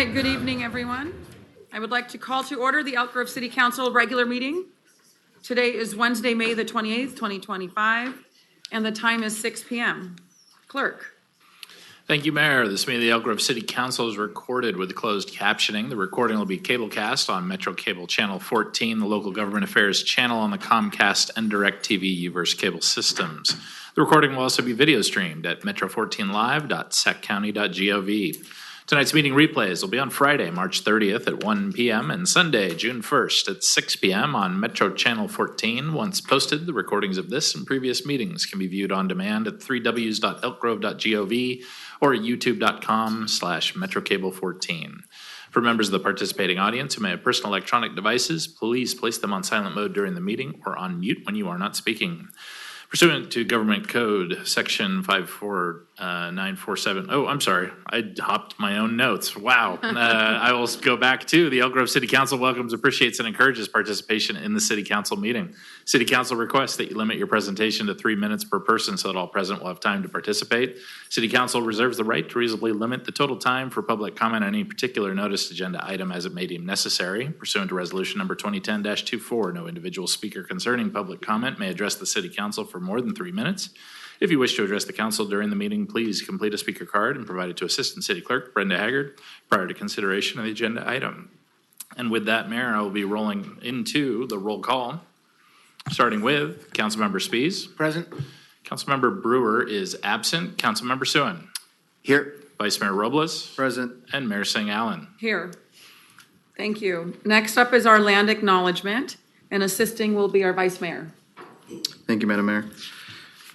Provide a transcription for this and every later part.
right, good evening, everyone. I would like to call to order the Elk Grove City Council regular meeting. Today is Wednesday, May the 28th, 2025, and the time is 6 p.m. Clerk. Thank you, Mayor. This meeting of the Elk Grove City Council is recorded with closed captioning. The recording will be cablecast on Metro Cable Channel 14, the Local Government Affairs channel on the Comcast and DirecTV Uverse cable systems. The recording will also be video streamed at metro14live.saccounty.gov. Tonight's meeting replays will be on Friday, March 30th at 1 p.m. and Sunday, June 1st at 6 p.m. on Metro Channel 14. Once posted, the recordings of this and previous meetings can be viewed on demand at 3ws.elkgrove.gov or at youtube.com/metrocable14. For members of the participating audience who may have personal electronic devices, please place them on silent mode during the meeting or on mute when you are not speaking. Pursuant to Government Code, Section 54947. Oh, I'm sorry. I hopped my own notes. Wow. I will go back to the Elk Grove City Council welcomes, appreciates, and encourages participation in the City Council meeting. City Council requests that you limit your presentation to 3 minutes per person so that all present will have time to participate. City Council reserves the right to reasonably limit the total time for public comment on any particular noticed agenda item as it may deem necessary. Pursuant to Resolution Number 2010-24, no individual speaker concerning public comment may address the City Council for more than 3 minutes. If you wish to address the council during the meeting, please complete a speaker card and provide it to Assistant City Clerk Brenda Haggard prior to consideration of the agenda item. And with that, Mayor, I will be rolling into the roll call, starting with Councilmember Spies. Present. Councilmember Brewer is absent. Councilmember Suen. Here. Vice Mayor Robles. Present. And Mayor Singh Allen. Here. Thank you. Next up is our land acknowledgement, and assisting will be our Vice Mayor. Thank you, Madam Mayor.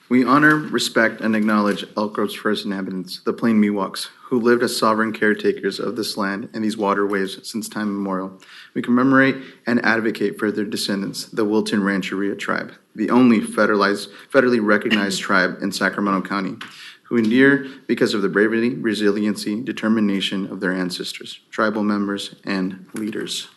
We honor, respect, and acknowledge Elk Grove's first inhabitants, the Plain Miwoks, who lived as sovereign caretakers of this land and these waterways since time immemorial. We commemorate and advocate for their descendants, the Wilton Rancheria tribe, the only federally recognized tribe in Sacramento County, who endure because of the bravery, resiliency, determination of their ancestors, tribal members, and leaders.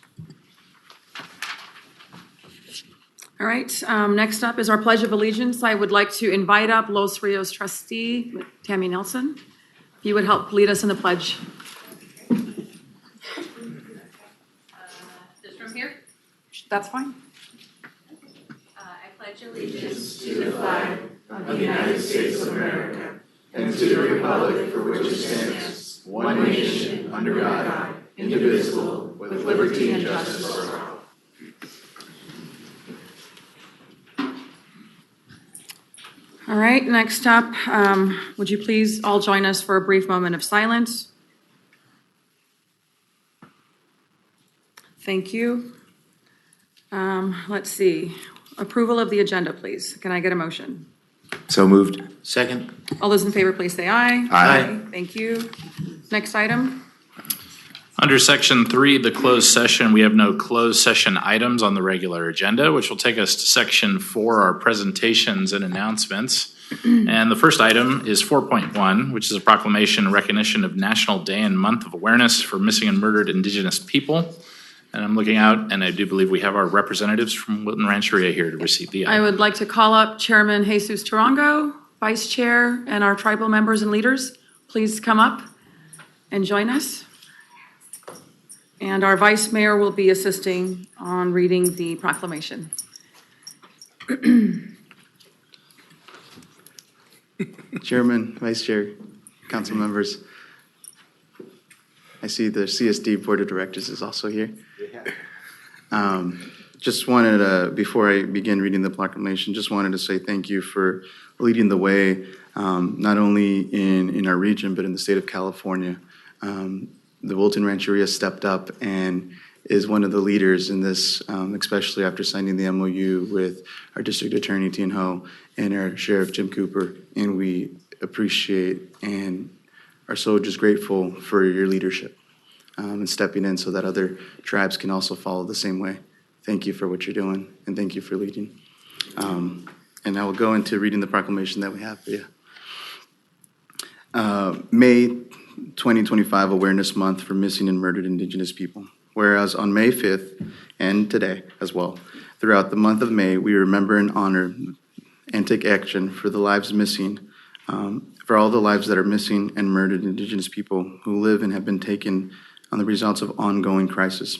All right, next up is our Pledge of Allegiance. I would like to invite up Los Rios trustee, Tammy Nelson. If you would help lead us in the pledge. This from here? That's fine. I pledge allegiance to the flag of the United States of America and to the republic for which it stands, one nation, under God, indivisible, with liberty and justice for all. All right, next up, would you please all join us for a brief moment of silence? Thank you. Let's see. Approval of the agenda, please. Can I get a motion? So moved. Second. All those in favor, please say aye. Aye. Thank you. Next item. Under Section 3, the closed session, we have no closed session items on the regular agenda, which will take us to Section 4, our presentations and announcements. And the first item is 4.1, which is a proclamation in recognition of National Day and Month of Awareness for Missing and Murdered Indigenous People. And I'm looking out, and I do believe we have our representatives from Wilton Rancheria here to receive the item. I would like to call up Chairman Jesus Tarango, Vice Chair, and our tribal members and leaders. Please come up and join us. And our Vice Mayor will be assisting on reading the proclamation. Chairman, Vice Chair, Council members. I see the CSD Board of Directors is also here. Just wanted to, before I begin reading the proclamation, just wanted to say thank you for leading the way, not only in our region, but in the state of California. The Wilton Rancheria stepped up and is one of the leaders in this, especially after signing the MOU with our District Attorney, Tien Ho, and our Sheriff, Jim Cooper. And we appreciate and are so just grateful for your leadership and stepping in so that other tribes can also follow the same way. Thank you for what you're doing, and thank you for leading. And I will go into reading the proclamation that we have for you. May 2025 Awareness Month for Missing and Murdered Indigenous People. Whereas on May 5th, and today as well, throughout the month of May, we remember and honor and take action for the lives missing, for all the lives that are missing and murdered Indigenous people who live and have been taken on the results of ongoing crisis.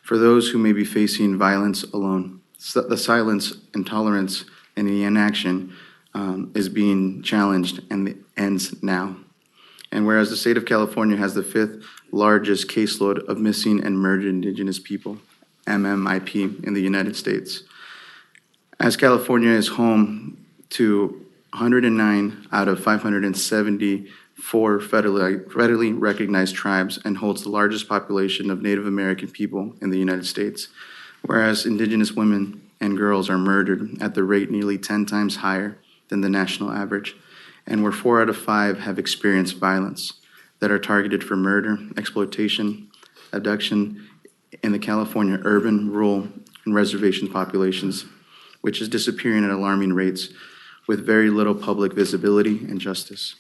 For those who may be facing violence alone, the silence, intolerance, and the inaction is being challenged and ends now. And whereas the state of California has the 5th largest caseload of missing and murdered Indigenous people, MMIP, in the United States, as California is home to 109 out of 574 federally recognized tribes and holds the largest population of Native American people in the United States, whereas Indigenous women and girls are murdered at the rate nearly 10 times higher than the national average, and where 4 out of 5 have experienced violence that are targeted for murder, exploitation, abduction in the California urban, rural, and reservation populations, which is disappearing at alarming rates with very little public visibility and justice.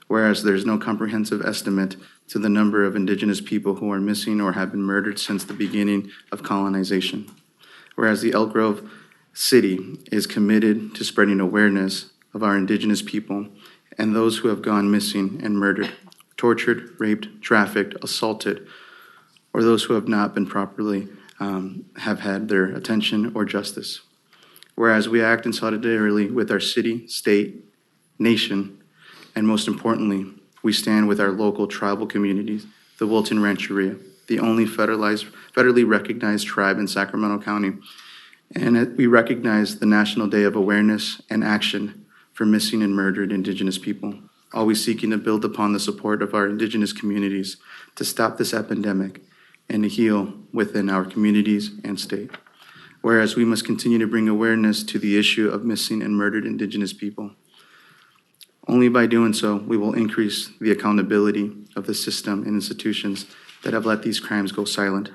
Whereas there's no comprehensive estimate to the number of Indigenous people who are missing or have been murdered since the beginning of colonization. Whereas the Elk Grove City is committed to spreading awareness of our Indigenous people and those who have gone missing and murdered, tortured, raped, trafficked, assaulted, or those who have not been properly have had their attention or justice. Whereas we act in solidarity with our city, state, nation, and most importantly, we stand with our local tribal communities, the Wilton Rancheria, the only federally recognized tribe in Sacramento County. And we recognize the National Day of Awareness and Action for Missing and Murdered Indigenous People, always seeking to build upon the support of our Indigenous communities to stop this epidemic and to heal within our communities and state. Whereas we must continue to bring awareness to the issue of missing and murdered Indigenous people. Only by doing so, we will increase the accountability of the system and institutions that have let these crimes go silent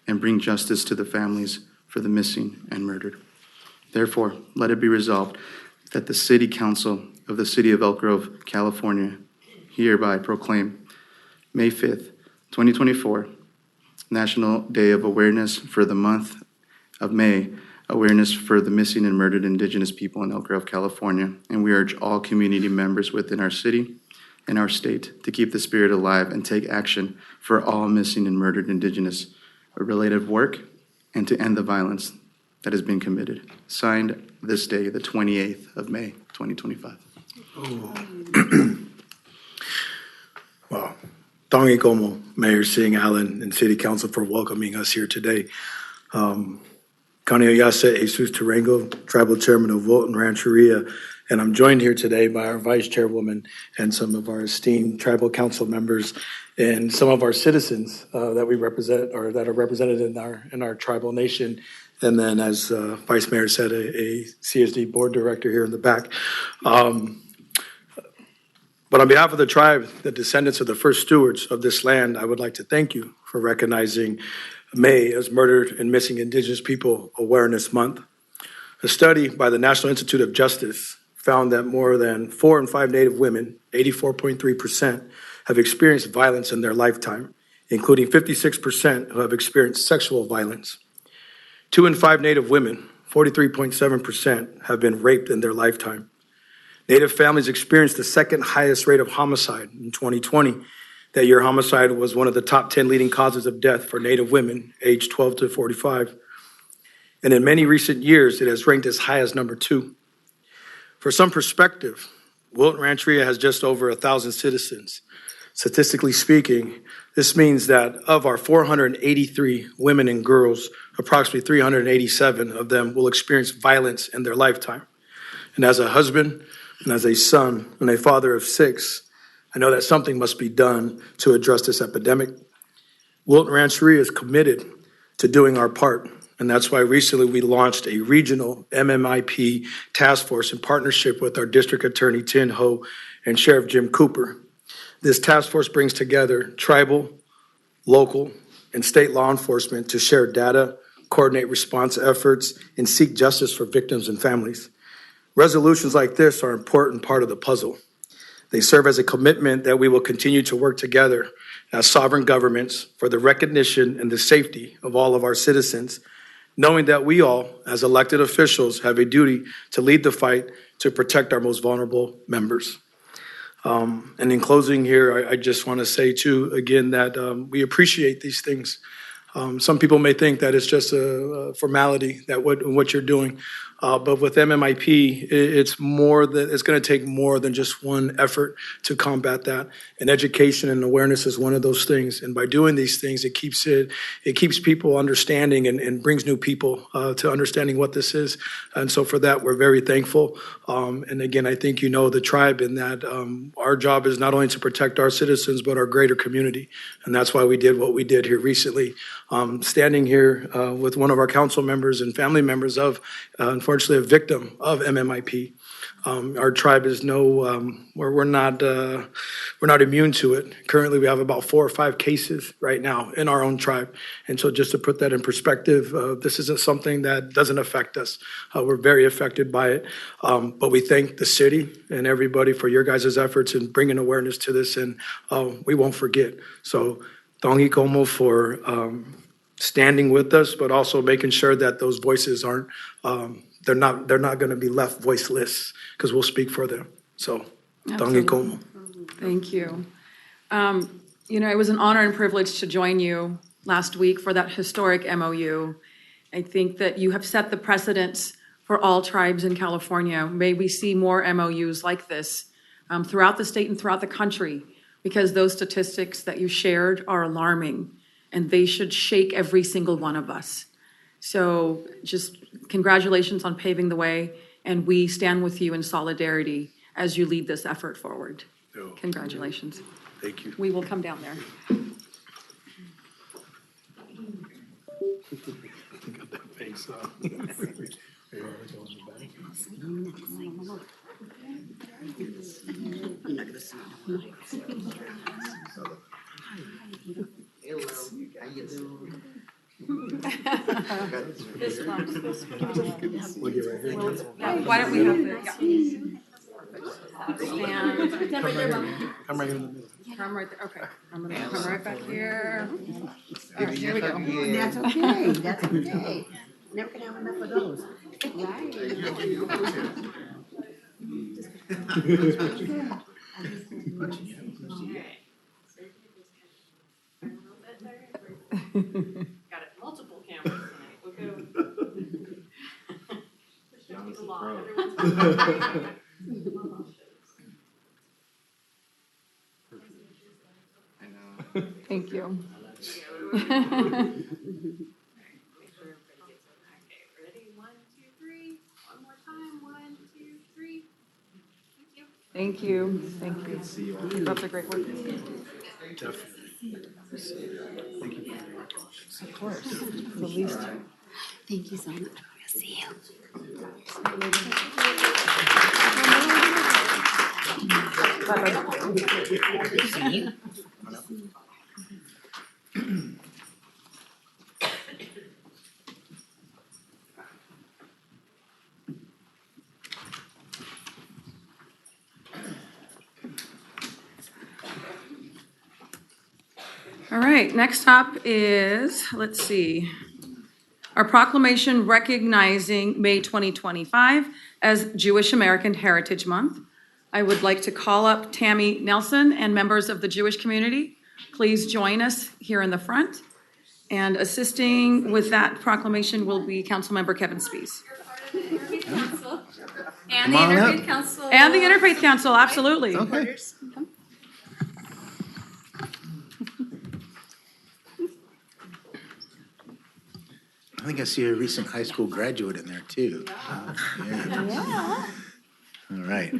and bring justice to the families for the missing and murdered. Therefore, let it be resolved that the City Council of the City of Elk Grove, California, hereby proclaim May 5th, 2024, National Day of Awareness for the month of May, awareness for the missing and murdered Indigenous people in Elk Grove, California. And we urge all community members within our city and our state to keep the spirit alive and take action for all missing and murdered Indigenous related work and to end the violence that has been committed. Signed this day, the 28th of May, 2025. Wow. Tangi Como, Mayor Singh Allen, and City Council for welcoming us here today. Kaneo Yase Jesus Tarango, Tribal Chairman of Wilton Rancheria, and I'm joined here today by our Vice Chairwoman and some of our esteemed Tribal Council members and some of our citizens that we represent or that are represented in our tribal nation. And then, as Vice Mayor said, a CSD Board Director here in the back. But on behalf of the tribe, the descendants of the first stewards of this land, I would like to thank you for recognizing May as Murdered and Missing Indigenous People Awareness Month. A study by the National Institute of Justice found that more than 4 in 5 Native women, 84.3%, have experienced violence in their lifetime, including 56% who have experienced sexual violence. 2 in 5 Native women, 43.7%, have been raped in their lifetime. Native families experienced the second highest rate of homicide in 2020. That year, homicide was one of the top 10 leading causes of death for Native women aged 12 to 45. And in many recent years, it has ranked as high as number 2. For some perspective, Wilton Rancheria has just over 1,000 citizens. Statistically speaking, this means that of our 483 women and girls, approximately 387 of them will experience violence in their lifetime. And as a husband, and as a son, and a father of 6, I know that something must be done to address this epidemic. Wilton Rancheria is committed to doing our part, and that's why recently we launched a regional MMIP task force in partnership with our District Attorney Tin Ho and Sheriff Jim Cooper. This task force brings together tribal, local, and state law enforcement to share data, coordinate response efforts, and seek justice for victims and families. Resolutions like this are an important part of the puzzle. They serve as a commitment that we will continue to work together as sovereign governments for the recognition and the safety of all of our citizens, knowing that we all, as elected officials, have a duty to lead the fight to protect our most vulnerable members. And in closing here, I just want to say too, again, that we appreciate these things. Some people may think that it's just a formality, that what you're doing. But with MMIP, it's more that it's going to take more than just one effort to combat that. And education and awareness is one of those things. And by doing these things, it keeps people understanding and brings new people to understanding what this is. And so for that, we're very thankful. And again, I think you know the tribe in that our job is not only to protect our citizens, but our greater community. And that's why we did what we did here recently. Standing here with one of our council members and family members of, unfortunately, a victim of MMIP. Our tribe is we're not immune to it. Currently, we have about 4 or 5 cases right now in our own tribe. And so just to put that in perspective, this isn't something that doesn't affect us. We're very affected by it. But we thank the city and everybody for your guys' efforts in bringing awareness to this, and we won't forget. So Tongi Como for standing with us, but also making sure that those voices aren't, they're not going to be left voiceless, because we'll speak for them. So, Tongi Como. Thank you. It was an honor and privilege to join you last week for that historic MOU. I think that you have set the precedents for all tribes in California. May we see more MOUs like this throughout the state and throughout the country, because those statistics that you shared are alarming, and they should shake every single one of us. So just congratulations on paving the way, and we stand with you in solidarity as you lead this effort forward. Congratulations. Thank you. We will come down there. Got that face up. Why don't we have the, Come right here in the middle. come right there, okay. I'm gonna come right back here. All right, here we go. That's okay, that's okay. Never can have enough of those. Got it, multiple cameras tonight, look Thank you. Ready? 1, 2, 3. One more time. 1, 2, 3. Thank you. Thank you, thank you. Keep up the great work. Of course, the least. Thank you so much. We'll see you. See you. All right, next up is, let's see, our proclamation recognizing May 2025 as Jewish American Heritage Month. I would like to call up Tammy Nelson and members of the Jewish community. Please join us here in the front. And assisting with that proclamation will be Councilmember Kevin Spees. And the Interfaith Council. And the Interfaith Council, absolutely. Okay. I think I see a recent high school graduate in there too. Yeah. All right.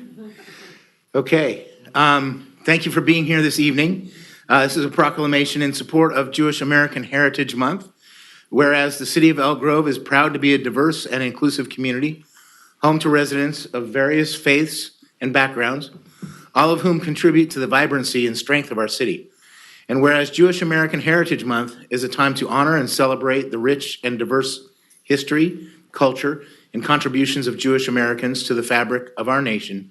Okay. Thank you for being here this evening. This is a proclamation in support of Jewish American Heritage Month. Whereas the City of Elk Grove is proud to be a diverse and inclusive community, home to residents of various faiths and backgrounds, all of whom contribute to the vibrancy and strength of our city. And whereas Jewish American Heritage Month is a time to honor and celebrate the rich and diverse history, culture, and contributions of Jewish Americans to the fabric of our nation.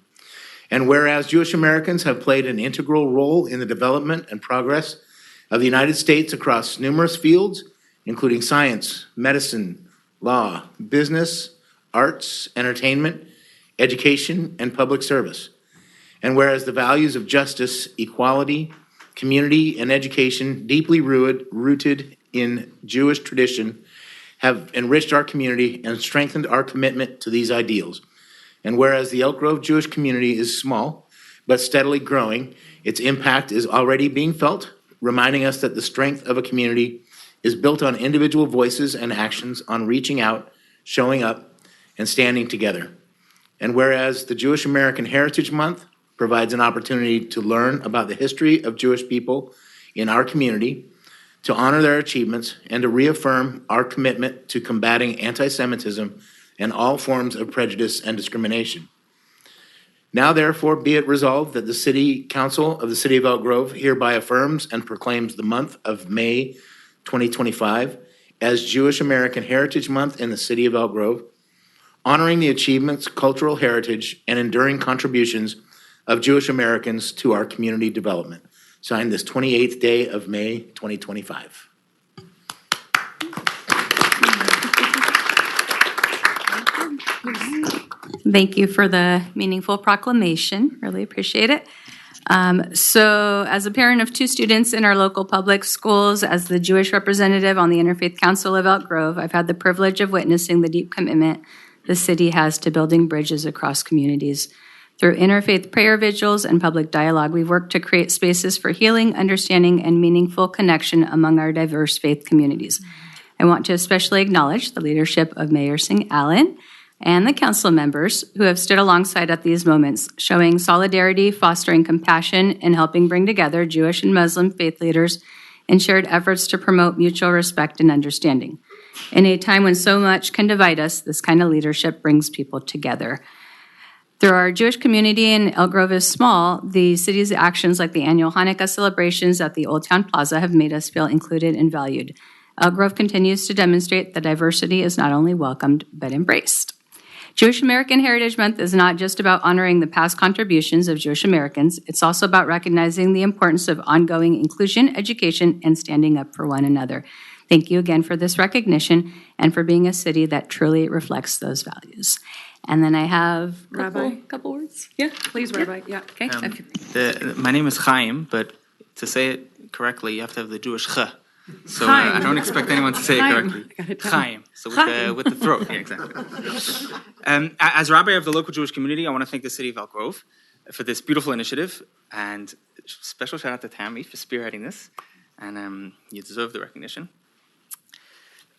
And whereas Jewish Americans have played an integral role in the development and progress of the United States across numerous fields, including science, medicine, law, business, arts, entertainment, education, and public service. And whereas the values of justice, equality, community, and education deeply rooted in Jewish tradition have enriched our community and strengthened our commitment to these ideals. And whereas the Elk Grove Jewish community is small, but steadily growing, its impact is already being felt, reminding us that the strength of a community is built on individual voices and actions on reaching out, showing up, and standing together. And whereas the Jewish American Heritage Month provides an opportunity to learn about the history of Jewish people in our community, to honor their achievements, and to reaffirm our commitment to combating anti-Semitism and all forms of prejudice and discrimination. Now, therefore, be it resolved that the City Council of the City of Elk Grove hereby affirms and proclaims the month of May 2025 as Jewish American Heritage Month in the City of Elk Grove, honoring the achievements, cultural heritage, and enduring contributions of Jewish Americans to our community development. Signed this 28th day of May 2025. Thank you for the meaningful proclamation. Really appreciate it. So as a parent of 2 students in our local public schools, as the Jewish representative on the Interfaith Council of Elk Grove, I've had the privilege of witnessing the deep commitment the city has to building bridges across communities. Through interfaith prayer vigils and public dialogue, we've worked to create spaces for healing, understanding, and meaningful connection among our diverse faith communities. I want to especially acknowledge the leadership of Mayor Singh Allen and the council members who have stood alongside at these moments, showing solidarity, fostering compassion, and helping bring together Jewish and Muslim faith leaders in shared efforts to promote mutual respect and understanding. In a time when so much can divide us, this kind of leadership brings people together. Though our Jewish community in Elk Grove is small, the city's actions like the annual Hanukkah celebrations at the Old Town Plaza have made us feel included and valued. Elk Grove continues to demonstrate that diversity is not only welcomed, but embraced. Jewish American Heritage Month is not just about honoring the past contributions of Jewish Americans, it's also about recognizing the importance of ongoing inclusion, education, and standing up for one another. Thank you again for this recognition and for being a city that truly reflects those values. And then I have Rabbi? couple words. Yeah, please, Rabbi. Yeah. Okay. My name is Chaim, but to say it correctly, you have to have the Jewish ch. So Chaim. I don't expect anyone to say it Chaim. correctly. I got it down. Chaim. So Chaim. with the throat. Yeah, exactly. As rabbi of the local Jewish community, I want to thank the City of Elk Grove for this beautiful initiative, and special shout out to Tammy for spearheading this, and you deserve the recognition.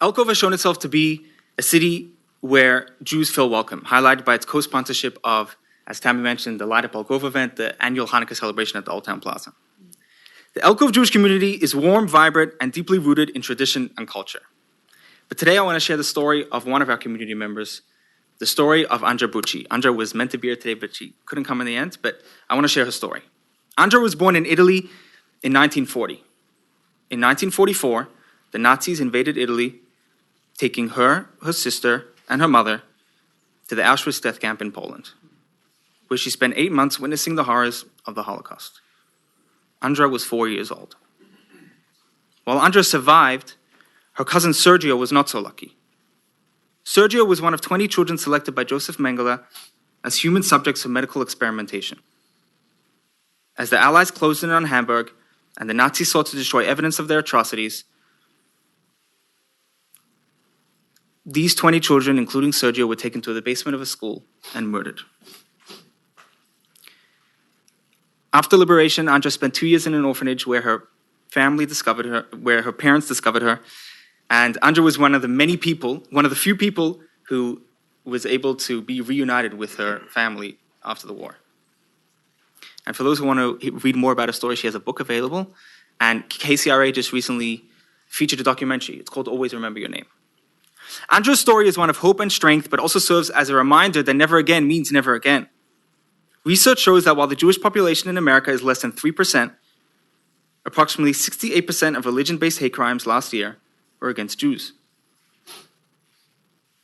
Elk Grove has shown itself to be a city where Jews feel welcome, highlighted by its co-sponsorship of, as Tammy mentioned, the Light Up Elk Grove event, the annual Hanukkah celebration at the Old Town Plaza. The Elk Grove Jewish community is warm, vibrant, and deeply rooted in tradition and culture. But today I want to share the story of one of our community members, the story of Andra Bucci. Andra was meant to be here today, but she couldn't come in the end, but I want to share her story. Andra was born in Italy in 1940. In 1944, the Nazis invaded Italy, taking her sister, and her mother to the Auschwitz death camp in Poland, where she spent 8 months witnessing the horrors of the Holocaust. Andra was 4 years old. While Andra survived, her cousin Sergio was not so lucky. Sergio was one of 20 children selected by Joseph Mengele as human subjects for medical experimentation. As the Allies closed in on Hamburg and the Nazis sought to destroy evidence of their atrocities, these 20 children, including Sergio, were taken to the basement of a school and murdered. After liberation, Andra spent 2 years in an orphanage where her family discovered her, where her parents discovered her. And Andra was one of the few people who was able to be reunited with her family after the war. And for those who want to read more about her story, she has a book available. And KCRA just recently featured a documentary. It's called Always Remember Your Name. Andra's story is one of hope and strength, but also serves as a reminder that never again means never again. Research shows that while the Jewish population in America is less than 3%, approximately 68% of religion-based hate crimes last year were against Jews.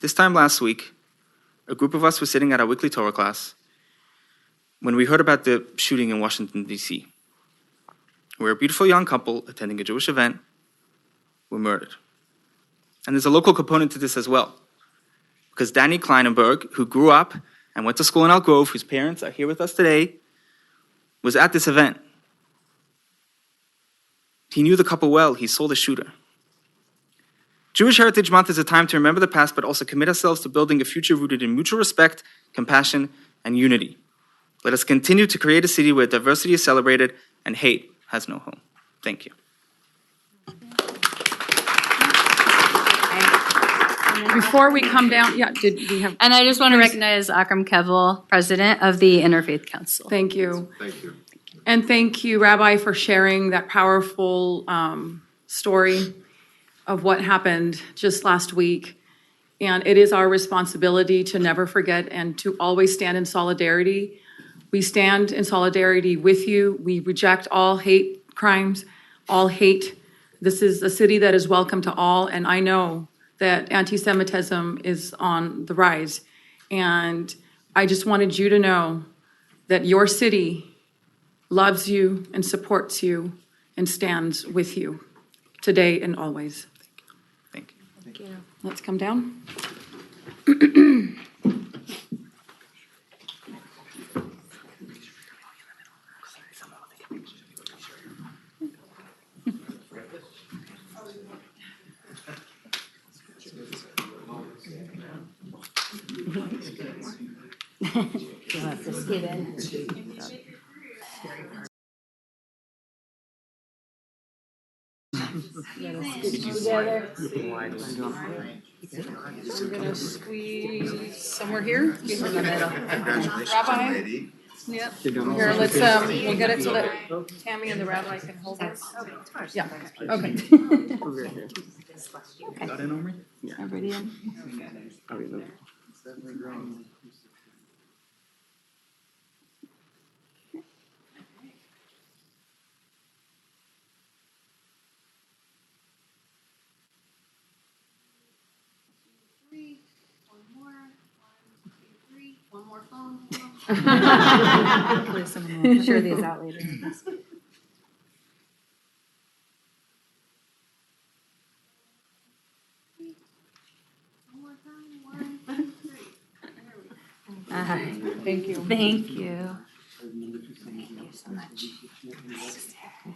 This time last week, a group of us was sitting at our weekly Torah class when we heard about the shooting in Washington, D.C., where a beautiful young couple attending a Jewish event were murdered. And there's a local component to this as well, because Danny Kleinenberg, who grew up and went to school in Elk Grove, whose parents are here with us today, was at this event. He knew the couple well. He saw the shooter. Jewish Heritage Month is a time to remember the past, but also commit ourselves to building a future rooted in mutual respect, compassion, and unity. Let us continue to create a city where diversity is celebrated and hate has no home. Thank you. Before we come down, yeah, did we have, And I just want to recognize Akram Keval, President of the Interfaith Council. thank you. Thank you. And thank you, Rabbi, for sharing that powerful story of what happened just last week. And it is our responsibility to never forget and to always stand in solidarity. We stand in solidarity with you. We reject all hate crimes, all hate. This is a city that is welcome to all, and I know that anti-Semitism is on the rise. And I just wanted you to know that your city loves you and supports you and stands with you today and always. Thank you. Thank you. Let's come down. I'm gonna squeeze somewhere here. In the middle. Rabbi? Yep. Here, let's, we'll get it so that Tammy and the rabbi can hold this. Yeah, okay. Everybody in? One more phone. Share these out later. Thank you. Thank you. Thank you so much.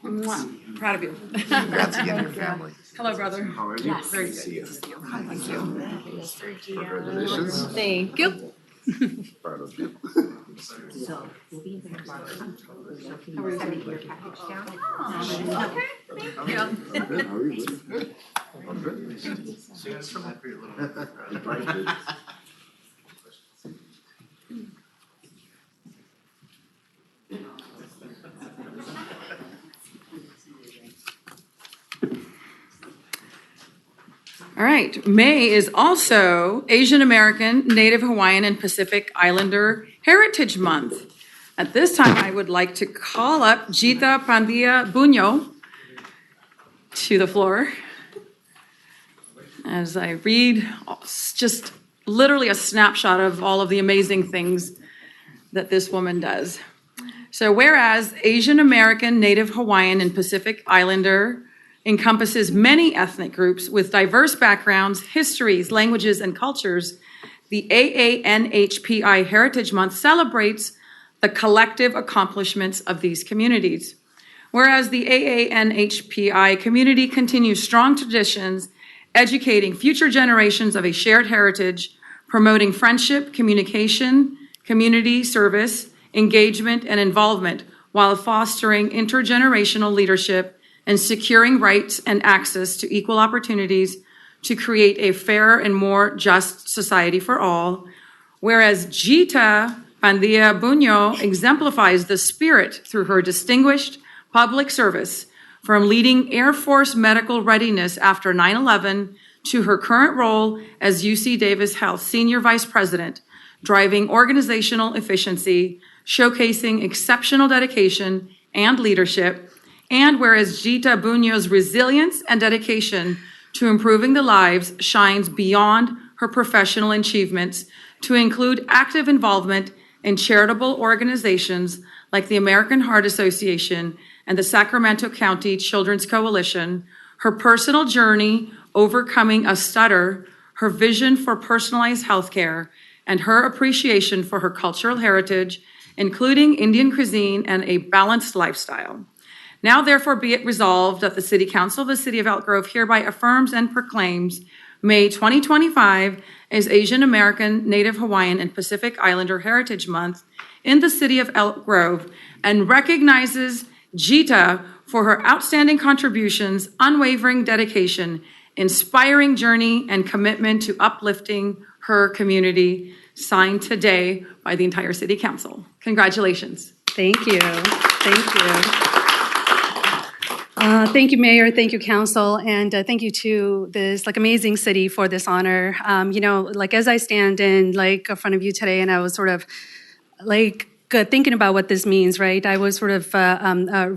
Mwah. Proud of you. Congrats again, your family. Hello, brother. How are you? Yes. Very See you. Thank you. Congratulations. Thank you. Proud of you. Thank you. Good. How are you? Good. I'm good. See you. All right, May is also Asian American, Native Hawaiian, and Pacific Islander Heritage Month. At this time, I would like to call up Gita Pandia Bunyo to the floor as I read just literally a snapshot of all of the amazing things that this woman does. So whereas Asian American, Native Hawaiian, and Pacific Islander encompasses many ethnic groups with diverse backgrounds, histories, languages, and cultures, the AANHPI Heritage Month celebrates the collective accomplishments of these communities. Whereas the AANHPI community continues strong traditions, educating future generations of a shared heritage, promoting friendship, communication, community service, engagement, and involvement, while fostering intergenerational leadership and securing rights and access to equal opportunities to create a fairer and more just society for all. Whereas Gita Pandia Bunyo exemplifies the spirit through her distinguished public service, from leading Air Force medical readiness after 9/11 to her current role as UC Davis Health Senior Vice President, driving organizational efficiency, showcasing exceptional dedication and leadership. And whereas Gita Bunyo's resilience and dedication to improving the lives shines beyond her professional achievements to include active involvement in charitable organizations like the American Heart Association and the Sacramento County Children's Coalition, her personal journey overcoming a stutter, her vision for personalized healthcare, and her appreciation for her cultural heritage including Indian cuisine and a balanced lifestyle. Now therefore be it resolved that the City Council of the City of Elk Grove hereby affirms and proclaims May 2025 as Asian American, Native Hawaiian, and Pacific Islander Heritage Month in the City of Elk Grove and recognizes Jita for her outstanding contributions, unwavering dedication, inspiring journey, and commitment to uplifting her community, signed today by the entire City Council. Congratulations. Thank you. Thank you. Thank you, Mayor. Thank you, Council, and thank you to this amazing city for this honor. As I stand in front of you today, and I was sort of thinking about what this means, right? I was sort of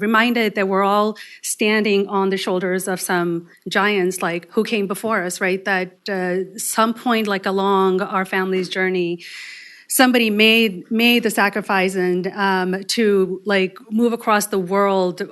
reminded that we're all standing on the shoulders of some giants who came before us, right? That some point along our family's journey, somebody made the sacrifice and to move across the world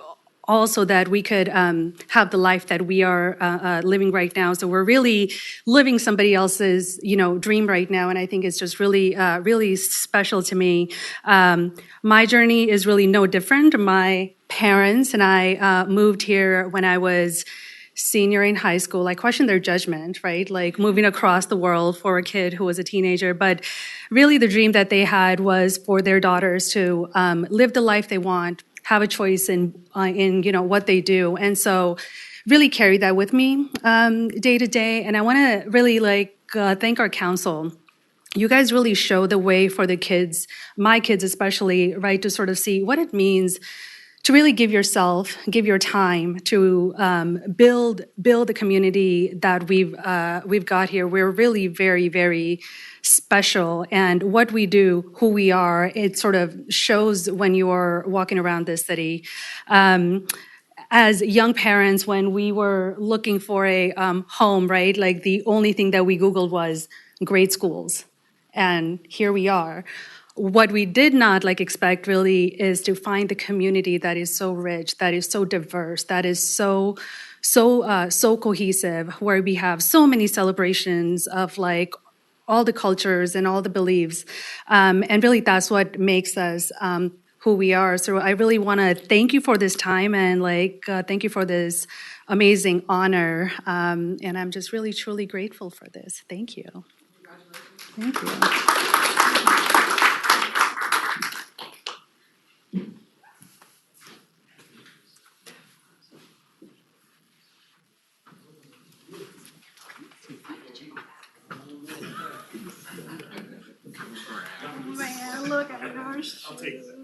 also that we could have the life that we are living right now. So we're really living somebody else's, dream right now. And I think it's just really, really special to me. My journey is really no different. My parents and I moved here when I was senior in high school. I questioned their judgment, right? Moving across the world for a kid who was a teenager. But really the dream that they had was for their daughters to live the life they want, have a choice in what they do. And so really carry that with me day to day. And I want to really thank our council. You guys really show the way for the kids, my kids especially, right, to sort of see what it means to really give your time to build the community that we've got here. We're really very, very special, and what we do, who we are, it sort of shows when you're walking around this city. As young parents, when we were looking for a home, right, the only thing that we Googled was grade schools, and here we are. What we did not expect really is to find the community that is so rich, that is so diverse, that is so cohesive, where we have so many celebrations of all the cultures and all the beliefs, and really that's what makes us who we are. So I really want to thank you for this time and thank you for this amazing honor, and I'm just really truly grateful for this. Thank you. Thank you. Man, look at her. I'll take that.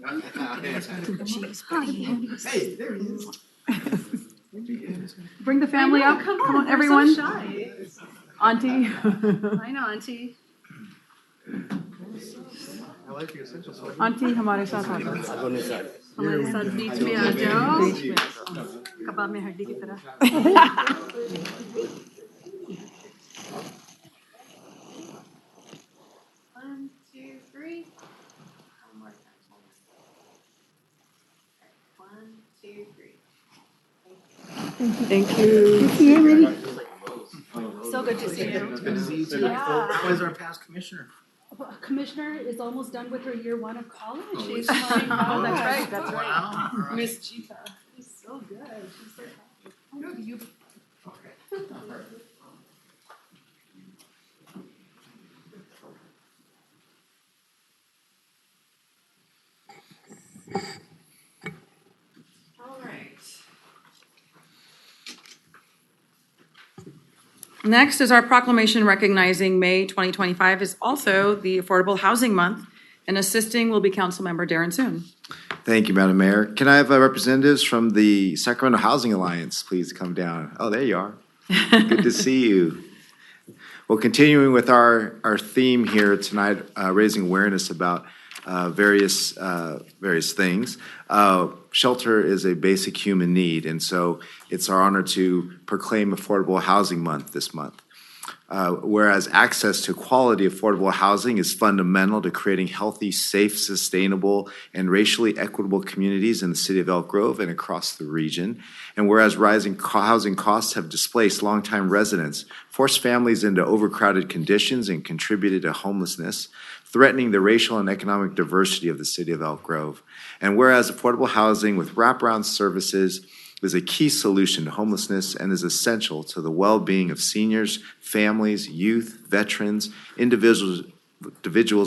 Hey, there he is. Bring the family up. Come on, everyone. So shy. Auntie. I know, Auntie. I like your essential soul. Auntie, हमारे साथ आ जाओ. हमारे साथ बीच में आ जाओ. कबाब में हड्डी की तरह. One, two, three. One more time. One, two, three. Thank you. So good to see you. Good to see you too. Yeah. How is our past commissioner? Commissioner is almost done with her year 1 of college. She's coming back. Oh, that's right. That's right. Wow. All right. Miss Jita. She's so good. She's so happy. Good. You. Okay. All right. Next is our proclamation recognizing May 2025 is also the Affordable Housing Month, and assisting will be Councilmember Darren Soon. Thank you, Madam Mayor. Can I have representatives from the Sacramento Housing Alliance please come down? Oh, there you are. Good to see you. Well, continuing with our theme here tonight, raising awareness about various things. Shelter is a basic human need, and so it's our honor to proclaim Affordable Housing Month this month. Whereas access to quality, affordable housing is fundamental to creating healthy, safe, sustainable, and racially equitable communities in the city of Elk Grove and across the region. And whereas rising housing costs have displaced longtime residents, forced families into overcrowded conditions, and contributed to homelessness, threatening the racial and economic diversity of the city of Elk Grove. And whereas affordable housing with wraparound services is a key solution to homelessness and is essential to the well-being of seniors, families, youth, veterans, individuals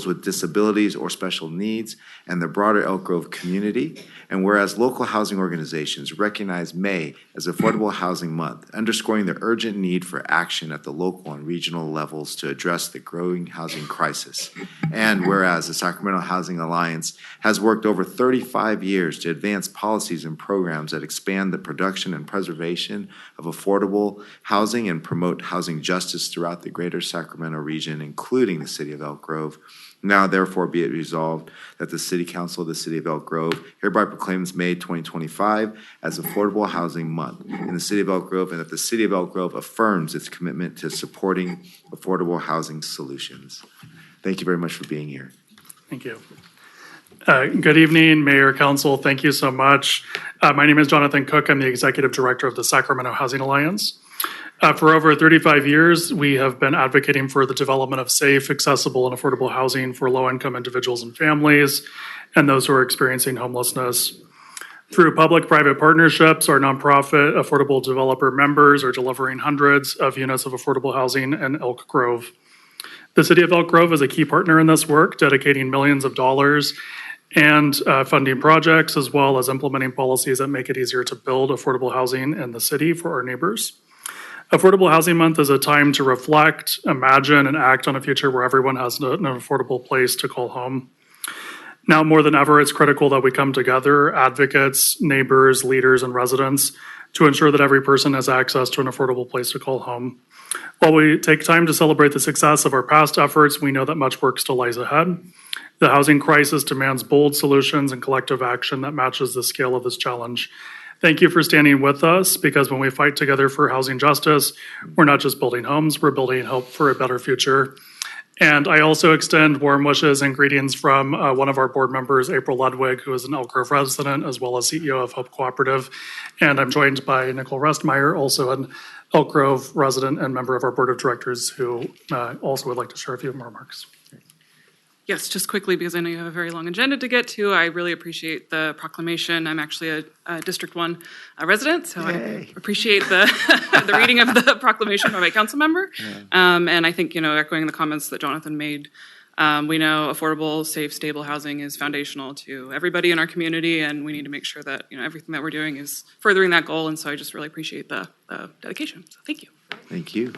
with disabilities or special needs, and the broader Elk Grove community. And whereas local housing organizations recognize May as Affordable Housing Month, underscoring the urgent need for action at the local and regional levels to address the growing housing crisis. And whereas the Sacramento Housing Alliance has worked over 35 years to advance policies and programs that expand the production and preservation of affordable housing and promote housing justice throughout the greater Sacramento region, including the city of Elk Grove. Now, therefore, be it resolved that the City Council of the City of Elk Grove hereby proclaims May 2025 as Affordable Housing Month in the City of Elk Grove, and that the City of Elk Grove affirms its commitment to supporting affordable housing solutions. Thank you very much for being here. Thank you. Good evening, Mayor, Council. Thank you so much. My name is Jonathan Cook. I'm the Executive Director of the Sacramento Housing Alliance. For over 35 years, we have been advocating for the development of safe, accessible, and affordable housing for low-income individuals and families, and those who are experiencing homelessness. Through public-private partnerships, our nonprofit affordable developer members are delivering hundreds of units of affordable housing in Elk Grove. The City of Elk Grove is a key partner in this work, dedicating millions of dollars and funding projects, as well as implementing policies that make it easier to build affordable housing in the city for our neighbors. Affordable Housing Month is a time to reflect, imagine, and act on a future where everyone has an affordable place to call home. Now more than ever, it's critical that we come together, advocates, neighbors, leaders, and residents, to ensure that every person has access to an affordable place to call home. While we take time to celebrate the success of our past efforts, we know that much work still lies ahead. The housing crisis demands bold solutions and collective action that matches the scale of this challenge. Thank you for standing with us, because when we fight together for housing justice, we're not just building homes, we're building hope for a better future. And I also extend warm wishes and greetings from one of our board members, April Ludwig, who is an Elk Grove resident, as well as CEO of Hope Cooperative. And I'm joined by Nicole Restmeyer, also an Elk Grove resident and member of our board of directors, who also would like to share a few more remarks. Yes, just quickly, because I know you have a very long agenda to get to. I really appreciate the proclamation. I'm actually a District 1 resident, so I appreciate the the reading of the proclamation by my council member. And I think, echoing the comments that Jonathan made, we know affordable, safe, stable housing is foundational to everybody in our community, and we need to make sure that everything that we're doing is furthering that goal. And so I just really appreciate the dedication. So thank you. Thank you.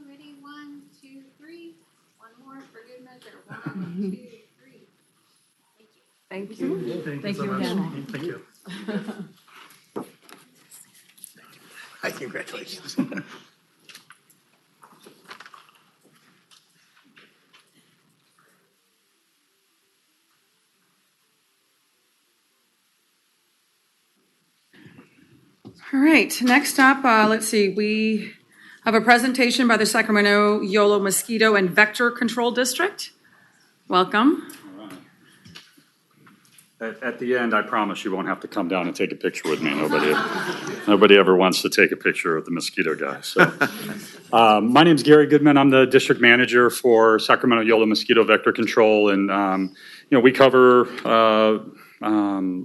Ready, 1, 2, 3. One more for good measure. 1, 2, 3. Thank you. Thank you again. Thank you. Hi, congratulations. All right, next up, let's see, we have a presentation by the Sacramento-Yolo Mosquito and Vector Control District. Welcome. At the end, I promise you won't have to come down and take a picture with me. Nobody ever wants to take a picture of the mosquito guy. So, my name's Gary Goodman. I'm the district manager for Sacramento-Yolo Mosquito Vector Control, and we cover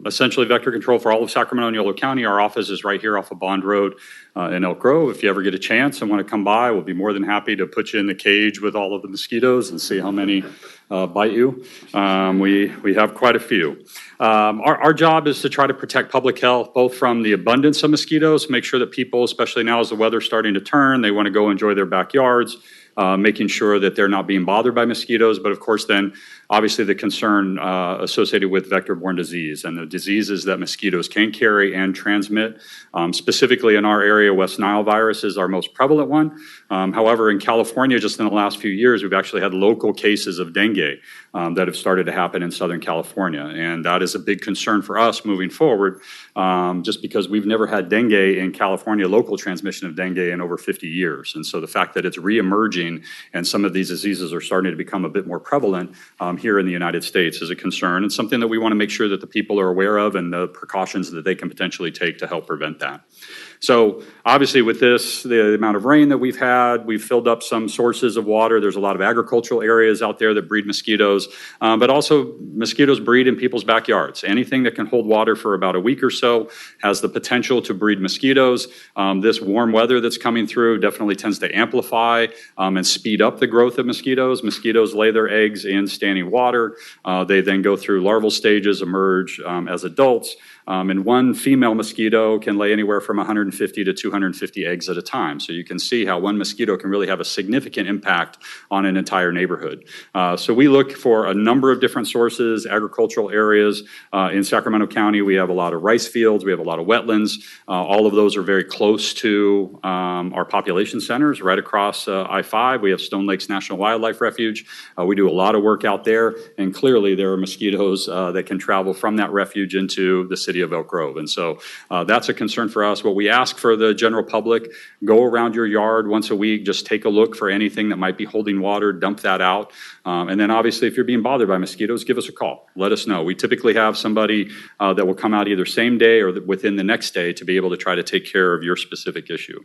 essentially vector control for all of Sacramento and Yolo County. Our office is right here off of Bond Road in Elk Grove. If you ever get a chance and want to come by, we'll be more than happy to put you in the cage with all of the mosquitoes and see how many bite you. We have quite a few. Our job is to try to protect public health, both from the abundance of mosquitoes, make sure that people, especially now as the weather's starting to turn, they want to go enjoy their backyards, making sure that they're not being bothered by mosquitoes, but of course then obviously the concern associated with vector-borne disease and the diseases that mosquitoes can carry and transmit. Specifically in our area, West Nile virus is our most prevalent one. However, in California, just in the last few years, we've actually had local cases of dengue that have started to happen in Southern California. And that is a big concern for us moving forward, just because we've never had dengue in California, local transmission of dengue in over 50 years. And so the fact that it's reemerging and some of these diseases are starting to become a bit more prevalent here in the United States is a concern, and something that we want to make sure that the people are aware of and the precautions that they can potentially take to help prevent that. So obviously with this, the amount of rain that we've had, we've filled up some sources of water. There's a lot of agricultural areas out there that breed mosquitoes, but also mosquitoes breed in people's backyards. Anything that can hold water for about a week or so has the potential to breed mosquitoes. This warm weather that's coming through definitely tends to amplify and speed up the growth of mosquitoes. Mosquitoes lay their eggs in standing water. They then go through larval stages, emerge as adults. And one female mosquito can lay anywhere from 150 to 250 eggs at a time. So you can see how one mosquito can really have a significant impact on an entire neighborhood. So we look for a number of different sources, agricultural areas. In Sacramento County, we have a lot of rice fields, we have a lot of wetlands. All of those are very close to our population centers right across I-5. We have Stone Lakes National Wildlife Refuge. We do a lot of work out there, and clearly there are mosquitoes that can travel from that refuge into the city of Elk Grove. And so that's a concern for us. What we ask for the general public, go around your yard once a week, just take a look for anything that might be holding water, dump that out. And then obviously if you're being bothered by mosquitoes, give us a call. Let us know. We typically have somebody that will come out either same day or within the next day to be able to try to take care of your specific issue.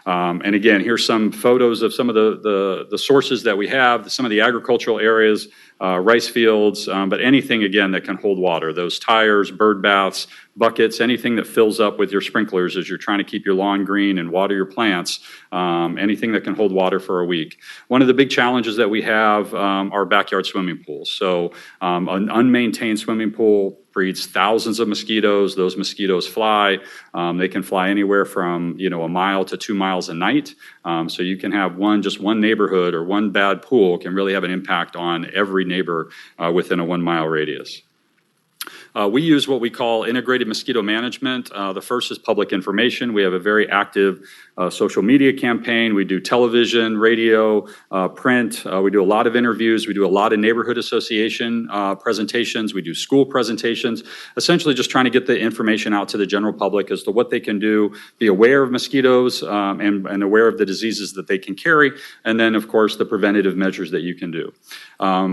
And again, here's some photos of some of the sources that we have, some of the agricultural areas, rice fields, but anything, again, that can hold water. Those tires, bird baths, buckets, anything that fills up with your sprinklers as you're trying to keep your lawn green and water your plants, anything that can hold water for a week. One of the big challenges that we have are backyard swimming pools. So an unmaintained swimming pool breeds thousands of mosquitoes. Those mosquitoes fly. They can fly anywhere from a mile to 2 miles a night. So you can have just one neighborhood or one bad pool can really have an impact on every neighbor within a 1 mile radius. We use what we call integrated mosquito management. The first is public information. We have a very active social media campaign. We do television, radio, print. We do a lot of interviews. We do a lot of neighborhood association presentations. We do school presentations, essentially just trying to get the information out to the general public as to what they can do, be aware of mosquitoes and aware of the diseases that they can carry, and then, of course, the preventative measures that you can do.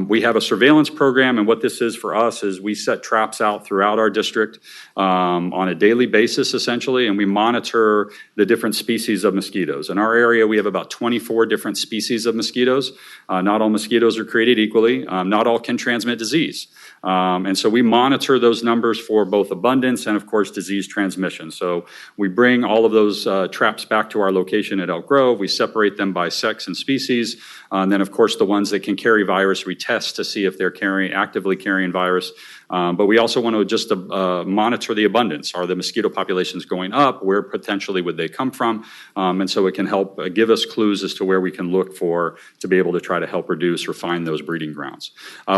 We have a surveillance program, and what this is for us is we set traps out throughout our district on a daily basis, essentially, and we monitor the different species of mosquitoes. In our area, we have about 24 different species of mosquitoes. Not all mosquitoes are created equally. Not all can transmit disease. And so we monitor those numbers for both abundance and, of course, disease transmission. So we bring all of those traps back to our location at Elk Grove. We separate them by sex and species. And then, of course, the ones that can carry virus, we test to see if they're actively carrying virus. But we also want to just monitor the abundance. Are the mosquito populations going up? Where potentially would they come from? And so it can help give us clues as to where we can look for to be able to try to help reduce or find those breeding grounds.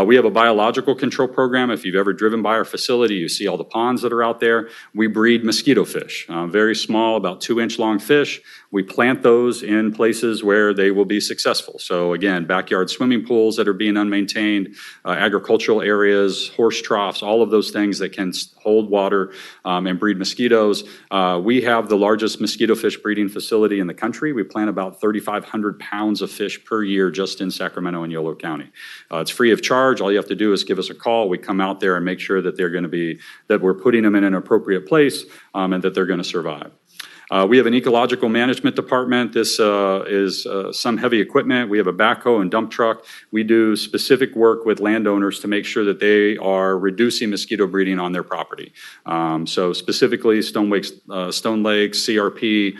We have a biological control program. If you've ever driven by our facility, you see all the ponds that are out there. We breed mosquito fish, very small, about 2-inch long fish. We plant those in places where they will be successful. So again, backyard swimming pools that are being unmaintained, agricultural areas, horse troughs, all of those things that can hold water and breed mosquitoes. We have the largest mosquito fish breeding facility in the country. We plant about 3,500 pounds of fish per year just in Sacramento and Yolo County. It's free of charge. All you have to do is give us a call. We come out there and make sure that that we're putting them in an appropriate place and that they're going to survive. We have an ecological management department. This is some heavy equipment. We have a backhoe and dump truck. We do specific work with landowners to make sure that they are reducing mosquito breeding on their property. So specifically Stone Lake, CRP,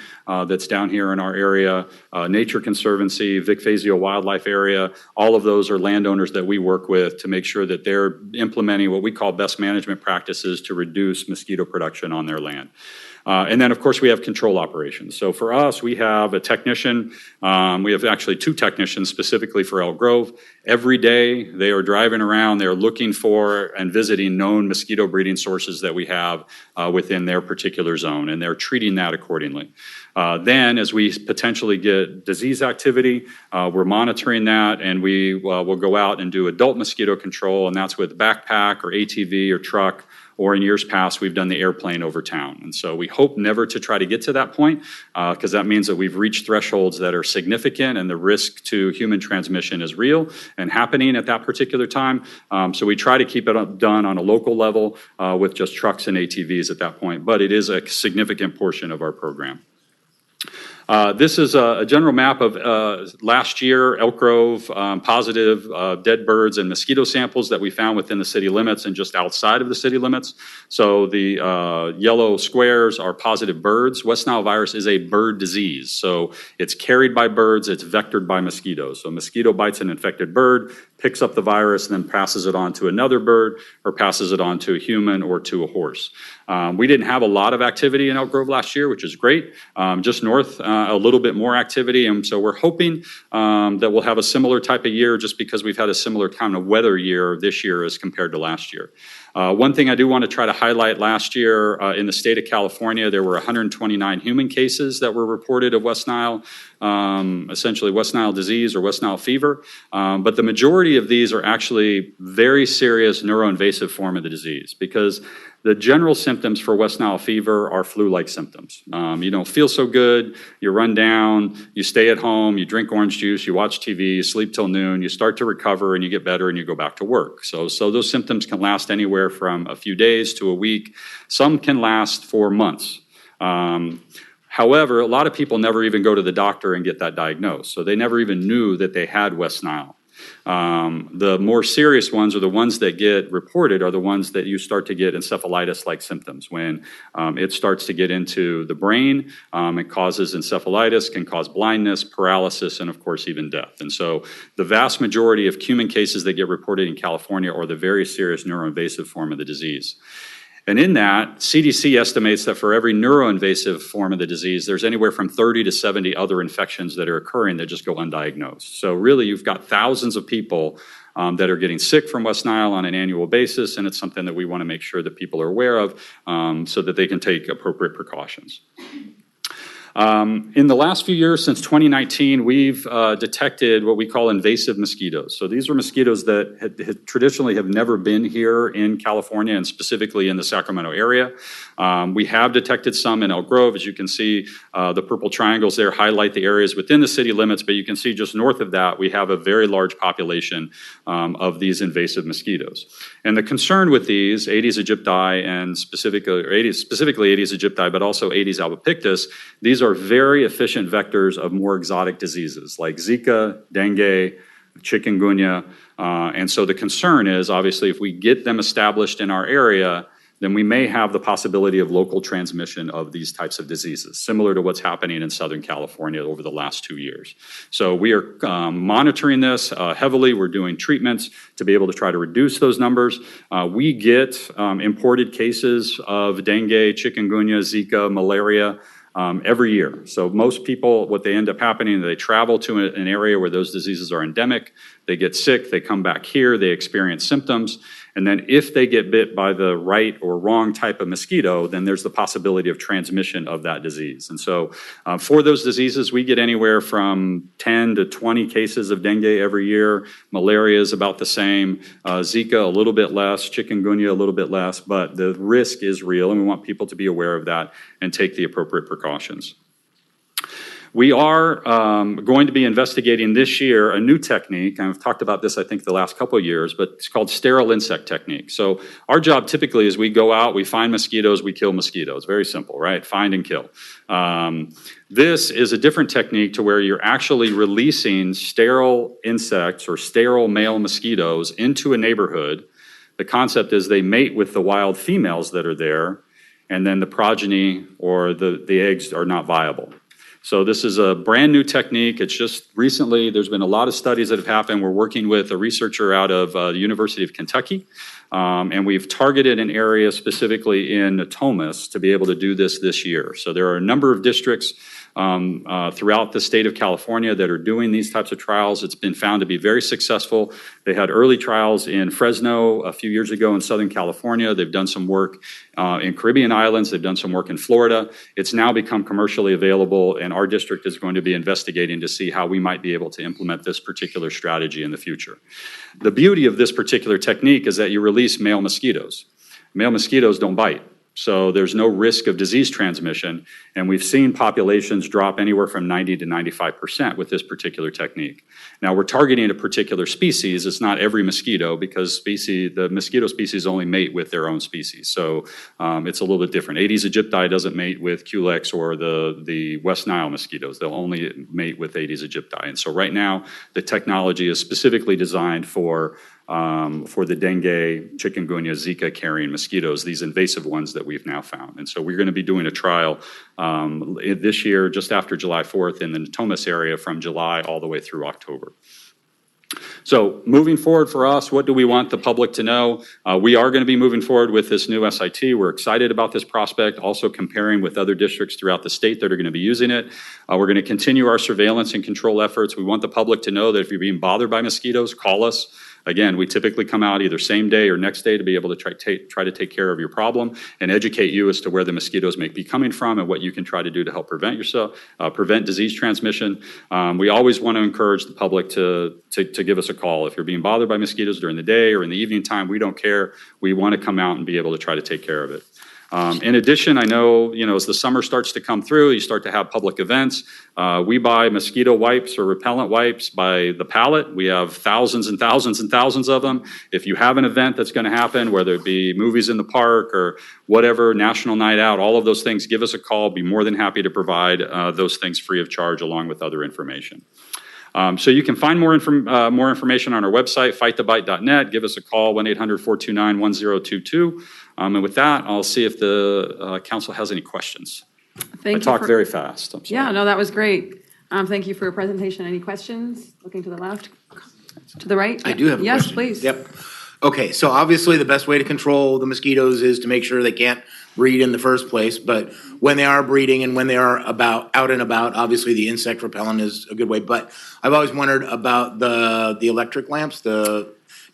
that's down here in our area, Nature Conservancy, Vic Fazio Wildlife Area. All of those are landowners that we work with to make sure that they're implementing what we call best management practices to reduce mosquito production on their land. And then, of course, we have control operations. So for us, we have a technician. We have actually 2 technicians specifically for Elk Grove. Every day, they are driving around. They're looking for and visiting known mosquito breeding sources that we have within their particular zone, and they're treating that accordingly. Then, as we potentially get disease activity, we're monitoring that, and we will go out and do adult mosquito control, and that's with backpack or ATV or truck, or in years past, we've done the airplane over town. And so we hope never to try to get to that point, because that means that we've reached thresholds that are significant and the risk to human transmission is real and happening at that particular time. So we try to keep it done on a local level with just trucks and ATVs at that point, but it is a significant portion of our program. This is a general map of last year, Elk Grove, positive dead birds and mosquito samples that we found within the city limits and just outside of the city limits. So the yellow squares are positive birds. West Nile virus is a bird disease. So it's carried by birds, it's vectored by mosquitoes. So a mosquito bites an infected bird, picks up the virus, and then passes it on to another bird or passes it on to a human or to a horse. We didn't have a lot of activity in Elk Grove last year, which is great. Just north, a little bit more activity, and so we're hoping that we'll have a similar type of year just because we've had a similar kind of weather year this year as compared to last year. One thing I do want to try to highlight, last year in the state of California, there were 129 human cases that were reported of West Nile, essentially West Nile disease or West Nile fever. But the majority of these are actually very serious neuroinvasive form of the disease, because the general symptoms for West Nile fever are flu-like symptoms. You don't feel so good, you run down, you stay at home, you drink orange juice, you watch TV, you sleep till noon, you start to recover and you get better and you go back to work. So those symptoms can last anywhere from a few days to a week. Some can last for months. However, a lot of people never even go to the doctor and get that diagnosed. So they never even knew that they had West Nile. The more serious ones, or the ones that get reported, are the ones that you start to get encephalitis-like symptoms. When it starts to get into the brain, it causes encephalitis, can cause blindness, paralysis, and of course even death. And so the vast majority of human cases that get reported in California are the very serious neuroinvasive form of the disease. And in that, CDC estimates that for every neuroinvasive form of the disease, there's anywhere from 30 to 70 other infections that are occurring that just go undiagnosed. So really, you've got thousands of people that are getting sick from West Nile on an annual basis, and it's something that we want to make sure that people are aware of so that they can take appropriate precautions. In the last few years, since 2019, we've detected what we call invasive mosquitoes. So these are mosquitoes that traditionally have never been here in California, and specifically in the Sacramento area. We have detected some in Elk Grove. As you can see, the purple triangles there highlight the areas within the city limits, but you can see just north of that, we have a very large population of these invasive mosquitoes. And the concern with these, Aedes aegypti, and specifically Aedes aegypti, but also Aedes albopictus, these are very efficient vectors of more exotic diseases like Zika, dengue, chikungunya. And so the concern is, obviously, if we get them established in our area, then we may have the possibility of local transmission of these types of diseases, similar to what's happening in Southern California over the last 2 years. So we are monitoring this heavily. We're doing treatments to be able to try to reduce those numbers. We get imported cases of dengue, chikungunya, Zika, malaria every year. So most people, what they end up happening, they travel to an area where those diseases are endemic, they get sick, they come back here, they experience symptoms, and then if they get bit by the right or wrong type of mosquito, then there's the possibility of transmission of that disease. And so for those diseases, we get anywhere from 10 to 20 cases of dengue every year. Malaria is about the same. Zika, a little bit less. Chikungunya, a little bit less. But the risk is real, and we want people to be aware of that and take the appropriate precautions. We are going to be investigating this year a new technique, and I've talked about this, I think, the last couple of years, but it's called sterile insect technique. So our job typically is we go out, we find mosquitoes, we kill mosquitoes. Very simple, right? Find and kill. This is a different technique to where you're actually releasing sterile insects or sterile male mosquitoes into a neighborhood. The concept is they mate with the wild females that are there, and then the progeny or the eggs are not viable. So this is a brand new technique. It's just recently, there's been a lot of studies that have happened. We're working with a researcher out of the University of Kentucky, and we've targeted an area specifically in Natomas to be able to do this year. So there are a number of districts throughout the state of California that are doing these types of trials. It's been found to be very successful. They had early trials in Fresno a few years ago in Southern California. They've done some work in Caribbean islands. They've done some work in Florida. It's now become commercially available, and our district is going to be investigating to see how we might be able to implement this particular strategy in the future. The beauty of this particular technique is that you release male mosquitoes. Male mosquitoes don't bite. So there's no risk of disease transmission, and we've seen populations drop anywhere from 90 to 95% with this particular technique. Now we're targeting a particular species. It's not every mosquito because the mosquito species only mate with their own species. So it's a little bit different. Aedes aegypti doesn't mate with Culex or the West Nile mosquitoes. They'll only mate with Aedes aegypti. And so right now the technology is specifically designed for the dengue, chikungunya, Zika carrying mosquitoes, these invasive ones that we've now found. And so we're going to be doing a trial this year, just after July 4th in the Natomas area from July all the way through October. So moving forward for us, what do we want the public to know? We are going to be moving forward with this new SIT. We're excited about this prospect, also comparing with other districts throughout the state that are going to be using it. We're going to continue our surveillance and control efforts. We want the public to know that if you're being bothered by mosquitoes, call us. Again, we typically come out either same day or next day to be able to try to take care of your problem and educate you as to where the mosquitoes may be coming from and what you can try to do to help prevent disease transmission. We always want to encourage the public to give us a call. If you're being bothered by mosquitoes during the day or in the evening time, we don't care. We want to come out and be able to try to take care of it. In addition, I know, as the summer starts to come through, you start to have public events. We buy mosquito wipes or repellent wipes by the pallet. We have thousands and thousands and thousands of them. If you have an event that's going to happen, whether it be movies in the park or whatever, national night out, all of those things, give us a call. Be more than happy to provide those things free of charge along with other information. So you can find more information on our website, fightthebite.net. Give us a call, 1-800-429-1022. And with that, I'll see if the council has any questions. I talk very fast. I'm sorry. Yeah, no, that was great. Thank you for your presentation. Any questions? Looking to the left, to the right? I do have a question. Yes, please. Yep. Okay, so obviously the best way to control the mosquitoes is to make sure they can't breed in the first place. But when they are breeding and when they are out and about, obviously the insect repellent is a good way. But I've always wondered about the electric lamps. Are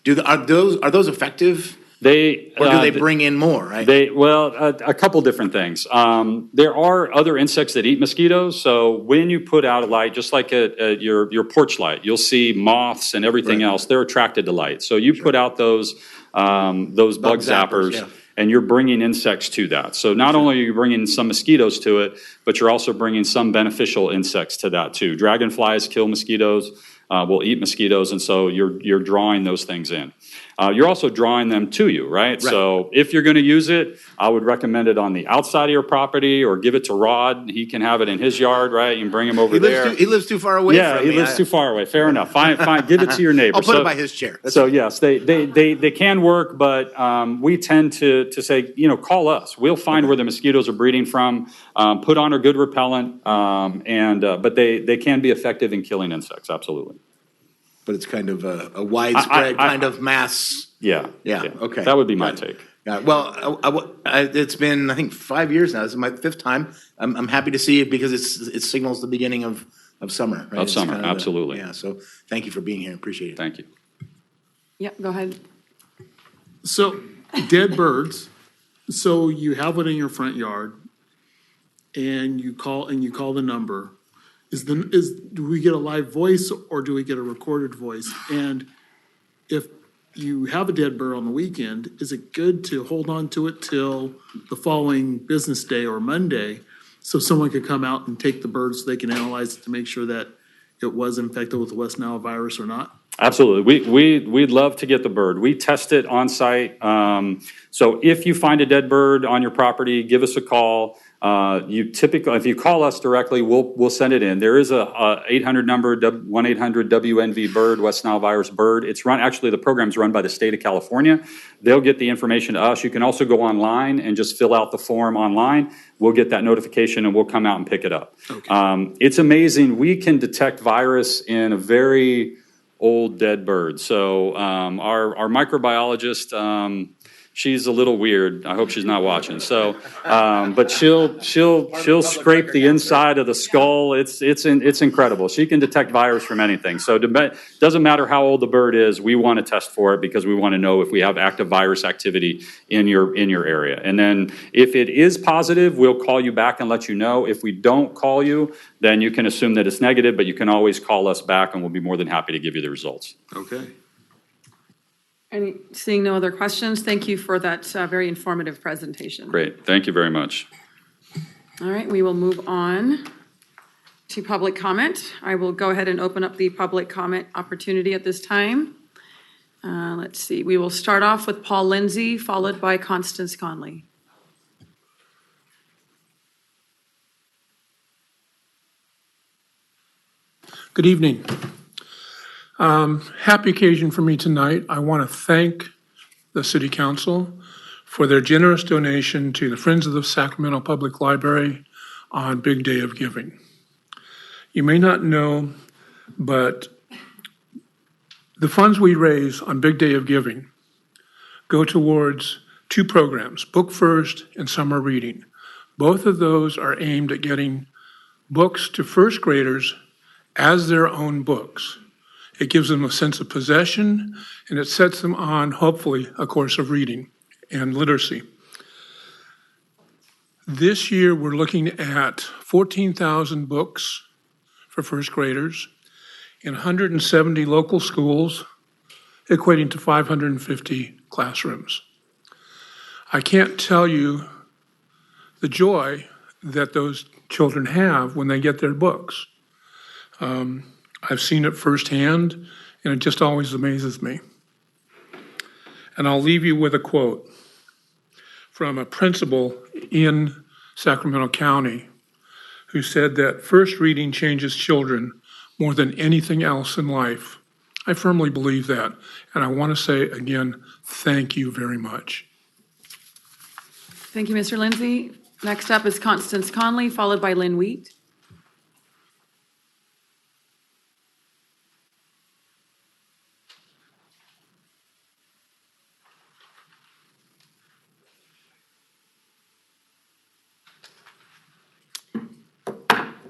those effective? Or do they bring in more, right? A couple different things. There are other insects that eat mosquitoes. So when you put out a light, just like your porch light, you'll see moths and everything else. They're attracted to light. So you put out those bug zappers, and you're bringing insects to that. So not only are you bringing some mosquitoes to it, but you're also bringing some beneficial insects to that too. Dragonflies kill mosquitoes, will eat mosquitoes, and so you're drawing those things in. You're also drawing them to you, right? So if you're going to use it, I would recommend it on the outside of your property or give it to Rod. He can have it in his yard, right? You can bring him over there. He lives too far away from me. Yeah, he lives too far away. Fair enough. Fine. Give it to your neighbor. I'll put it by his chair. So yes, they can work, but we tend to say, call us. We'll find where the mosquitoes are breeding from, put on a good repellent, but they can be effective in killing insects, absolutely. But it's kind of a widespread kind of mass. Yeah. Okay. That would be my take. Yeah. Well, it's been, I think, 5 years now. This is my 5th time. I'm happy to see it because it signals the beginning of summer. Right? Of summer, absolutely. So thank you for being here. Appreciate it. Thank you. Yeah, go ahead. So dead birds. So you have it in your front yard, and you call the number. Do we get a live voice or do we get a recorded voice? And if you have a dead bird on the weekend, is it good to hold on to it till the following business day or Monday So someone could come out and take the bird so they can analyze it to make sure that it was infected with the West Nile virus or not? Absolutely. We'd love to get the bird. We test it on site. So if you find a dead bird on your property, give us a call. You typically, if you call us directly, we'll send it in. There is a 800 number, 1-800-WNV bird, West Nile virus bird. It's run, actually the program's run by the state of California. They'll get the information to us. You can also go online and just fill out the form online. We'll get that notification and we'll come out and pick it up. Okay. It's amazing. We can detect virus in a very old dead bird. So our microbiologist, she's a little weird. I hope she's not watching. So, but she'll scrape the inside of the skull. It's incredible. She can detect virus from anything. So it doesn't matter how old the bird is. We want to test for it because we want to know if we have active virus activity in your area. And then if it is positive, we'll call you back and let you know. If we don't call you, then you can assume that it's negative, but you can always call us back and we'll be more than happy to give you the results. Okay. And seeing no other questions, thank you for that very informative presentation. Great. Thank you very much. All right, we will move on to public comment. I will go ahead and open up the public comment opportunity at this time. Let's see, we will start off with Paul Lindsay, followed by Constance Conley. Good evening. Happy occasion for me tonight. I want to thank the City Council for their generous donation to the Friends of the Sacramento Public Library on Big Day of Giving. You may not know, but the funds we raise on Big Day of Giving go towards two programs, Book First and Summer Reading. Both of those are aimed at getting books to first graders as their own books. It gives them a sense of possession, and it sets them on, hopefully, a course of reading and literacy. This year, we're looking at 14,000 books for first graders in 170 local schools, equating to 550 classrooms. I can't tell you the joy that those children have when they get their books. I've seen it firsthand, and it just always amazes me. And I'll leave you with a quote from a principal in Sacramento County who said that first reading changes children more than anything else in life. I firmly believe that, and I want to say again, thank you very much. Thank you, Mr. Lindsay. Next up is Constance Conley, followed by Lynn Wheat.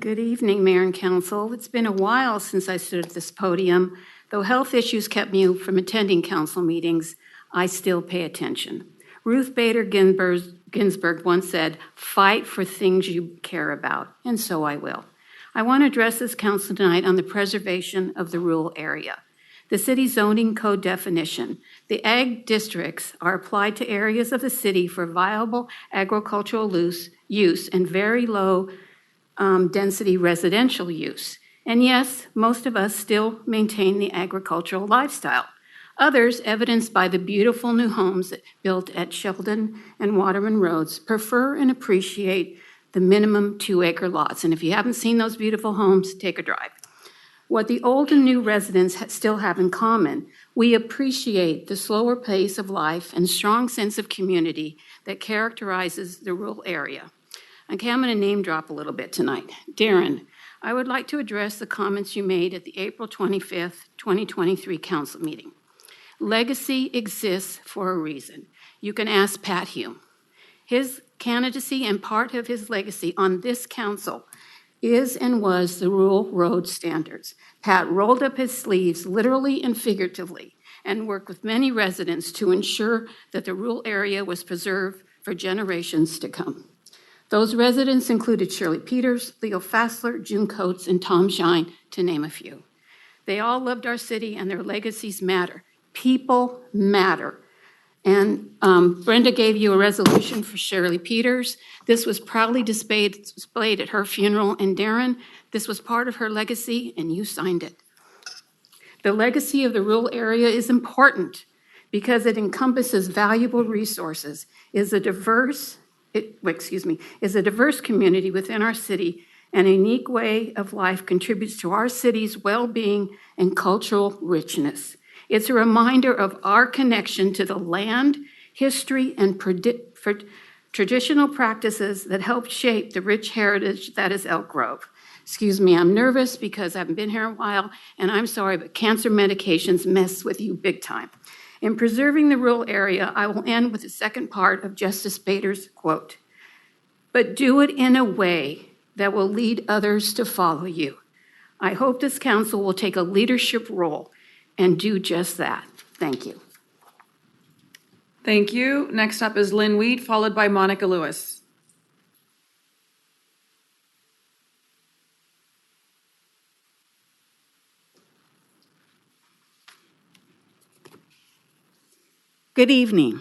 Good evening, Mayor and Council. It's been a while since I stood at this podium. Though health issues kept me from attending council meetings, I still pay attention. Ruth Bader Ginsburg once said, "Fight for things you care about," and so I will. I want to address this council tonight on the preservation of the rural area. The city zoning code definition. The ag districts are applied to areas of the city for viable agricultural use and very low density residential use. And yes, most of us still maintain the agricultural lifestyle. Others, evidenced by the beautiful new homes built at Sheldon and Waterman Roads, prefer and appreciate the minimum 2-acre lots. And if you haven't seen those beautiful homes, take a drive. What the old and new residents still have in common, we appreciate the slower pace of life and strong sense of community that characterizes the rural area. Okay, I'm going to name drop a little bit tonight. Darren, I would like to address the comments you made at the April 25th, 2023 council meeting. Legacy exists for a reason. You can ask Pat Hume. His candidacy and part of his legacy on this council is and was the rural road standards. Pat rolled up his sleeves literally and figuratively and worked with many residents to ensure that the rural area was preserved for generations to come. Those residents included Shirley Peters, Leo Fassler, June Coates, and Tom Shine, to name a few. They all loved our city and their legacies matter. People matter. And Brenda gave you a resolution for Shirley Peters. This was proudly displayed at her funeral. And Darren, this was part of her legacy, and you signed it. The legacy of the rural area is important because it encompasses valuable resources, is a diverse community within our city, and a unique way of life contributes to our city's well-being and cultural richness. It's a reminder of our connection to the land, history, and traditional practices that helped shape the rich heritage that is Elk Grove. Excuse me, I'm nervous because I haven't been here a while, and I'm sorry, but cancer medications mess with you big time. In preserving the rural area, I will end with the second part of Justice Bader's quote, "But do it in a way that will lead others to follow you." I hope this council will take a leadership role and do just that. Thank you. Thank you. Next up is Lynn Weed, followed by Monica Lewis. Good evening.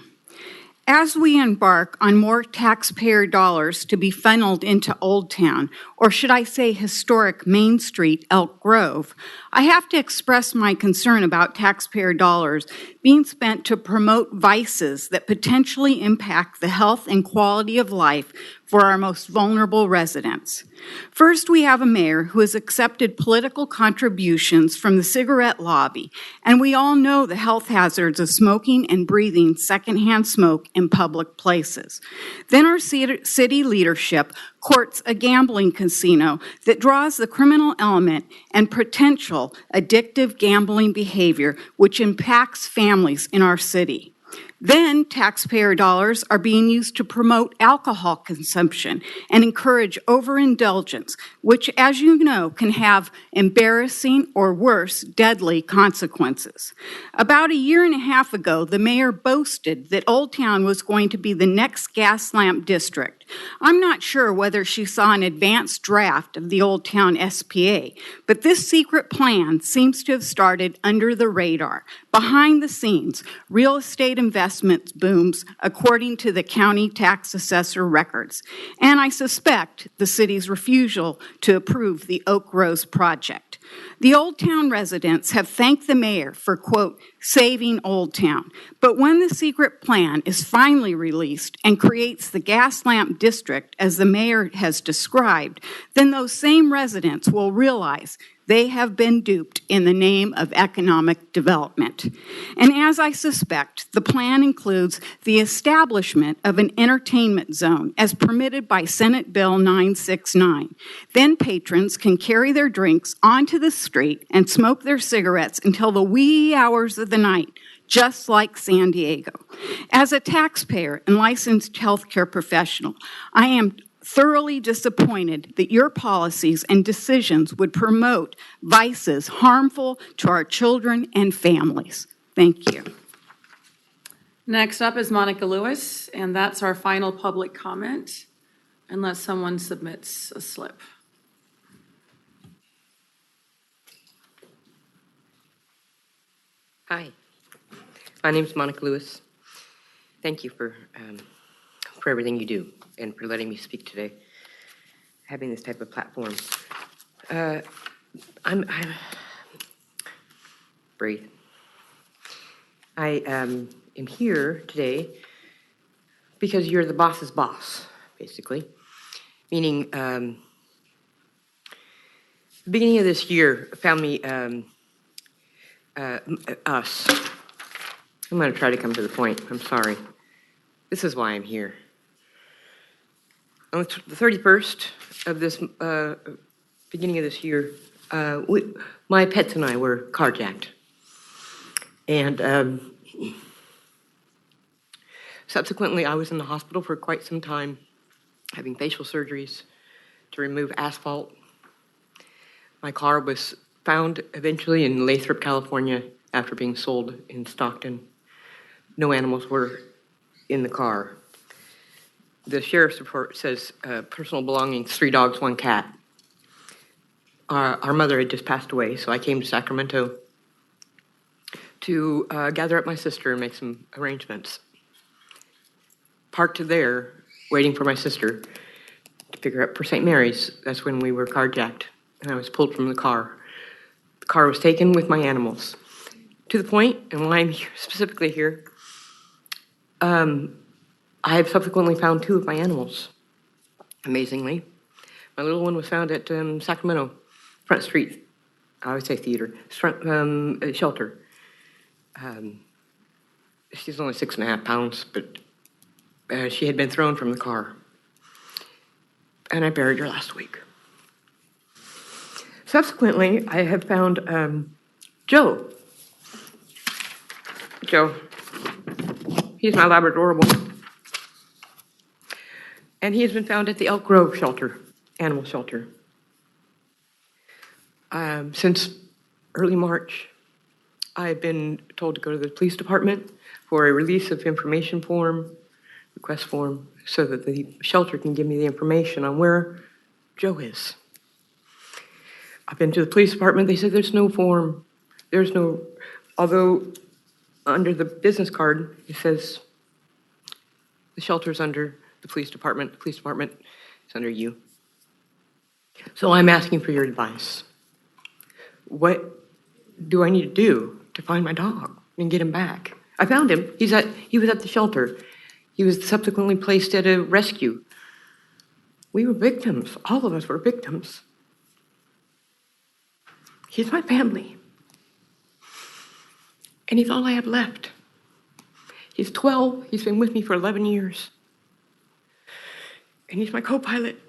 As we embark on more taxpayer dollars to be funneled into Old Town, or should I say historic Main Street, Elk Grove, I have to express my concern about taxpayer dollars being spent to promote vices that potentially impact the health and quality of life for our most vulnerable residents. First, we have a mayor who has accepted political contributions from the cigarette lobby, and we all know the health hazards of smoking and breathing secondhand smoke in public places. Then our city leadership courts a gambling casino that draws the criminal element and potential addictive gambling behavior, which impacts families in our city. Then taxpayer dollars are being used to promote alcohol consumption and encourage overindulgence, which, as you know, can have embarrassing or worse, deadly consequences. About a year and a half ago, the mayor boasted that Old Town was going to be the next gas lamp district. I'm not sure whether she saw an advanced draft of the Old Town SPA, but this secret plan seems to have started under the radar. Behind the scenes, real estate investment booms according to the county tax assessor records, and I suspect the city's refusal to approve the Oak Grove project. The Old Town residents have thanked the mayor for, quote, saving Old Town, but when the secret plan is finally released and creates the gas lamp district as the mayor has described, then those same residents will realize they have been duped in the name of economic development. And as I suspect, the plan includes the establishment of an entertainment zone as permitted by Senate Bill 969. Then patrons can carry their drinks onto the street and smoke their cigarettes until the wee hours of the night, just like San Diego. As a taxpayer and licensed healthcare professional, I am thoroughly disappointed that your policies and decisions would promote vices harmful to our children and families. Thank you. Next up is Monica Lewis, and that's our final public comment, unless someone submits a slip. Hi, my name is Monica Lewis. Thank you for everything you do and for letting me speak today, having this type of platform. I'm breathe. I am here today because you're the boss's boss, basically, meaning the beginning of this year found me us. I'm going to try to come to the point. I'm sorry. This is why I'm here. On the 31st of this beginning of this year, my pets and I were carjacked. And subsequently, I was in the hospital for quite some time, having facial surgeries to remove asphalt. My car was found eventually in Lathrop, California, after being sold in Stockton. No animals were in the car. The sheriff's report says personal belongings, 3 dogs, 1 cat. Our mother had just passed away, so I came to Sacramento to gather up my sister and make some arrangements. parked there, waiting for my sister to pick her up for St. Mary's. That's when we were carjacked, and I was pulled from the car. The car was taken with my animals. To the point, and why I'm here, specifically here, I have subsequently found 2 of my animals, amazingly. My little one was found at Sacramento, Front Street. I always say theater, front shelter. She's only 6.5 pounds, but she had been thrown from the car. And I buried her last week. Subsequently, I have found Joe. Joe. He's my Labradorable. And he has been found at the Elk Grove shelter, animal shelter. Since early March, I've been told to go to the police department for a release of information form, request form, so that the shelter can give me the information on where Joe is. I've been to the police department. They said there's no form. There's no, although under the business card, it says the shelter's under the police department. The police department is under you. So I'm asking for your advice. What do I need to do to find my dog and get him back? I found him. He was at the shelter. He was subsequently placed at a rescue. We were victims. All of us were victims. He's my family. And he's all I have left. He's 12. He's been with me for 11 years. And he's my co-pilot.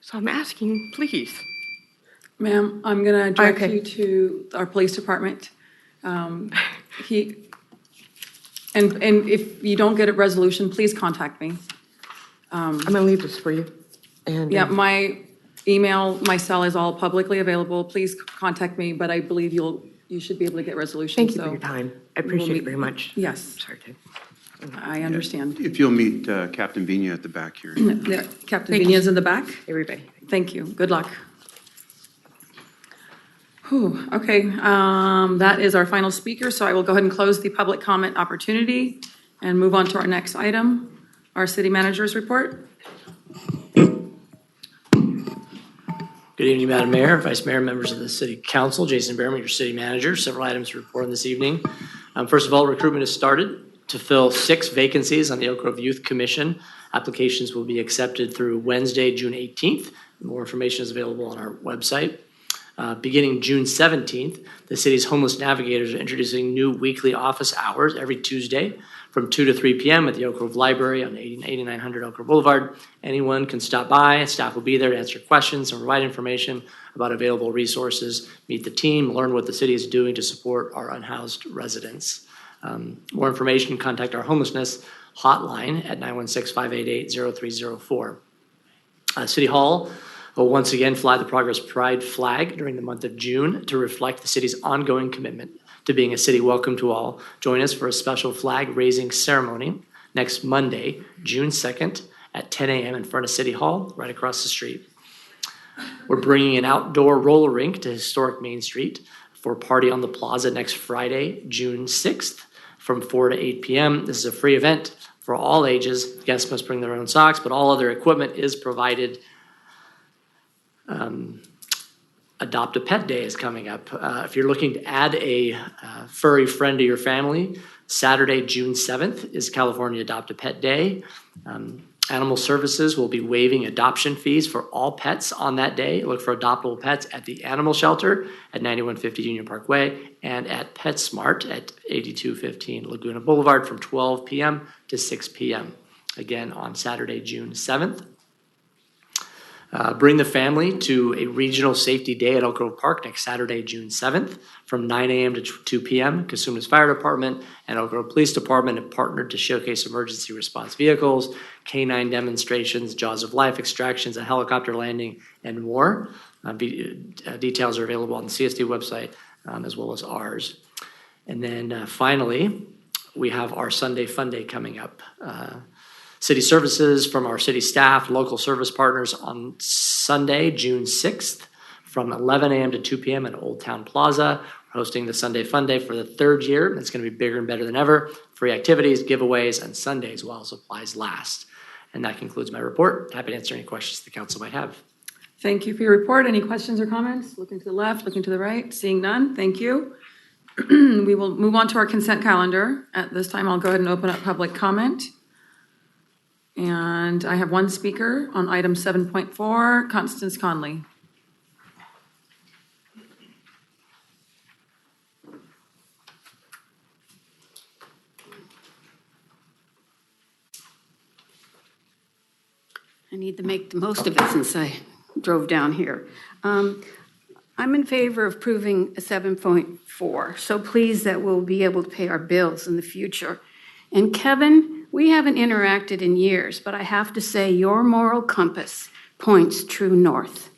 So I'm asking, please. Ma'am, I'm going to direct you to our police department. And if you don't get a resolution, please contact me. I'm going to leave this for you. And yeah, my email, my cell is all publicly available. Please contact me, but I believe you should be able to get resolution. Thank you for your time. I appreciate it very much. Yes. Sorry, Ted. I understand. If you'll meet Captain Vina at the back here. There, Captain Vina's in the back. Everybody. Thank you. Good luck. Whew, okay, that is our final speaker, so I will go ahead and close the public comment opportunity and move on to our next item, our city manager's report. Good evening, Madam Mayor, Vice Mayor, members of the City Council. Jason Behrman, your city manager. Several items to report on this evening. First of all, recruitment has started to fill 6 vacancies on the Elk Grove Youth Commission. Applications will be accepted through Wednesday, June 18th. More information is available on our website. Beginning June 17th, the city's homeless navigators are introducing new weekly office hours every Tuesday from 2 to 3 p.m. at the Elk Grove Library on 8900 Elk Grove Boulevard. Anyone can stop by. Staff will be there to answer questions and provide information about available resources, meet the team, learn what the city is doing to support our unhoused residents. More information, contact our homelessness hotline at 916-588-0304. City Hall will once again fly the Progress Pride flag during the month of June to reflect the city's ongoing commitment to being a city welcome to all. Join us for a special flag raising ceremony next Monday, June 2nd at 10 a.m. in front of City Hall, right across the street. We're bringing an outdoor roller rink to historic Main Street for a party on the plaza next Friday, June 6th from 4 to 8 p.m. This is a free event for all ages. Guests must bring their own socks, but all other equipment is provided. Adopt a Pet Day is coming up. If you're looking to add a furry friend to your family, Saturday, June 7th is California Adopt a Pet Day. Animal Services will be waiving adoption fees for all pets on that day. Look for adoptable pets at the Animal Shelter at 9150 Union Parkway and at PetSmart at 8215 Laguna Boulevard from 12 p.m. to 6 p.m. Again, on Saturday, June 7th. Bring the family to a regional safety day at Elk Grove Park next Saturday, June 7th from 9 a.m. to 2 p.m. Cosumnes Fire Department and Elk Grove Police Department have partnered to showcase emergency response vehicles, canine demonstrations, Jaws of Life extractions, a helicopter landing, and more. Details are available on the CSD website as well as ours. And then finally, we have our Sunday Fun Day coming up. City services from our city staff, local service partners on Sunday, June 6th from 11 a.m. to 2 p.m. at Old Town Plaza. We're hosting the Sunday Fun Day for the third year. It's going to be bigger and better than ever. Free activities, giveaways, and Sundays while supplies last. And that concludes my report. Happy to answer any questions the council might have. Thank you for your report. Any questions or comments? Looking to the left, looking to the right, seeing none. Thank you. We will move on to our consent calendar. At this time, I'll go ahead and open up public comment. And I have one speaker on item 7.4, Constance Conley. I need to make the most of it since I drove down here. I'm in favor of approving a 7.4, so pleased that we'll be able to pay our bills in the future. And Kevin, we haven't interacted in years, but I have to say your moral compass points true north.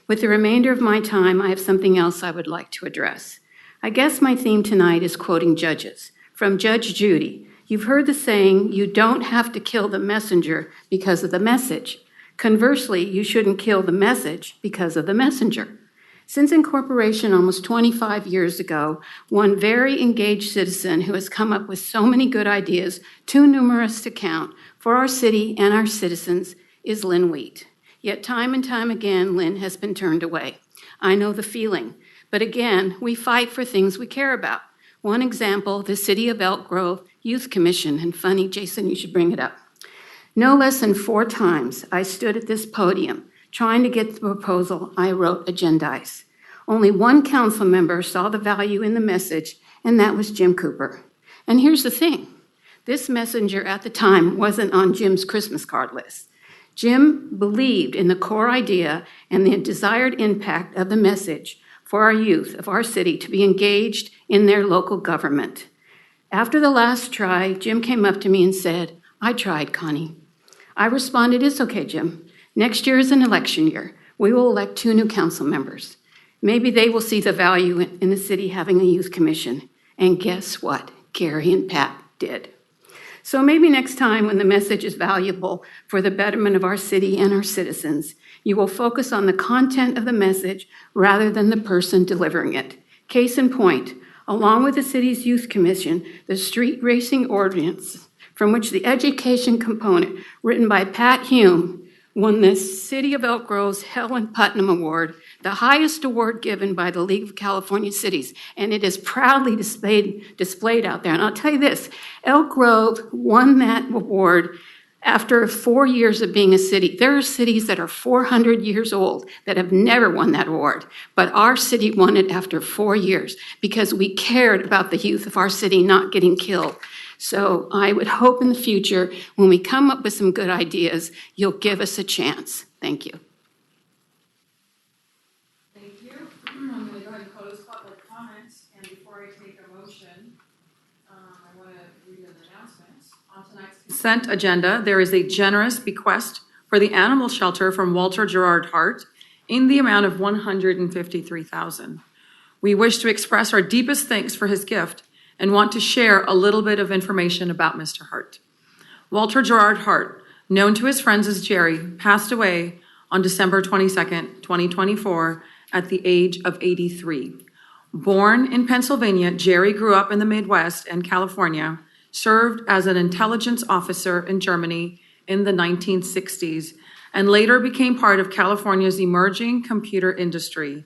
With the remainder of my time, I have something else I would like to address. I guess my theme tonight is quoting Judges. From Judge Judy, you've heard the saying, you don't have to kill the messenger because of the message. Conversely, you shouldn't kill the message because of the messenger. Since incorporation almost 25 years ago, one very engaged citizen who has come up with so many good ideas, too numerous to count, for our city and our citizens is Lynn Wheat. Yet time and time again, Lynn has been turned away. I know the feeling, but again, we fight for things we care about. One example, the City of Elk Grove Youth Commission, and funny, Jason, you should bring it up. No less than 4 times I stood at this podium trying to get the proposal I wrote agendize. Only one council member saw the value in the message, and that was Jim Cooper. And here's the thing, this messenger at the time wasn't on Jim's Christmas card list. Jim believed in the core idea and the desired impact of the message for our youth of our city to be engaged in their local government. After the last try, Jim came up to me and said, I tried, Connie. I responded, it's okay, Jim. Next year is an election year. We will elect 2 new council members. Maybe they will see the value in the city having a youth commission. And guess what? Gary and Pat did. So maybe next time when the message is valuable for the betterment of our city and our citizens, you will focus on the content of the message rather than the person delivering it. Case in point, along with the city's youth commission, the street racing ordinance, from which the education component, written by Pat Hume, won the City of Elk Grove's Helen Putnam Award, the highest award given by the League of California Cities, and it is proudly displayed out there. And I'll tell you this, Elk Grove won that award after 4 years of being a city. There are cities that are 400 years old that have never won that award, but our city won it after 4 years because we cared about the youth of our city not getting killed. So I would hope in the future, when we come up with some good ideas, you'll give us a chance. Thank you. Thank you. I'm going to go ahead and close public comments. And before I take a motion, I want to read an announcement. On tonight's consent agenda, there is a generous bequest for the animal shelter from Walter Gerard Hart in the amount of $153,000. We wish to express our deepest thanks for his gift and want to share a little bit of information about Mr. Hart. Walter Gerard Hart, known to his friends as Jerry, passed away on December 22nd, 2024, at the age of 83. Born in Pennsylvania, Jerry grew up in the Midwest and California, served as an intelligence officer in Germany in the 1960s, and later became part of California's emerging computer industry.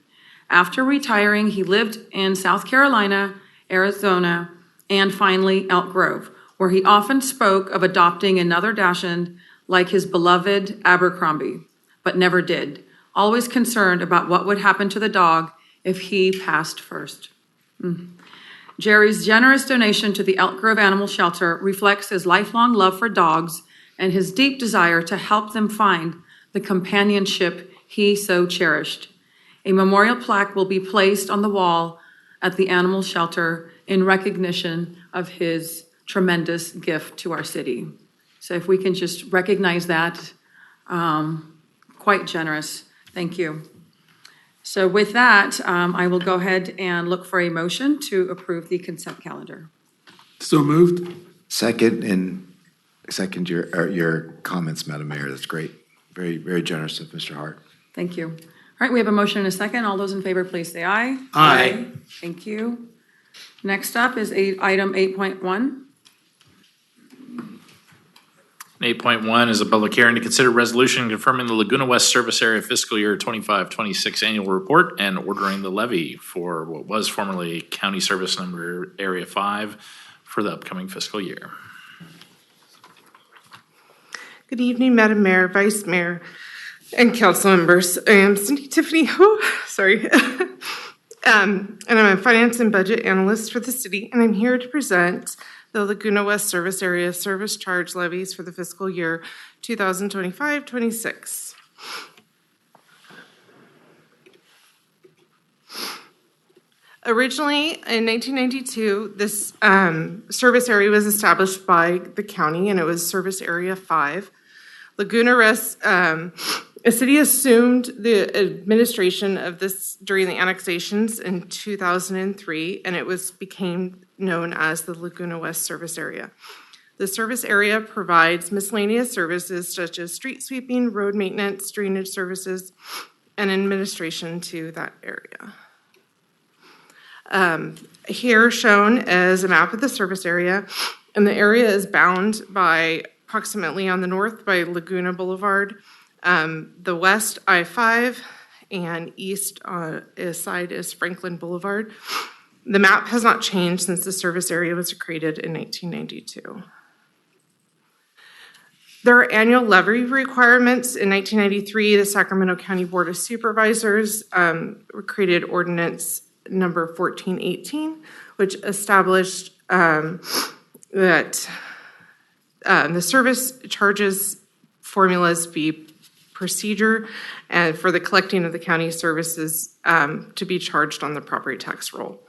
After retiring, he lived in South Carolina, Arizona, and finally Elk Grove, where he often spoke of adopting another Dachshund like his beloved Abercrombie, but never did, always concerned about what would happen to the dog if he passed first. Jerry's generous donation to the Elk Grove Animal Shelter reflects his lifelong love for dogs and his deep desire to help them find the companionship he so cherished. A memorial plaque will be placed on the wall at the animal shelter in recognition of his tremendous gift to our city. So if we can just recognize that, quite generous. Thank you. So with that, I will go ahead and look for a motion to approve the consent calendar. So moved. Second your comments, Madam Mayor. That's great. Very, very generous of Mr. Hart. Thank you. right, we have a motion and a second. All those in favor, please say aye. Aye. Thank you. Next up is item 8.1. 8.1 is a public hearing to consider resolution confirming the Laguna West Service Area Fiscal Year 25-26 Annual Report and ordering the levy for what was formerly County Service Number Area 5 for the upcoming fiscal year. Good evening, Madam Mayor, Vice Mayor, and council members. I am Cindy Tiffany, and I'm a finance and budget analyst for the city, and I'm here to present the Laguna West Service Area Service Charge Levies for the fiscal year 2025-26. Originally, in 1992, this service area was established by the county, and it was Service Area 5. Laguna West, the city assumed the administration of this during the annexations in 2003, and it became known as the Laguna West Service Area. The service area provides miscellaneous services such as street sweeping, road maintenance, drainage services, and administration to that area. Here shown is a map of the service area, and the area is bound by approximately on the north by Laguna Boulevard, the west I-5, and east side is Franklin Boulevard. The map has not changed since the service area was created in 1992. There are annual levy requirements. In 1993, the Sacramento County Board of Supervisors created ordinance number 1418, which established that the service charges formulas be procedure and for the collecting of the county services to be charged on the property tax roll.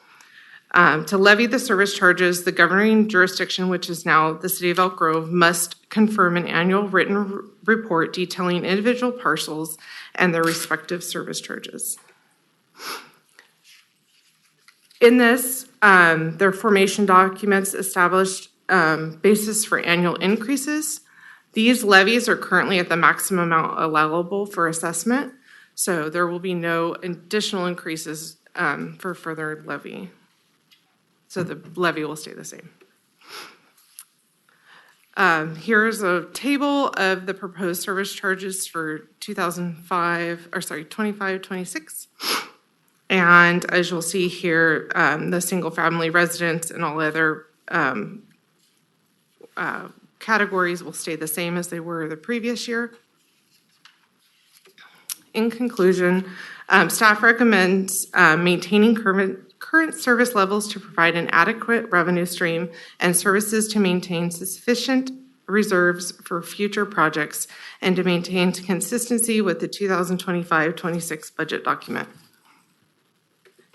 To levy the service charges, the governing jurisdiction, which is now the City of Elk Grove, must confirm an annual written report detailing individual parcels and their respective service charges. In this, their formation documents established basis for annual increases. These levies are currently at the maximum amount allowable for assessment, so there will be no additional increases for further levy. So the levy will stay the same. Here's a table of the proposed service charges for 25-26. And as you'll see here, the single-family residence and all other categories will stay the same as they were the previous year. In conclusion, staff recommends maintaining current service levels to provide an adequate revenue stream and services to maintain sufficient reserves for future projects and to maintain consistency with the 2025-26 budget document.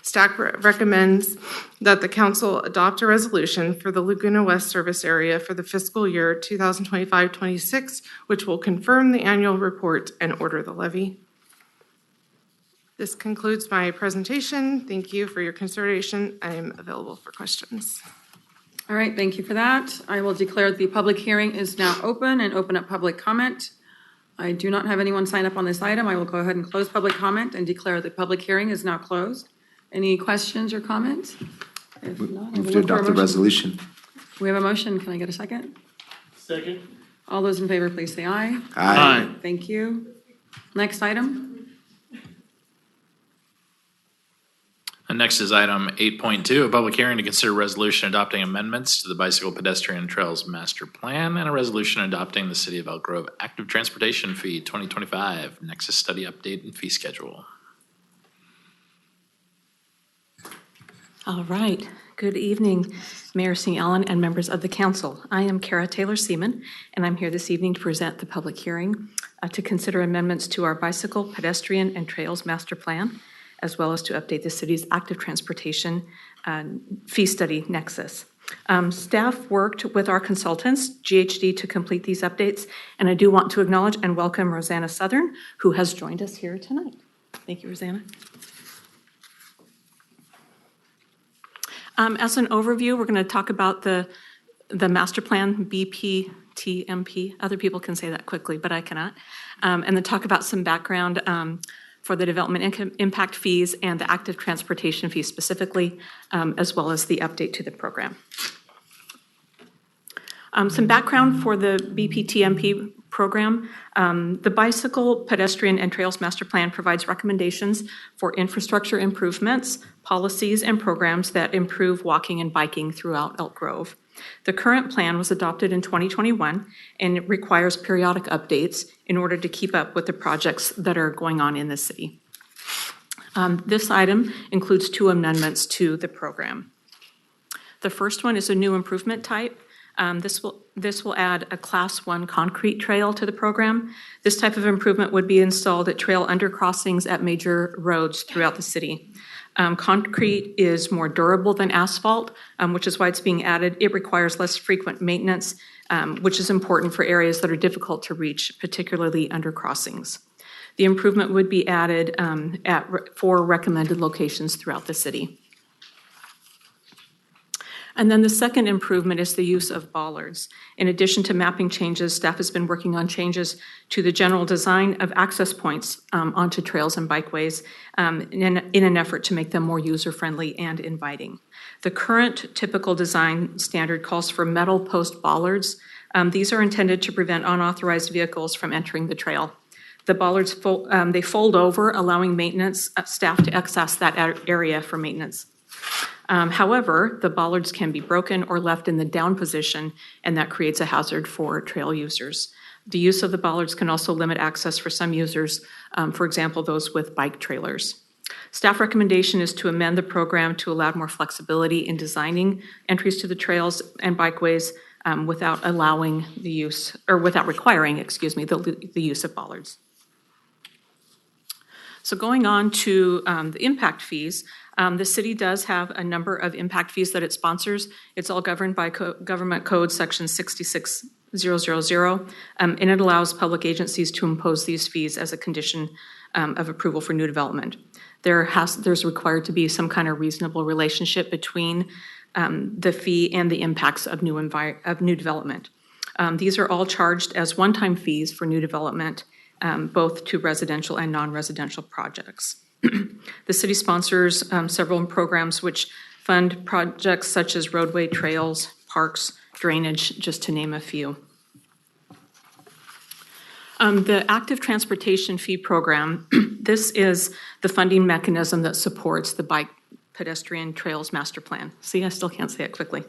Staff recommends that the council adopt a resolution for the Laguna West service area for the fiscal year 2025-26, which will confirm the annual report and order the levy. This concludes my presentation. Thank you for your consideration. I am available for questions. All right, thank you for that. I will declare the public hearing is now open and open up public comment. I do not have anyone sign up on this item. I will go ahead and close public comment and declare the public hearing is now closed. Any questions or comments? If not, I will Move to look for a adopt the motion. resolution. We have a motion. Can I get a second? Second. All those in favor, please say aye. Aye. Thank you. Next item. And next is item 8.2, a public hearing to consider resolution adopting amendments to the Bicycle Pedestrian Trails Master Plan and a resolution adopting the City of Elk Grove Active Transportation Fee 2025 Nexus Study Update and Fee Schedule. All right. Good evening, Mayor St. Allen and members of the council. I am Kara Taylor Seaman, and I'm here this evening to present the public hearing to consider amendments to our Bicycle, Pedestrian, and Trails Master Plan, as well as to update the city's active transportation fee study Nexus. Staff worked with our consultants, GHD, to complete these updates, and I do want to acknowledge and welcome Rosanna Southern, who has joined us here tonight. Thank you, Rosanna. As an overview, we're going to talk about the master plan, BPTMP. Other people can say that quickly, but I cannot. And then talk about some background for the development impact fees and the active transportation fee specifically, as well as the update to the program. Some background for the BPTMP program. The Bicycle, Pedestrian, and Trails Master Plan provides recommendations for infrastructure improvements, policies, and programs that improve walking and biking throughout Elk Grove. The current plan was adopted in 2021 and it requires periodic updates in order to keep up with the projects that are going on in the city. This item includes 2 amendments to the program. The first one is a new improvement type. This will add a Class 1 concrete trail to the program. This type of improvement would be installed at trail undercrossings at major roads throughout the city. Concrete is more durable than asphalt, which is why it's being added. It requires less frequent maintenance, which is important for areas that are difficult to reach, particularly undercrossings. The improvement would be added at 4 recommended locations throughout the city. And then the second improvement is the use of bollards. In addition to mapping changes, staff has been working on changes to the general design of access points onto trails and bikeways in an effort to make them more user-friendly and inviting. The current typical design standard calls for metal post bollards. These are intended to prevent unauthorized vehicles from entering the trail. The bollards they fold over, allowing maintenance staff to access that area for maintenance. However, the bollards can be broken or left in the down position, and that creates a hazard for trail users. The use of the bollards can also limit access for some users, for example, those with bike trailers. Staff recommendation is to amend the program to allow more flexibility in designing entries to the trails and bikeways without allowing the use, or without requiring, the use of bollards. So going on to the impact fees, the city does have a number of impact fees that it sponsors. It's all governed by Government Code Section 66000, and it allows public agencies to impose these fees as a condition of approval for new development. There's required to be some kind of reasonable relationship between the fee and the impacts of new development. These are all charged as one-time fees for new development, both to residential and non-residential projects. The city sponsors several programs which fund projects such as roadway, trails, parks, drainage, just to name a few. The active transportation fee program, this is the funding mechanism that supports the Bike, Pedestrian, Trails Master Plan. See, I still can't say it quickly.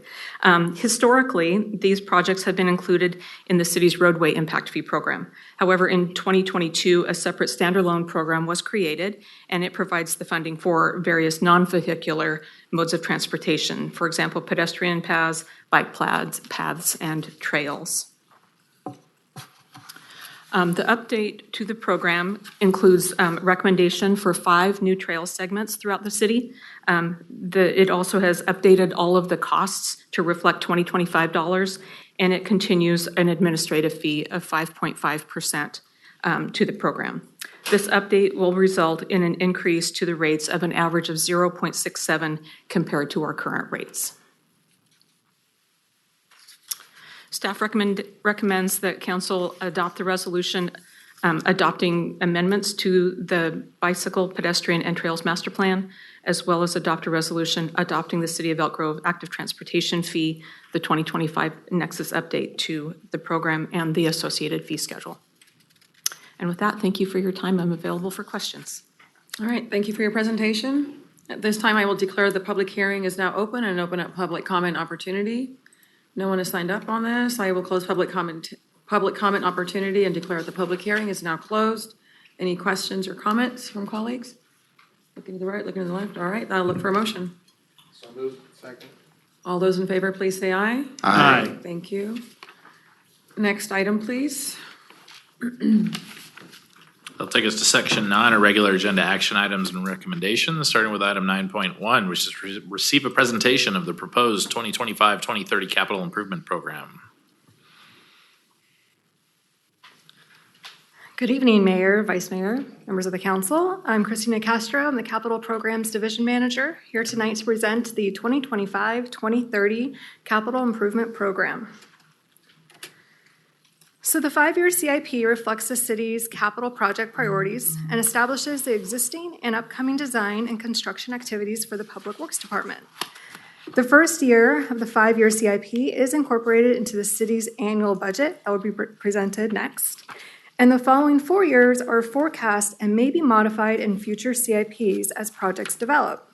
Historically, these projects have been included in the city's roadway impact fee program. However, in 2022, a separate standalone program was created, and it provides the funding for various non-vehicular modes of transportation, for example, pedestrian paths, bike paths, and trails. The update to the program includes recommendation for 5 new trail segments throughout the city. It also has updated all of the costs to reflect 2025 dollars, and it continues an administrative fee of 5.5% to the program. This update will result in an increase to the rates of an average of 0.67 compared to our current rates. Staff recommends that council adopt the resolution adopting amendments to the Bicycle, Pedestrian, and Trails Master Plan, as well as adopt a resolution adopting the City of Elk Grove active transportation fee, the 2025 Nexus update to the program, and the associated fee schedule. And with that, thank you for your time. I'm available for questions. All right, thank you for your presentation. At this time, I will declare the public hearing is now open and open up public comment opportunity. No one has signed up on this. I will close public comment opportunity and declare the public hearing is now closed. Any questions or comments from colleagues? Looking to the right, looking to the left. All right, I'll look for a motion. So moved. Second. All those in favor, please say aye. Aye. Thank you. Next item, please. That'll take us to section 9, our regular agenda action items and recommendations, starting with item 9.1, which is receive a presentation of the proposed 2025-2030 capital improvement program. Good evening, Mayor, Vice Mayor, members of the council. I'm Christina Castro. I'm the Capital Programs Division Manager, here tonight to present the 2025-2030 Capital Improvement Program. So the 5-year CIP reflects the city's capital project priorities and establishes the existing and upcoming design and construction activities for the Public Works Department. The first year of the 5-year CIP is incorporated into the city's annual budget that will be presented next. And the following 4 years are forecast and may be modified in future CIPs as projects develop.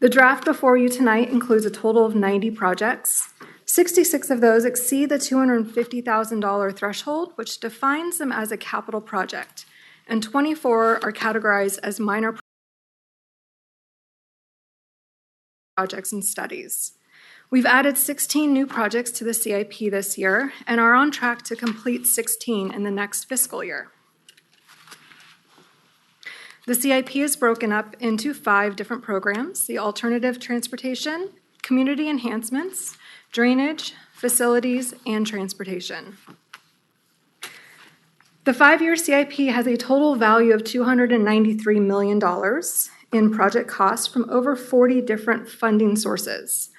The draft before you tonight includes a total of 90 projects. 66 of those exceed the $250,000 threshold, which defines them as a capital project, and 24 are categorized as minor projects and studies. We've added 16 new projects to the CIP this year and are on track to complete 16 in the next fiscal year. The CIP is broken up into 5 different programs: the alternative transportation, community enhancements, drainage, facilities, and transportation. The 5-year CIP has a total value of $293 million in project costs from over 40 different funding sources.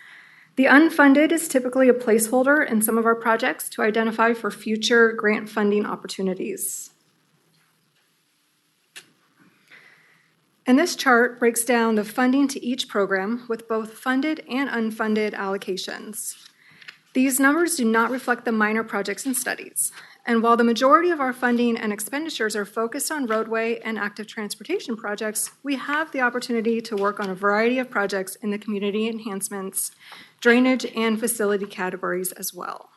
The unfunded is typically a placeholder in some of our projects to identify for future grant funding opportunities. And this chart breaks down the funding to each program with both funded and unfunded allocations. These numbers do not reflect the minor projects and studies. And while the majority of our funding and expenditures are focused on roadway and active transportation projects, we have the opportunity to work on a variety of projects in the community enhancements, drainage, and facility categories as well.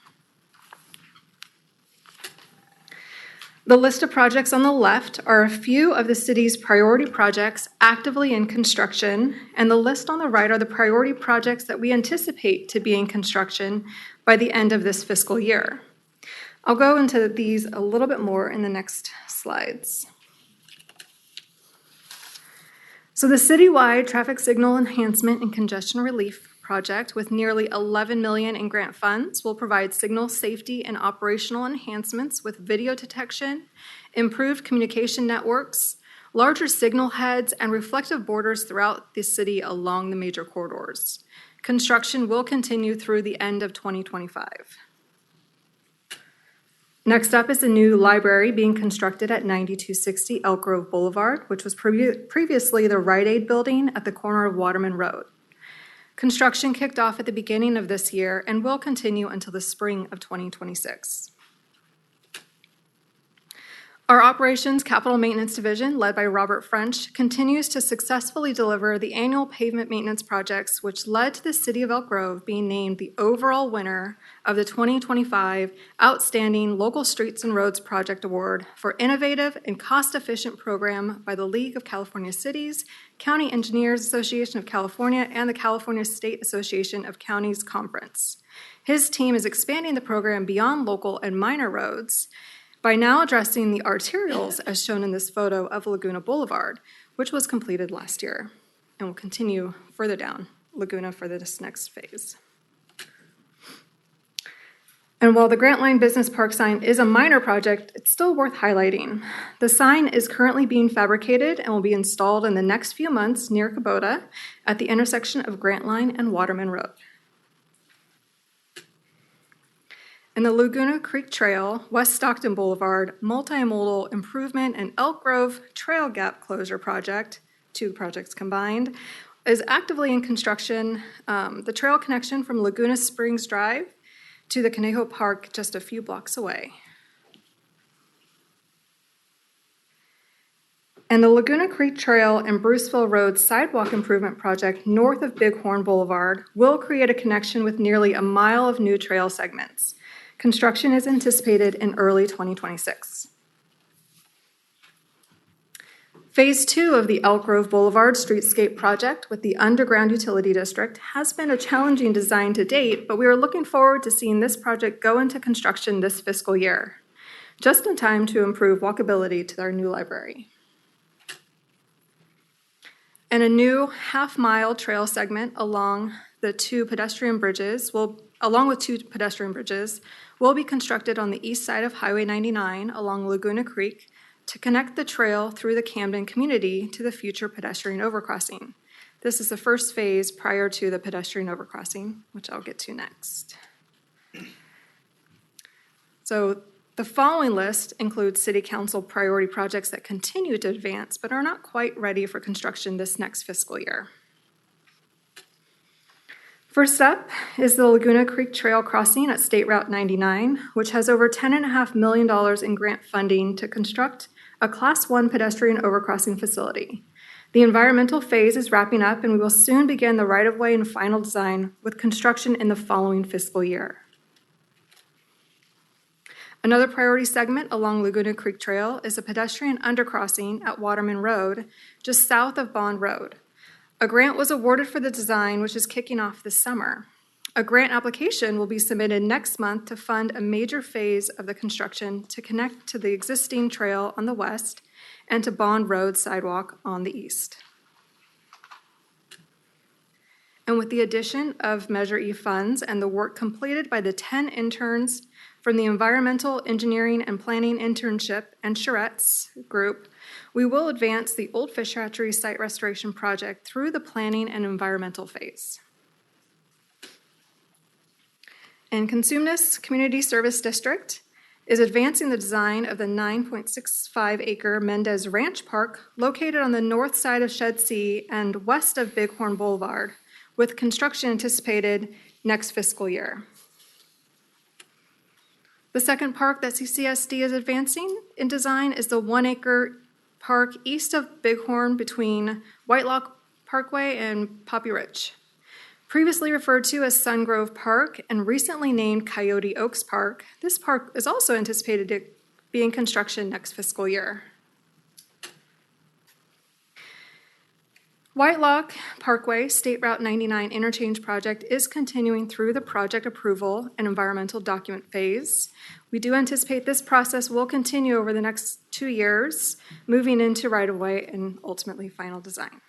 The list of projects on the left are a few of the city's priority projects actively in construction, and the list on the right are the priority projects that we anticipate to be in construction by the end of this fiscal year. I'll go into these a little bit more in the next slides. So the citywide traffic signal enhancement and congestion relief project with nearly $11 million in grant funds will provide signal safety and operational enhancements with video detection, improved communication networks, larger signal heads, and reflective borders throughout the city along the major corridors. Construction will continue through the end of 2025. Next up is a new library being constructed at 9260 Elk Grove Boulevard, which was previously the Rite Aid building at the corner of Waterman Road. Construction kicked off at the beginning of this year and will continue until the spring of 2026. Our Operations Capital Maintenance Division, led by Robert French, continues to successfully deliver the annual pavement maintenance projects, which led to the City of Elk Grove being named the overall winner of the 2025 Outstanding Local Streets and Roads Project Award for innovative and cost-efficient program by the League of California Cities, County Engineers Association of California, and the California State Association of Counties Conference. His team is expanding the program beyond local and minor roads by now addressing the arterials as shown in this photo of Laguna Boulevard, which was completed last year, and will continue further down Laguna for this next phase. And while the Grant Line Business Park sign is a minor project, it's still worth highlighting. The sign is currently being fabricated and will be installed in the next few months near Kubota at the intersection of Grant Line and Waterman Road. And the Laguna Creek Trail, West Stockton Boulevard, Multimodal Improvement and Elk Grove Trail Gap Closure Project, 2 projects combined, is actively in construction. The trail connection from Laguna Springs Drive to the Conejo Park just a few blocks away. And the Laguna Creek Trail and Bruceville Road Sidewalk Improvement Project north of Bighorn Boulevard will create a connection with nearly a mile of new trail segments. Construction is anticipated in early 2026. Phase 2 of the Elk Grove Boulevard Streetscape Project with the Underground Utility District has been a challenging design to date, but we are looking forward to seeing this project go into construction this fiscal year, just in time to improve walkability to our new library. And a new half-mile trail segment along with 2 pedestrian bridges will be constructed on the east side of Highway 99 along Laguna Creek to connect the trail through the Camden community to the future pedestrian overcrossing. This is the first phase prior to the pedestrian overcrossing, which I'll get to next. So The following list includes City Council priority projects that continue to advance but are not quite ready for construction this next fiscal year. First up is the Laguna Creek Trail crossing at State Route 99, which has over $10.5 million in grant funding to construct a Class 1 pedestrian overcrossing facility. The environmental phase is wrapping up, and we will soon begin the right-of-way and final design with construction in the following fiscal year. Another priority segment along Laguna Creek Trail is a pedestrian undercrossing at Waterman Road, just south of Bond Road. A grant was awarded for the design, which is kicking off this summer. A grant application will be submitted next month to fund a major phase of the construction to connect to the existing trail on the west and to Bond Road sidewalk on the east. And with the addition of Measure E funds and the work completed by the 10 interns from the Environmental Engineering and Planning Internship and Charette's group, we will advance the Old Fish Hatchery site restoration project through the planning and environmental phase. And Consumnes Community Service District is advancing the design of the 9.65-acre Mendez Ranch Park located on the north side of Shed Sea and west of Bighorn Boulevard, with construction anticipated next fiscal year. The second park that CCSD is advancing in design is the 1-acre park east of Bighorn between Whitelock Parkway and Poppy Ridge. Previously referred to as Sun Grove Park and recently named Coyote Oaks Park, this park is also anticipated to be in construction next fiscal year. Whitelock Parkway State Route 99 interchange project is continuing through the project approval and environmental document phase. We do anticipate this process will continue over the next 2 years, moving into right-of-way and ultimately final design.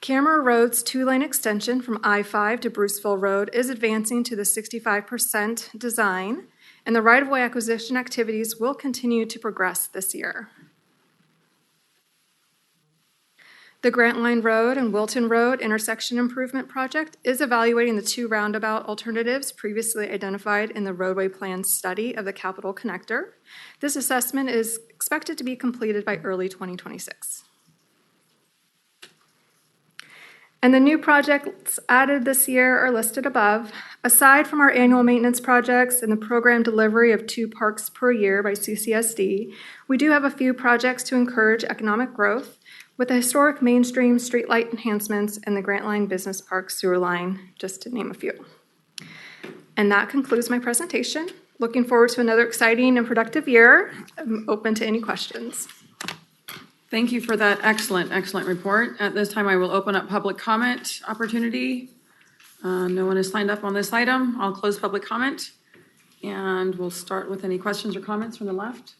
Camera Road's 2-lane extension from I-5 to Bruceville Road is advancing to the 65% design, and the right-of-way acquisition activities will continue to progress this year. The Grant Line Road and Wilton Road intersection improvement project is evaluating the 2 roundabout alternatives previously identified in the roadway plan study of the Capitol Connector. This assessment is expected to be completed by early 2026. And the new projects added this year are listed above. Aside from our annual maintenance projects and the program delivery of 2 parks per year by CCSD, we do have a few projects to encourage economic growth, with the historic mainstream streetlight enhancements and the Grant Line Business Park sewer line, just to name a few. And that concludes my presentation. Looking forward to another exciting and productive year. I'm open to any questions. Thank you for that excellent, excellent report. At this time, I will open up public comment opportunity. No one has signed up on this item. I'll close public comment. And we'll start with any questions or comments from the left.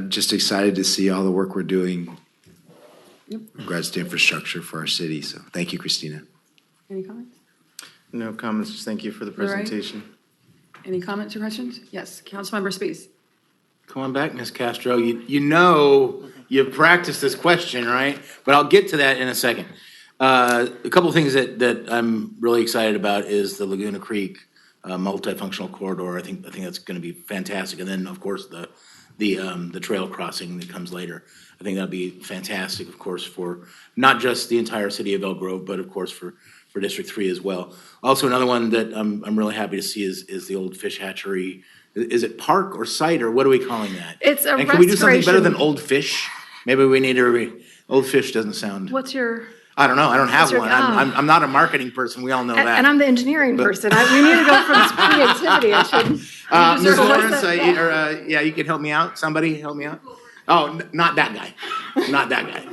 Just excited to see all the work we're doing. Yep. Regards to infrastructure for our city. So thank you, Christina. Any comments? No comments, just thank you for the All right. presentation. Any comments or questions? Yes, Councilmember Spies. Come on back, Ms. Castro. You know you've practiced this question, right? But I'll get to that in a second. A couple of things that I'm really excited about is the Laguna Creek multifunctional corridor. I think that's going to be fantastic. And then, of course, the trail crossing that comes later. I think that'd be fantastic, of course, for not just the entire city of Elk Grove, but of course for District 3 as well. Also, another one that I'm really happy to see is the Old Fish Hatchery. Is it park or site, or what are we calling that? It's a And can we do something better restoration. than Old Fish? Maybe we need Old Fish doesn't sound. What's your? I don't know. I don't have What's your- one. I'm not a marketing person. We all know that. And I'm the engineering person. We need to go from creativity. I should. Ms. Lawrence, yeah, you could help me out. Somebody help me out. Oh, not that guy. Not that guy.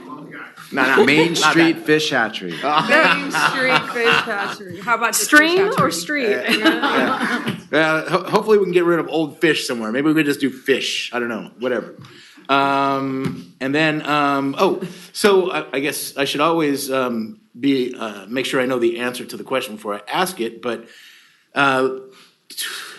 No, Main not Street that. Fish Hatchery. Main Street Fish Hatchery. How about the Stream fish hatchery? or street? Hopefully we can get rid of Old Fish somewhere. Maybe we could just do fish. I don't know. Whatever. And then, so I guess I should always make sure I know the answer to the question before I ask it. But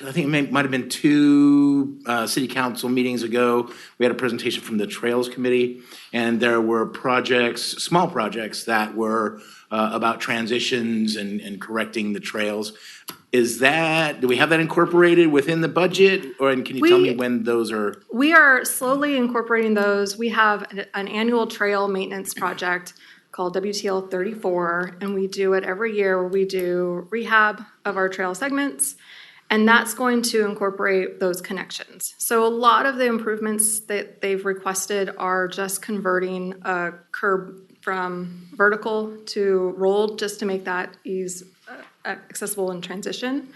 I think it might have been two city council meetings ago, we had a presentation from the Trails Committee, and there were projects, small projects that were about transitions and correcting the trails. Do we have that incorporated within the budget, and can you tell me when those are? We are slowly incorporating those. We have an annual trail maintenance project called WTL 34, and we do it every year where we do rehab of our trail segments, and that's going to incorporate those connections. So a lot of the improvements that they've requested are just converting a curb from vertical to rolled, just to make that accessible in transition.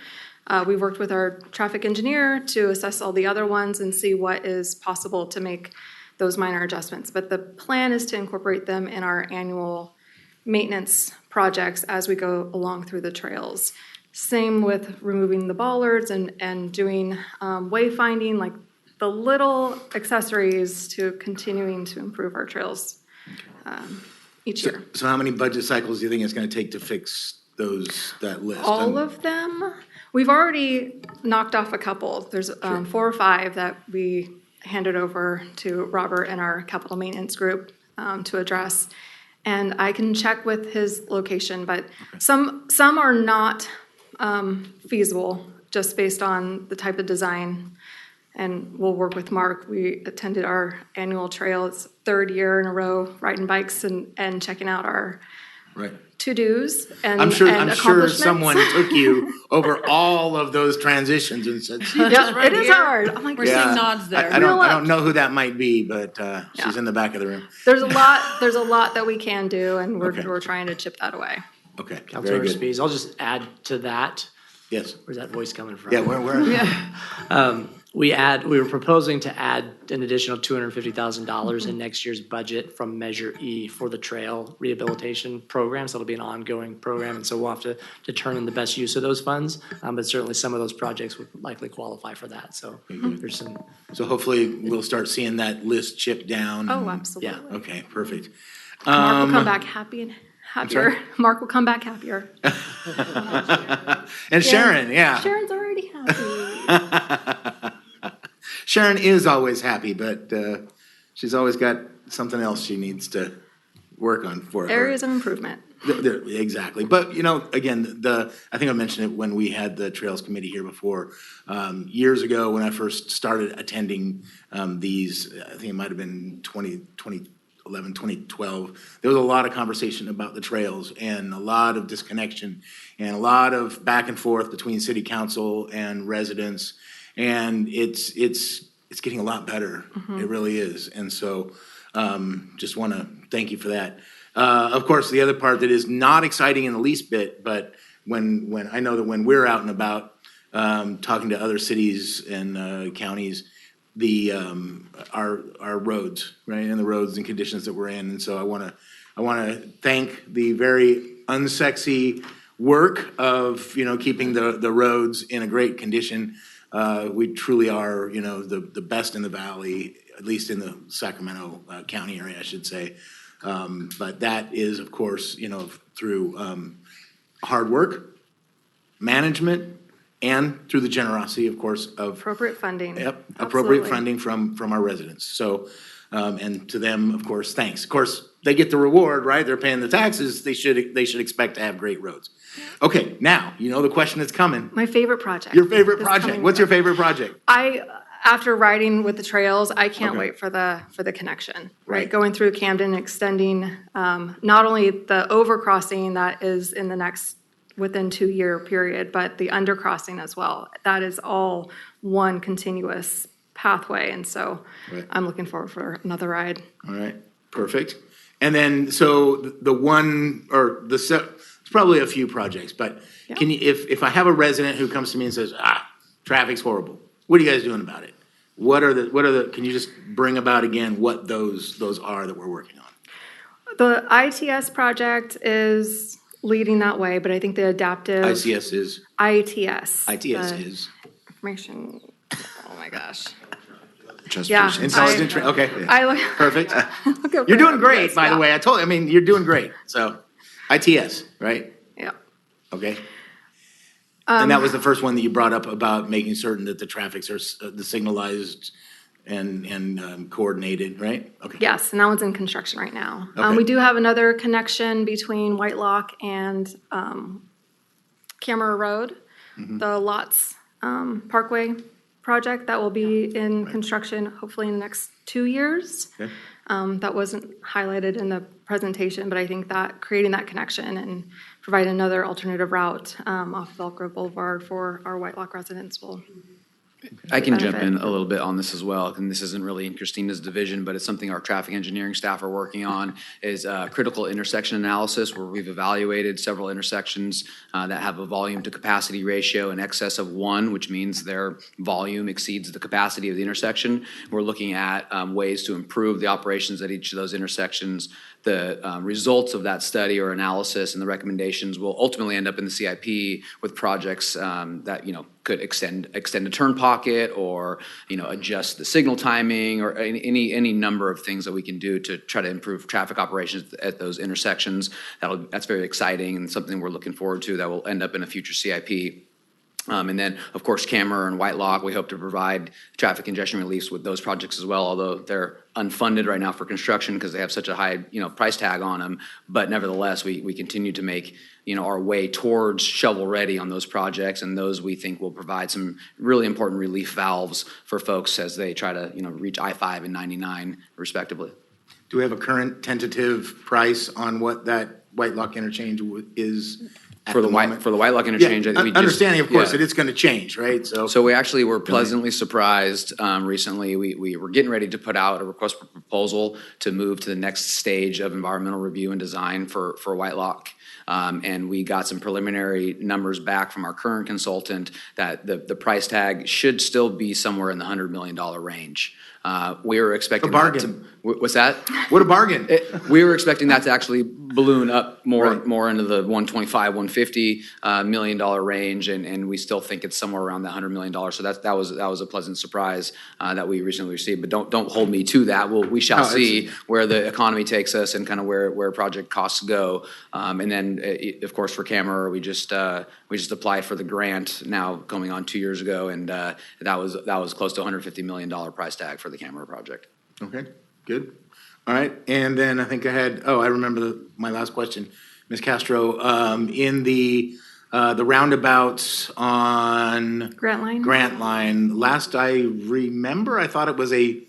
We've worked with our traffic engineer to assess all the other ones and see what is possible to make those minor adjustments. But the plan is to incorporate them in our annual maintenance projects as we go along through the trails. Same with removing the bollards and doing wayfinding, like the little accessories to continuing to improve our trails each year. So how many budget cycles do you think it's going to take to fix that list? All of them? We've already knocked off a couple. There's 4 or 5 that we handed over to Robert and our capital maintenance group to address. And I can check with his location, but some are not feasible just based on the type of design. And we'll work with Mark. We attended our annual trail. It's 3rd year in a row riding bikes and checking out our to-dos and I'm sure accomplishments. someone took you over all of those transitions and said, "See, yeah, it is hard." I'm like, we're seeing nods there. I don't know who that might be, but she's in the back of the room. There's a lot that we can do, and we're trying to chip that away. Okay, Councilmember Spies, I'll just add to that. Yes. Where's that voice coming from? Yeah, where? We were proposing to add an additional $250,000 in next year's budget from Measure E for the trail rehabilitation program. So it'll be an ongoing program, and so we'll have to determine the best use of those funds. But certainly some of those projects would likely qualify for that. So there's some. So hopefully we'll start seeing that list chip down. Oh, absolutely. Yeah. Okay, perfect. Mark will come back happier. Mark will come back happier. And Sharon, yeah. Sharon's already happy. Sharon is always happy, but she's always got something else she needs to work on for her. Areas of improvement. Exactly. But, again, I think I mentioned it when we had the Trails Committee here before. Years ago, when I first started attending these, I think it might have been 2011, 2012, there was a lot of conversation about the trails and a lot of disconnection and a lot of back and forth between city council and residents. And it's getting a lot better. It really is. And so just want to thank you for that. Of course, the other part that is not exciting in the least bit, but when I know that when we're out and about talking to other cities and counties, our roads, right, and the roads and conditions that we're in. And so I want to thank the very unsexy work of keeping the roads in a great condition. We truly are, the best in the valley, at least in the Sacramento County area, I should say. But that is, of course, through hard work, management, and through the generosity, of course, of appropriate funding. Yep, appropriate funding from our residents. So, and to them, of course, thanks. Of course, they get the reward, right? They're paying the taxes. They should expect to have great roads. Okay, now the question that's coming. My favorite project. Your favorite project. What's your favorite project? After riding with the trails, I can't wait for the connection. Right, going through Camden, extending not only the overcrossing that is in the next within 2-year period, but the undercrossing as well. That is all one continuous pathway, and so I'm looking forward for another ride. All right, perfect. And then so it's probably a few projects, but can you, if I have a resident who comes to me and says, traffic's horrible, what are you guys doing about it? What are the can you just bring about again what those are that we're working on? The ITS project is leading that way, but I think the adaptive ICS is ITS. ITS is information. Oh my gosh. Intelligent. Okay. Perfect. You're doing great, by the way. You're doing great. So, ITS, right? Yeah. Okay. And that was the first one that you brought up about making certain that the traffics are, the signalized and coordinated, right? Okay. Yes, and that one's in construction right now. Okay. We do have another connection between White Lock and Camera Road, the Lots Parkway project that will be in construction hopefully in the next 2 years. Okay. That wasn't highlighted in the presentation, but I think that creating that connection and provide another alternative route off of Elk Grove Boulevard for our White Lock residents will I can jump benefit. in a little bit on this as well, and this isn't really in Christina's division, but it's something our traffic engineering staff are working on, is critical intersection analysis, where we've evaluated several intersections that have a volume to capacity ratio in excess of 1, which means their volume exceeds the capacity of the intersection. We're looking at ways to improve the operations at each of those intersections. The results of that study or analysis and the recommendations will ultimately end up in the CIP with projects that, could extend a turn pocket or, adjust the signal timing or any number of things that we can do to try to improve traffic operations at those intersections. That's very exciting and something we're looking forward to that will end up in a future CIP. And then, of course, Camera and White Lock, we hope to provide traffic congestion relief with those projects as well, although they're unfunded right now for construction because they have such a high, price tag on them. But nevertheless, we continue to make, our way towards shovel-ready on those projects, and those we think will provide some really important relief valves for folks as they try to, reach I-5 and 99 respectively. Do we have a current tentative price on what that White Lock interchange is? For the White Lock interchange, Yeah, I think we just, understanding, of course, yeah. that it's going to change, right? So we actually were pleasantly surprised recently. We were getting ready to put out a request for proposal to move to the next stage of environmental review and design for White Lock. And we got some preliminary numbers back from our current consultant that the price tag should still be somewhere in the $100 million range. We were expecting a bargain. What's that? What a bargain. We were expecting that to actually balloon up more into the 125, 150 million dollar range, and we still think it's somewhere around that $100 million. So that was a pleasant surprise that we recently received. But don't hold me to that. We shall see where the economy takes us and kind of where project costs go. And then of course for Camera, we just applied for the grant now coming on 2 years ago, and that was close to $150 million price tag for the Camera project. Okay, good. All right, and then I think I remember my last question. Ms. Castro, in the roundabouts on Grant Line, last I remember, I thought it was a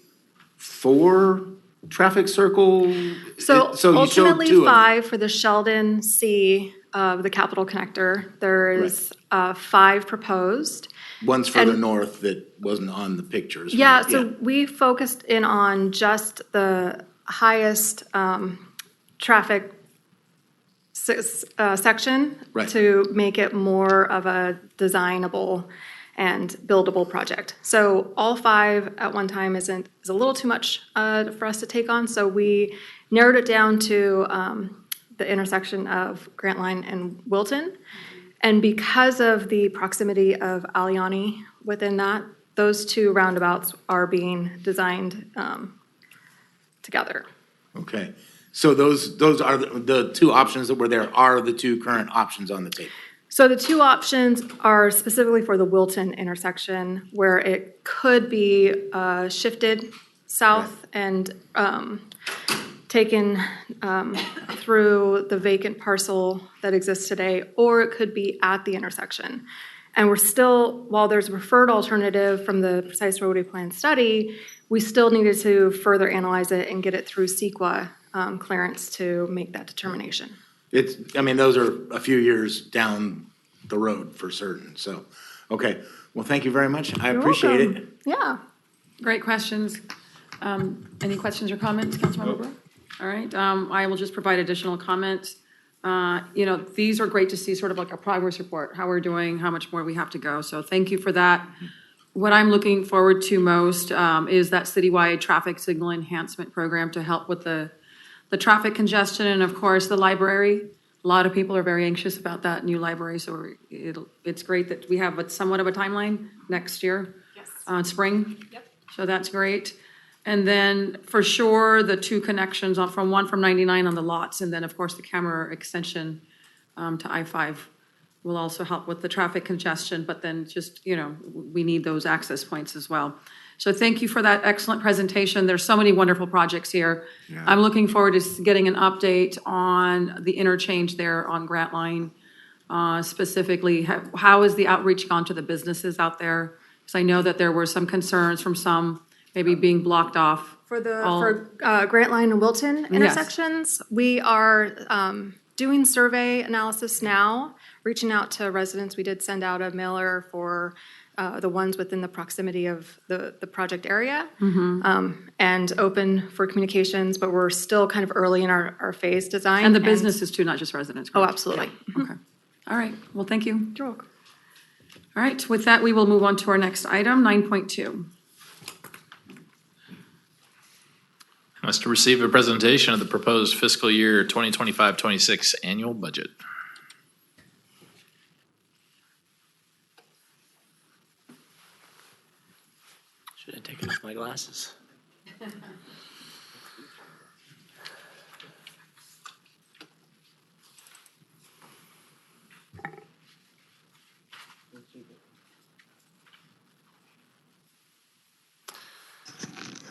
4 traffic circle. So you showed ultimately 2 of them. 5 for the Sheldon C of the Capitol Connector. There is 5 proposed. One's further north that wasn't on the pictures. Yeah, right? so we focused in on just the highest traffic section to make it more of a designable and buildable project. So all 5 at one time is a little too much for us to take on, so we narrowed it down to the intersection of Grant Line and Wilton. And because of the proximity of Aliani within that, those 2 roundabouts are being designed together. Okay, so those are the 2 options that were there are the 2 current options on the table. So the 2 options are specifically for the Wilton intersection, where it could be shifted south and taken through the vacant parcel that exists today, or it could be at the intersection. And we're still, while there's a preferred alternative from the precise roadway plan study, we still needed to further analyze it and get it through CEQA clearance to make that determination. Those are a few years down the road for certain, so, okay. Well, thank you very much. I appreciate it. Yeah. Great questions. Any questions or comments, Councilmember Brewer? All right, I will just provide additional comments. These are great to see, sort of like a progress report, how we're doing, how much more we have to go. So thank you for that. What I'm looking forward to most is that citywide traffic signal enhancement program to help with the traffic congestion, and of course, the library. A lot of people are very anxious about that new library, so it's great that we have somewhat of a timeline next year, spring. Yep. So that's great. And then for sure, the 2 connections one from 99 on the lots, and then of course the Camera extension to I-5 will also help with the traffic congestion, but then just, we need those access points as well. So thank you for that excellent presentation. There's so many wonderful projects here. Yeah. I'm looking forward to getting an update on the interchange there on Grant Line. Specifically, how has the outreach gone to the businesses out there? Because I know that there were some concerns from some maybe being blocked off. For Grant Line and Wilton intersections, we are doing survey analysis now, reaching out to residents. We did send out a mailer for the ones within the proximity of the project area, and open for communications, but we're still kind of early in our phase design. And the businesses too, not just residents. Oh, correct? absolutely. Okay. All right. Well, thank you. You're welcome. All right. With that, we will move on to our next item, 9.2. Wants to receive a presentation of the proposed fiscal year 2025-26 annual budget. Should have taken off my glasses.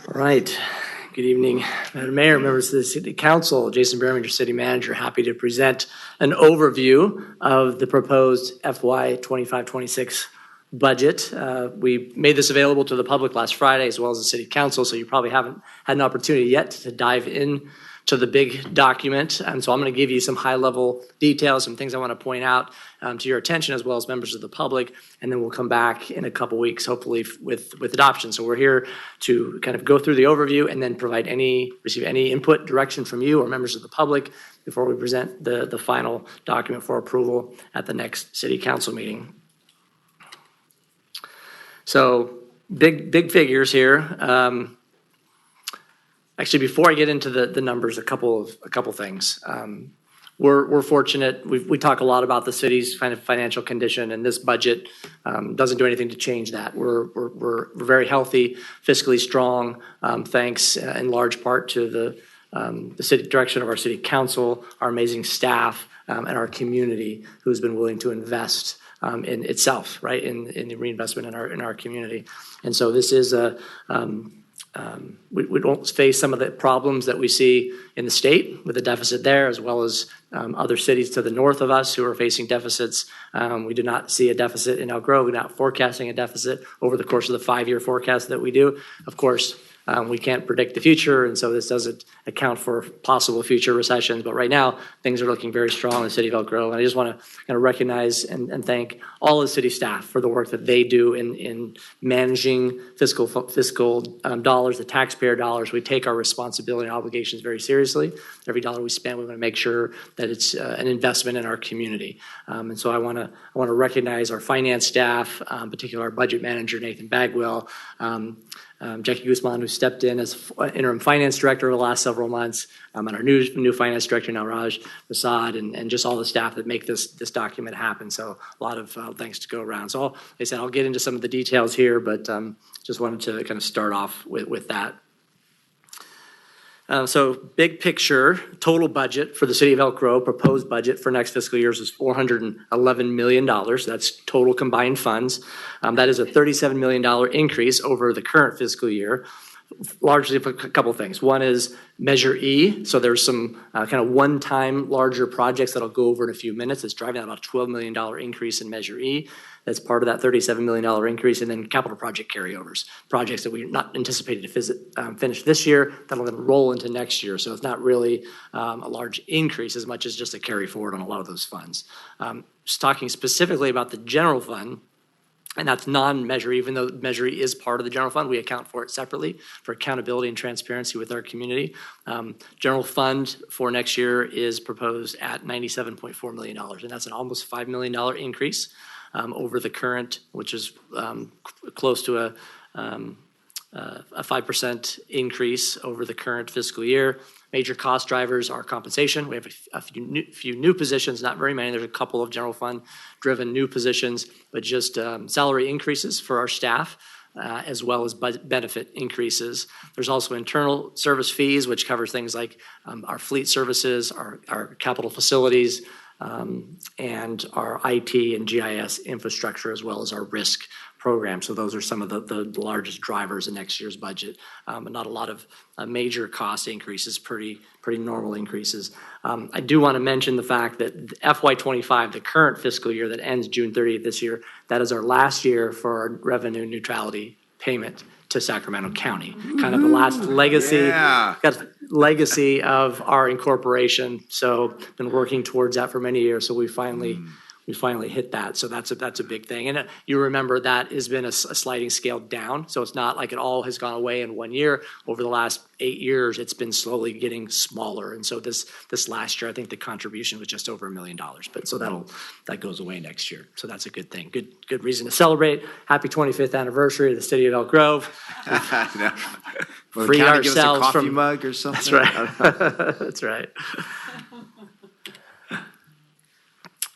All right. Good evening, Madam Mayor, members of the City Council. Jason Behrman, your city manager, happy to present an overview of the proposed FY 25-26 budget. We made this available to the public last Friday as well as the City Council, so you probably haven't had an opportunity yet to dive in to the big document. And so I'm going to give you some high-level details, some things I want to point out to your attention as well as members of the public, and then we'll come back in a couple weeks, hopefully with adoption. So we're here to kind of go through the overview and then receive any input, direction from you or members of the public before we present the final document for approval at the next City Council meeting. So big figures here. Actually, before I get into the numbers, a couple things. We're fortunate. We talk a lot about the city's kind of financial condition, and this budget doesn't do anything to change that. We're very healthy, fiscally strong, thanks in large part to the city direction of our city council, our amazing staff, and our community who's been willing to invest in itself, right, in the reinvestment in our community. And so this is we don't face some of the problems that we see in the state with the deficit there, as well as other cities to the north of us who are facing deficits. We do not see a deficit in Elk Grove. We're not forecasting a deficit over the course of the 5-year forecast that we do. Of course, we can't predict the future, and so this doesn't account for possible future recessions. But right now, things are looking very strong in the city of Elk Grove. And I just want to kind of recognize and thank all the city staff for the work that they do in managing fiscal dollars, the taxpayer dollars. We take our responsibility and obligations very seriously. Every dollar we spend, we want to make sure that it's an investment in our community. And so I want to recognize our finance staff, particularly our budget manager, Nathan Bagwell, Jackie Guzman, who stepped in as interim finance director over the last several months, and our new finance director, now Raj Prasad, and just all the staff that make this document happen. So a lot of thanks to go around. So like I said, I'll get into some of the details here, but just wanted to kind of start off with that. So big picture, total budget for the City of Elk Grove, proposed budget for next fiscal year is $411 million. That's total combined funds. That is a $37 million increase over the current fiscal year, largely for a couple of things. One is Measure E. So there's some kind of one-time larger projects that I'll go over in a few minutes. It's driving about a $12 million increase in Measure E. That's part of that $37 million increase, and then capital project carryovers, projects that we're not anticipated to finish this year, that'll then roll into next year. So it's not really a large increase as much as just a carry forward on a lot of those funds. Just talking specifically about the general fund, and that's non-Measure E, even though Measure E is part of the general fund, we account for it separately for accountability and transparency with our community. General fund for next year is proposed at $97.4 million, and that's an almost $5 million increase over the current, which is close to a 5% increase over the current fiscal year. Major cost drivers are compensation. We have a few new positions, not very many. There's a couple of general fund driven new positions, but just salary increases for our staff, as well as benefit increases. There's also internal service fees, which covers things like our fleet services, our capital facilities, and our IT and GIS infrastructure, as well as our risk program. So those are some of the largest drivers in next year's budget. But not a lot of major cost increases, pretty normal increases. I do want to mention the fact that FY25, the current fiscal year that ends June 30th this year, that is our last year for our revenue neutrality payment to Sacramento County. Kind of the last legacy, legacy of our incorporation. So been working towards that for many years. So we finally hit that. So that's a big thing. And you remember that has been a sliding scale down. So it's not like it all has gone away in 1 year. Over the last 8 years, it's been slowly getting smaller. And so this last year, I think the contribution was just over $1 million. But so that goes away next year. So that's a good thing. Good reason to celebrate. Happy 25th anniversary of the City of Elk Grove. Free ourselves give us a coffee from mug or something. That's right. That's right.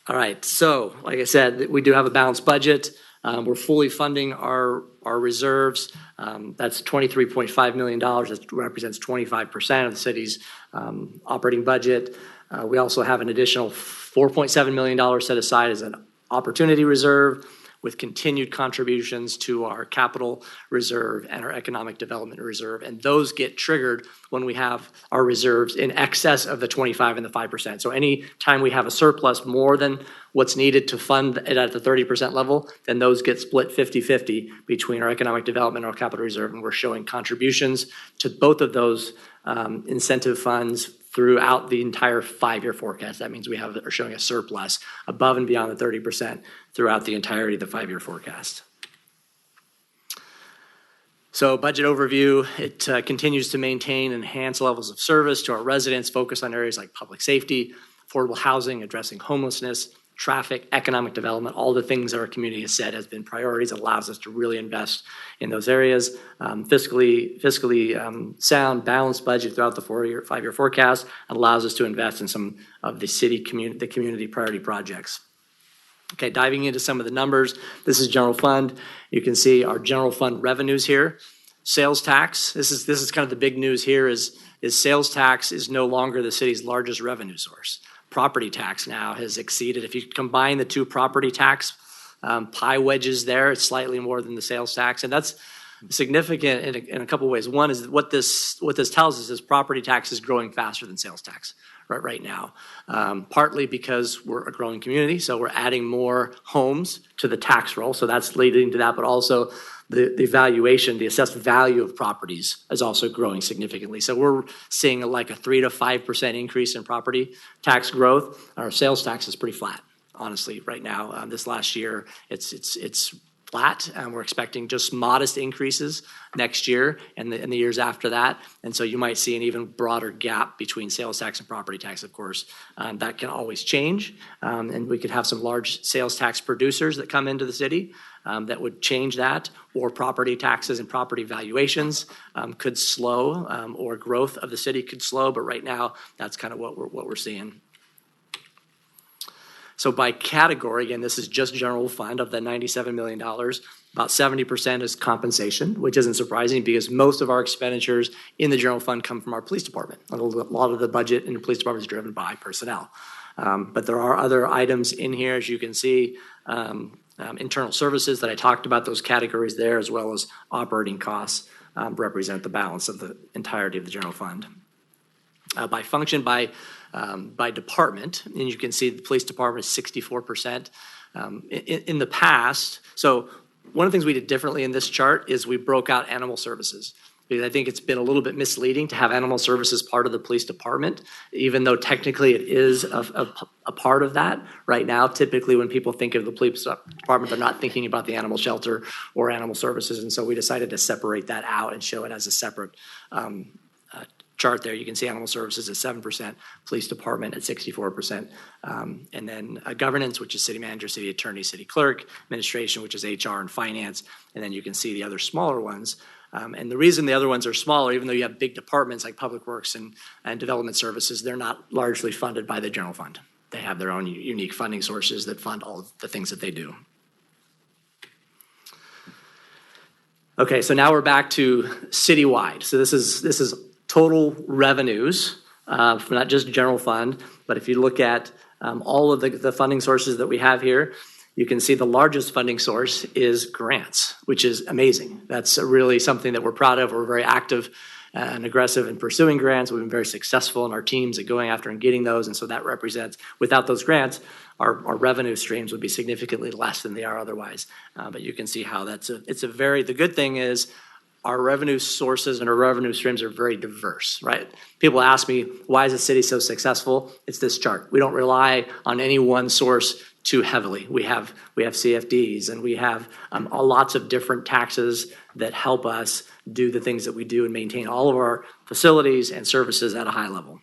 All right, so like I said, we do have a balanced budget. We're fully funding our reserves. That's $23.5 million. That represents 25% of the city's operating budget. We also have an additional $4.7 million set aside as an opportunity reserve, with continued contributions to our capital reserve and our economic development reserve. And those get triggered when we have our reserves in excess of the 25 and the 5%. So any time we have a surplus more than what's needed to fund it at the 30% level, then those get split 50-50 between our economic development and our capital reserve. And we're showing contributions to both of those incentive funds throughout the entire 5-year forecast. That means we are showing a surplus above and beyond the 30% throughout the entirety of the 5-year forecast. So budget overview, it continues to maintain and enhance levels of service to our residents, focus on areas like public safety, affordable housing, addressing homelessness, traffic, economic development, all the things that our community has said has been priorities, allows us to really invest in those areas. Fiscally sound, balanced budget throughout the 5-year forecast allows us to invest in some of the community priority projects. Okay, diving into some of the numbers, this is general fund. You can see our general fund revenues here. Sales tax, this is kind of the big news here is sales tax is no longer the city's largest revenue source. Property tax now has exceeded, if you combine the two property tax pie wedges there, it's slightly more than the sales tax. And that's significant in a couple of ways. One is what this tells us is property tax is growing faster than sales tax right now. Partly because we're a growing community, so we're adding more homes to the tax roll. So that's leading to that, but also the valuation, the assessed value of properties is also growing significantly. So we're seeing like a 3 to 5% increase in property tax growth. Our sales tax is pretty flat, honestly, right now. This last year, it's flat, and we're expecting just modest increases next year and the years after that. And so you might see an even broader gap between sales tax and property tax, of course. That can always change, and we could have some large sales tax producers that come into the city that would change that, or property taxes and property valuations could slow, or growth of the city could slow. But right now, that's kind of what we're seeing. So by category, again, this is just general fund of the $97 million. About 70% is compensation, which isn't surprising because most of our expenditures in the general fund come from our police department. A lot of the budget in the police department is driven by personnel. But there are other items in here, as you can see, internal services that I talked about, those categories there, as well as operating costs represent the balance of the entirety of the general fund. By function, by department, and you can see the police department is 64%. In the past, so one of the things we did differently in this chart is we broke out animal services, because I think it's been a little bit misleading to have animal services part of the police department, even though technically it is a part of that. Right now, typically when people think of the police department, they're not thinking about the animal shelter or animal services, and so we decided to separate that out and show it as a separate chart there. You can see animal services at 7%, police department at 64%, and then governance, which is city manager, city attorney, city clerk, administration, which is HR and finance, and then you can see the other smaller ones. And the reason the other ones are smaller, even though you have big departments like public works and development services, they're not largely funded by the general fund. They have their own unique funding sources that fund all of the things that they do. Okay, so now we're back to citywide. So this is total revenues for not just general fund, but if you look at all of the funding sources that we have here, you can see the largest funding source is grants, which is amazing. That's really something that we're proud of. We're very active and aggressive in pursuing grants. We've been very successful in our teams at going after and getting those. And so that represents, without those grants, our revenue streams would be significantly less than they are otherwise. But you can see how the good thing is our revenue sources and our revenue streams are very diverse, right? People ask me, why is the city so successful? It's this chart. We don't rely on any one source too heavily. We have CFDs and we have lots of different taxes that help us do the things that we do and maintain all of our facilities and services at a high level.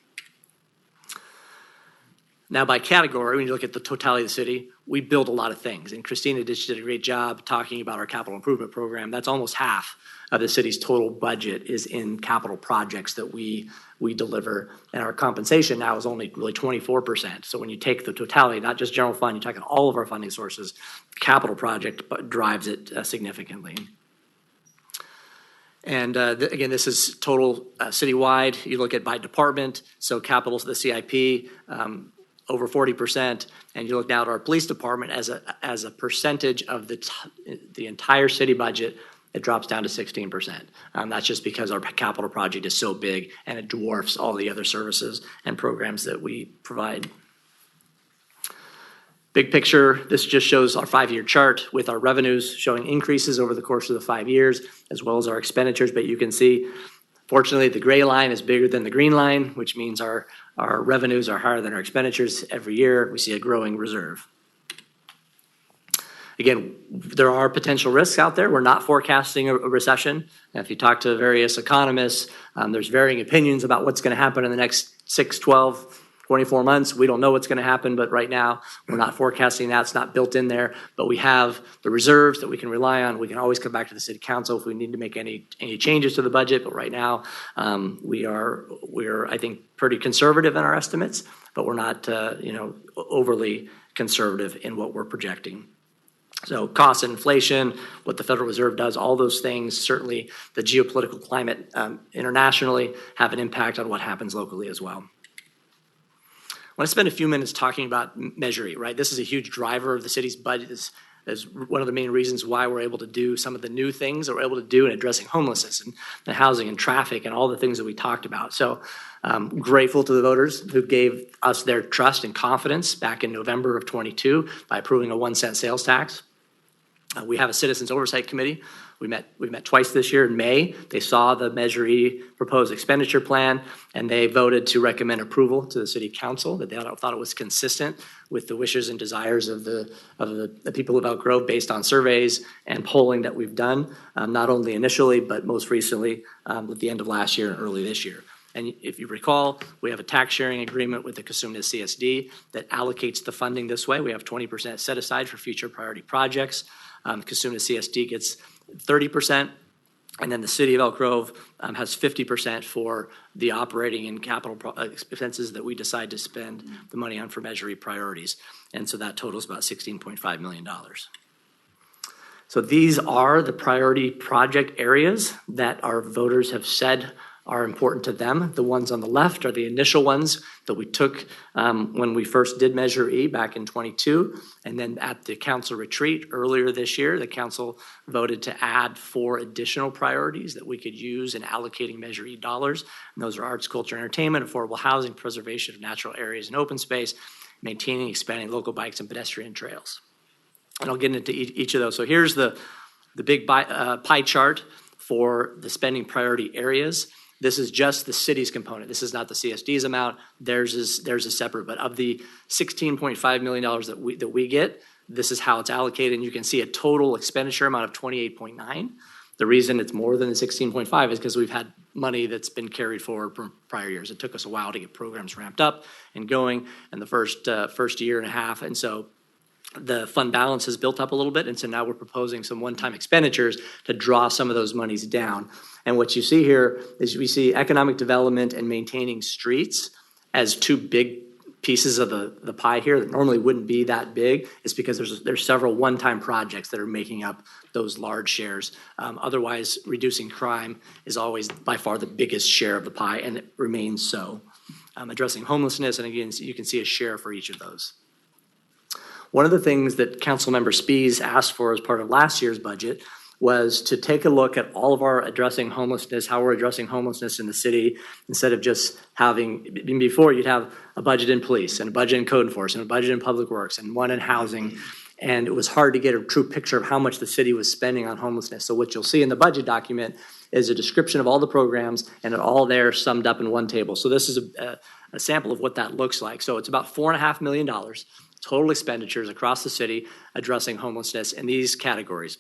Now, by category, when you look at the totality of the city, we build a lot of things. And Christina did a great job talking about our capital improvement program. That's almost half of the city's total budget is in capital projects that we deliver. And our compensation now is only really 24%. So when you take the totality, not just general fund, you're talking all of our funding sources, capital project drives it significantly. And again, this is total citywide. You look at by department, so capital's the CIP, over 40%, and you look now at our police department as a percentage of the entire city budget, it drops down to 16%. That's just because our capital project is so big and it dwarfs all the other services and programs that we provide. Big picture, this just shows our 5-year chart with our revenues showing increases over the course of the 5 years, as well as our expenditures. But you can see, fortunately, the gray line is bigger than the green line, which means our revenues are higher than our expenditures every year. We see a growing reserve. Again, there are potential risks out there. We're not forecasting a recession. And if you talk to various economists, there's varying opinions about what's going to happen in the next 6, 12, 24 months. We don't know what's going to happen, but right now we're not forecasting that. It's not built in there, but we have the reserves that we can rely on. We can always come back to the city council if we need to make any changes to the budget. But right now we're I think pretty conservative in our estimates, but we're not overly conservative in what we're projecting. So cost and inflation, what the Federal Reserve does, all those things, certainly the geopolitical climate internationally have an impact on what happens locally as well. I want to spend a few minutes talking about Measure E, right? This is a huge driver of the city's budget. This is one of the main reasons why we're able to do some of the new things that we're able to do in addressing homelessness and the housing and traffic and all the things that we talked about. So grateful to the voters who gave us their trust and confidence back in November of 22 by approving a 1-cent sales tax. We have a Citizens Oversight Committee. We met twice this year in May. They saw the Measure E proposed expenditure plan, and they voted to recommend approval to the City Council. That they thought it was consistent with the wishes and desires of the people of Elk Grove based on surveys and polling that we've done, not only initially, but most recently at the end of last year and early this year. And if you recall, we have a tax sharing agreement with the Cosumnes CSD that allocates the funding this way. We have 20% set aside for future priority projects. Cosumnes CSD gets 30%, and then the City of Elk Grove has 50% for the operating and capital expenses that we decide to spend the money on for Measure E priorities. And so that totals about $16.5 million. So these are the priority project areas that our voters have said are important to them. The ones on the left are the initial ones that we took when we first did Measure E back in 22. And then at the council retreat earlier this year, the council voted to add 4 additional priorities that we could use in allocating Measure E dollars. And those are arts, culture, entertainment, affordable housing, preservation of natural areas and open space, maintaining, expanding local bikes and pedestrian trails. And I'll get into each of those. So here's the big pie chart for the spending priority areas. This is just the city's component. This is not the CSD's amount. Theirs is separate. But of the $16.5 million that we get, this is how it's allocated. And you can see a total expenditure amount of 28.9. The reason it's more than the 16.5 is because we've had money that's been carried forward from prior years. It took us a while to get programs ramped up and going in the first year and a half. And so the fund balance has built up a little bit, and so now we're proposing some one-time expenditures to draw some of those monies down. And what you see here is we see economic development and maintaining streets as 2 big pieces of the pie here that normally wouldn't be that big. It's because there's several one-time projects that are making up those large shares. Otherwise, reducing crime is always by far the biggest share of the pie, and it remains so. addressing homelessness, and again, you can see a share for each of those. One of the things that Councilmember Spies asked for as part of last year's budget was to take a look at all of our addressing homelessness, how we're addressing homelessness in the city, instead of just having, before you'd have a budget in police and a budget in code enforcement, a budget in public works, and one in housing. And it was hard to get a true picture of how much the city was spending on homelessness. So what you'll see in the budget document is a description of all the programs, and it all there summed up in one table. So this is a sample of what that looks like. So it's about $4.5 million total expenditures across the city addressing homelessness in these categories: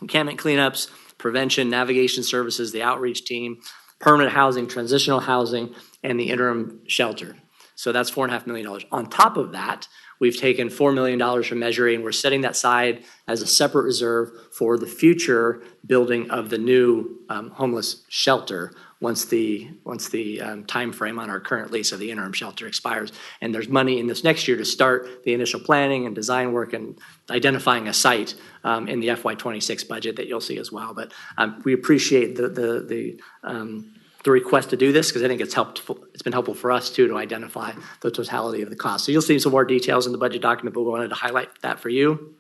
encampment cleanups, prevention, navigation services, the outreach team, permanent housing, transitional housing, and the interim shelter. So that's $4.5 million. On top of that, we've taken $4 million from Measure A, and we're setting that aside as a separate reserve for the future building of the new homeless shelter once the time frame on our current lease of the interim shelter expires. And there's money in this next year to start the initial planning and design work and identifying a site in the FY26 budget that you'll see as well. But we appreciate the request to do this, because I think it's been helpful for us too to identify the totality of the cost. So you'll see some more details in the budget document, but we wanted to highlight that for you.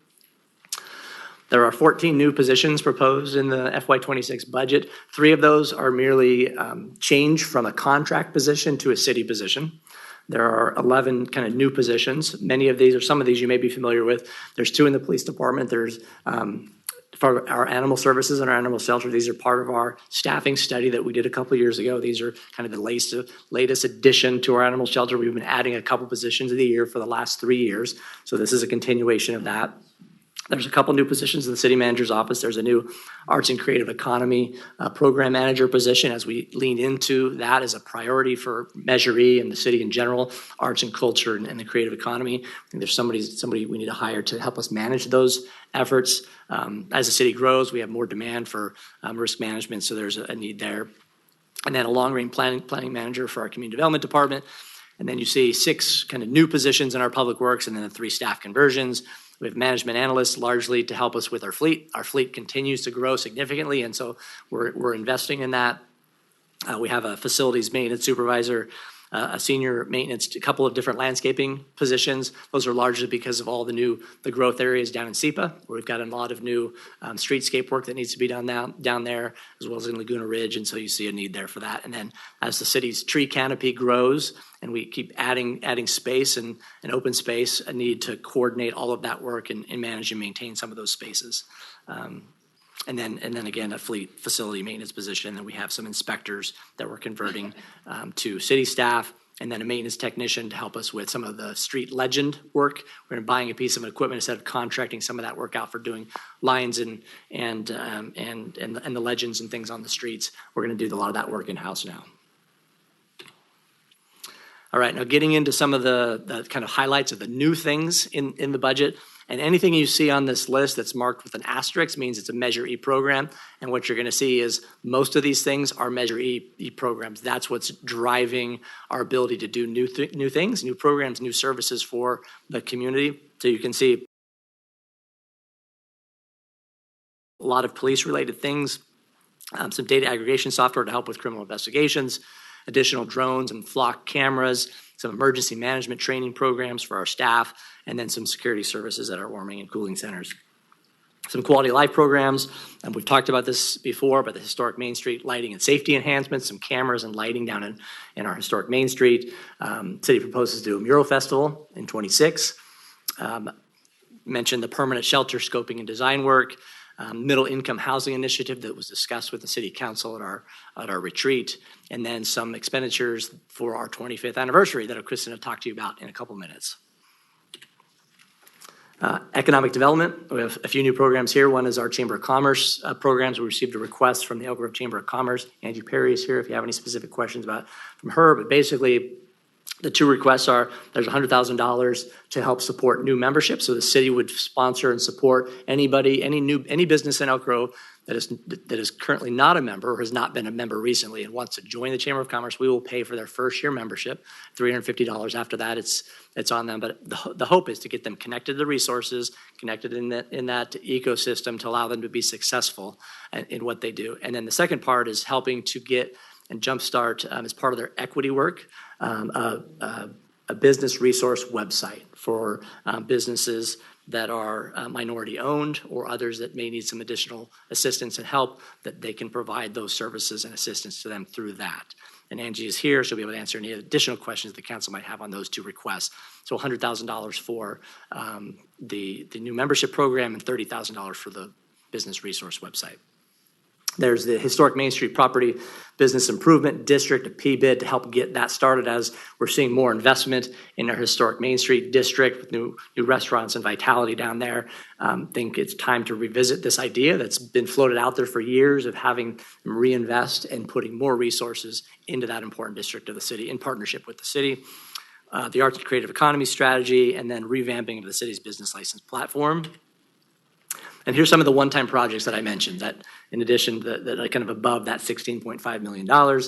There are 14 new positions proposed in the FY26 budget. 3 of those are merely change from a contract position to a city position. There are 11 kind of new positions. Many of these, or some of these you may be familiar with. There's 2 in the police department. There's for our animal services and our animal shelter. These are part of our staffing study that we did a couple of years ago. These are kind of the latest addition to our animal shelter. We've been adding a couple positions of the year for the last 3 years. So this is a continuation of that. There's a couple new positions in the city manager's office. There's a new arts and creative economy program manager position, as we lean into that as a priority for Measure E and the city in general, arts and culture and the creative economy. I think there's somebody we need to hire to help us manage those efforts. As the city grows, we have more demand for risk management, so there's a need there. And then a long-range planning manager for our community development department. And then you see 6 kind of new positions in our public works, and then the 3 staff conversions. We have management analysts largely to help us with our fleet. Our fleet continues to grow significantly, and so we're investing in that. We have a facilities maintenance supervisor, a senior maintenance, a couple of different landscaping positions. Those are largely because of all the growth areas down in SEPA, where we've got a lot of new streetscape work that needs to be done down there, as well as in Laguna Ridge, and so you see a need there for that. And then as the city's tree canopy grows, and we keep adding space and open space, a need to coordinate all of that work and manage and maintain some of those spaces. And then again, a fleet facility maintenance position. And then we have some inspectors that we're converting to city staff, and then a maintenance technician to help us with some of the street legend work. We're buying a piece of equipment instead of contracting some of that work out for doing lines and the legends and things on the streets. We're going to do a lot of that work in-house now. All right, now getting into some of the kind of highlights of the new things in the budget. And anything you see on this list that's marked with an asterisk means it's a Measure E program. And what you're going to see is most of these things are Measure E programs. That's what's driving our ability to do new things, new programs, new services for the community. So you can see a lot of police-related things, some data aggregation software to help with criminal investigations, additional drones and flock cameras, some emergency management training programs for our staff, and then some security services at our warming and cooling centers. Some quality of life programs, and we've talked about this before, but the historic Main Street lighting and safety enhancements, some cameras and lighting down in our historic Main Street. City proposes to do a mural festival in 26. Mentioned the permanent shelter scoping and design work. Middle income housing initiative that was discussed with the city council at our retreat, and then some expenditures for our 25th anniversary that Kristen will talk to you about in a couple minutes. Economic development, we have a few new programs here. One is our Chamber of Commerce programs. We received a request from the Elk Grove Chamber of Commerce. Angie Perry is here if you have any specific questions from her, but basically the 2 requests are there's $100,000 to help support new membership. So the city would sponsor and support any business in Elk Grove that is currently not a member or has not been a member recently and wants to join the Chamber of Commerce. We will pay for their first year membership, $350. After that, it's on them. But the hope is to get them connected to the resources, connected in that ecosystem to allow them to be successful in what they do. And then the second part is helping to get and Jumpstart, as part of their equity work, a business resource website for businesses that are minority owned or others that may need some additional assistance and help, that they can provide those services and assistance to them through that. And Angie is here. She'll be able to answer any additional questions the council might have on those two requests. So $100,000 for the new membership program and $30,000 for the business resource website. There's the Historic Main Street Property Business Improvement District, a PBID, to help get that started as we're seeing more investment in our Historic Main Street District with new restaurants and vitality down there. Think it's time to revisit this idea that's been floated out there for years of having them reinvest and putting more resources into that important district of the city in partnership with the city. The Arts and Creative Economy Strategy, and then revamping of the city's business license platform. And here's some of the one-time projects that I mentioned that, in addition, that are kind of above that $16.5 million.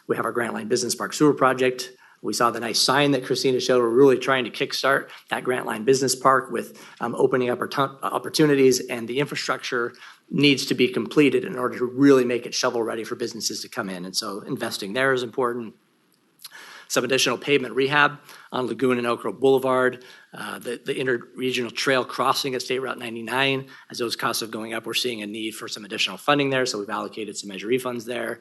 We have our Grant Line Business Park Sewer Project. We saw the nice sign that Christina showed. We're really trying to kickstart that Grant Line Business Park with opening up opportunities, and the infrastructure needs to be completed in order to really make it shovel-ready for businesses to come in. And so investing there is important. Some additional pavement rehab on Laguna and Elk Grove Boulevard, the interregional trail crossing at State Route 99. As those costs are going up, we're seeing a need for some additional funding there, so we've allocated some Measure E funds there.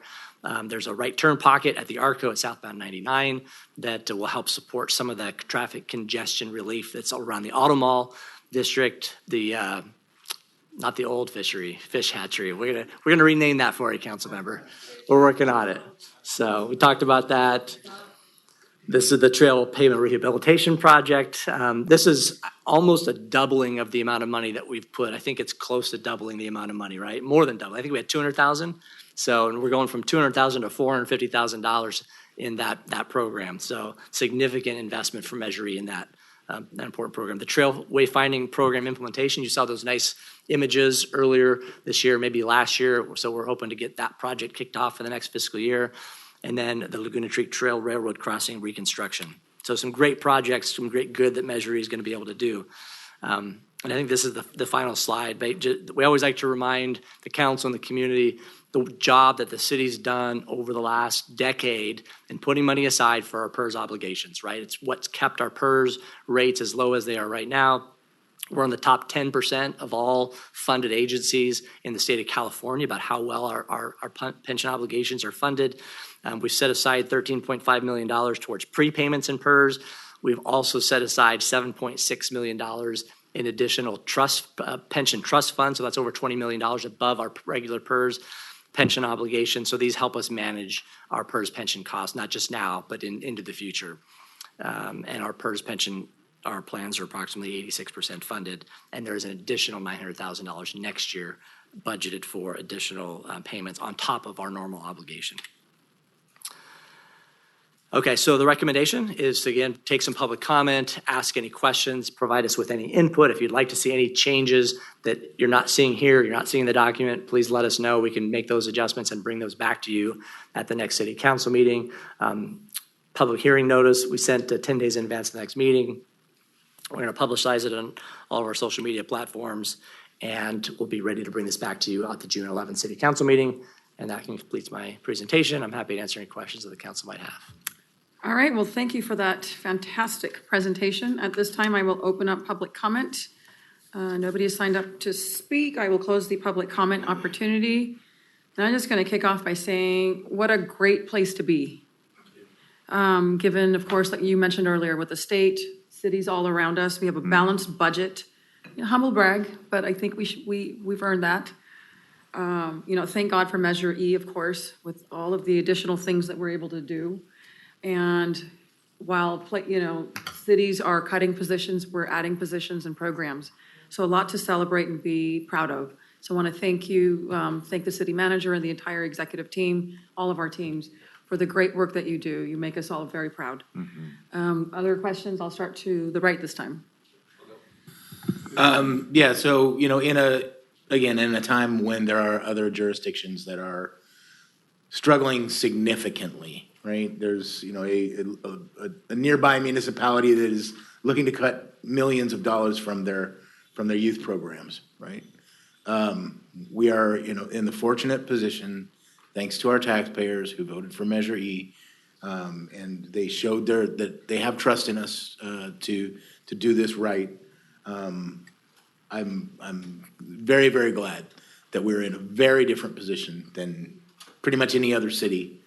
There's a right turn pocket at the ARCO at southbound 99 that will help support some of the traffic congestion relief that's around the Auto Mall district. Not the old fish hatchery. We're gonna rename that for you, council member. We're working on it. So we talked about that. This is the Trail Pavement Rehabilitation Project. This is almost a doubling of the amount of money that we've put. I think it's close to doubling the amount of money, right? More than double. I think we had $200,000. So, and we're going from $200,000 to $450,000 in that program. So significant investment for Measure E in that important program. The Trail Wayfinding Program implementation, you saw those nice images earlier this year, maybe last year. So we're hoping to get that project kicked off for the next fiscal year. And then the Laguna Creek Trail Railroad Crossing reconstruction. So some great projects, some great good that Measure E is going to be able to do. And I think this is the final slide. We always like to remind the council and the community the job that the city's done over the last decade in putting money aside for our PERS obligations, right? It's what's kept our PERS rates as low as they are right now. We're in the top 10% of all funded agencies in the state of California about how well our pension obligations are funded. We've set aside $13.5 million towards prepayments in PERS. We've also set aside $7.6 million in additional pension trust funds. So that's over $20 million above our regular PERS pension obligation. So these help us manage our PERS pension costs, not just now, but into the future. And our PERS pension, our plans are approximately 86% funded, and there's an additional $900,000 next year budgeted for additional payments on top of our normal obligation. Okay, so the recommendation is to, again, take some public comment, ask any questions, provide us with any input. If you'd like to see any changes that you're not seeing here, you're not seeing in the document, please let us know. We can make those adjustments and bring those back to you at the next city council meeting. Public hearing notice, we sent 10 days in advance of the next meeting. We're going to publicize it on all of our social media platforms, and we'll be ready to bring this back to you at the June 11th city council meeting. And that completes my presentation. I'm happy to answer any questions that the council might have. All right, well, thank you for that fantastic presentation. At this time, I will open up public comment. Nobody has signed up to speak. I will close the public comment opportunity. And I'm just going to kick off by saying what a great place to be. Given, of course, like you mentioned earlier, with the state, cities all around us, we have a balanced budget. Humble brag, but I think we've earned that. Thank God for Measure E, of course, with all of the additional things that we're able to do. And while, cities are cutting positions, we're adding positions and programs. So a lot to celebrate and be proud of. So I want to thank you, thank the city manager and the entire executive team, all of our teams, for the great work that you do. You make us all very proud. Mm-hmm. Other questions? I'll start to the right this time. So, in a time when there are other jurisdictions that are struggling significantly, right? There's, a nearby municipality that is looking to cut millions of dollars from their youth programs, right? We are, in the fortunate position thanks to our taxpayers who voted for Measure E. And they showed that they have trust in us to do this right. I'm very, very glad that we're in a very different position than pretty much any other city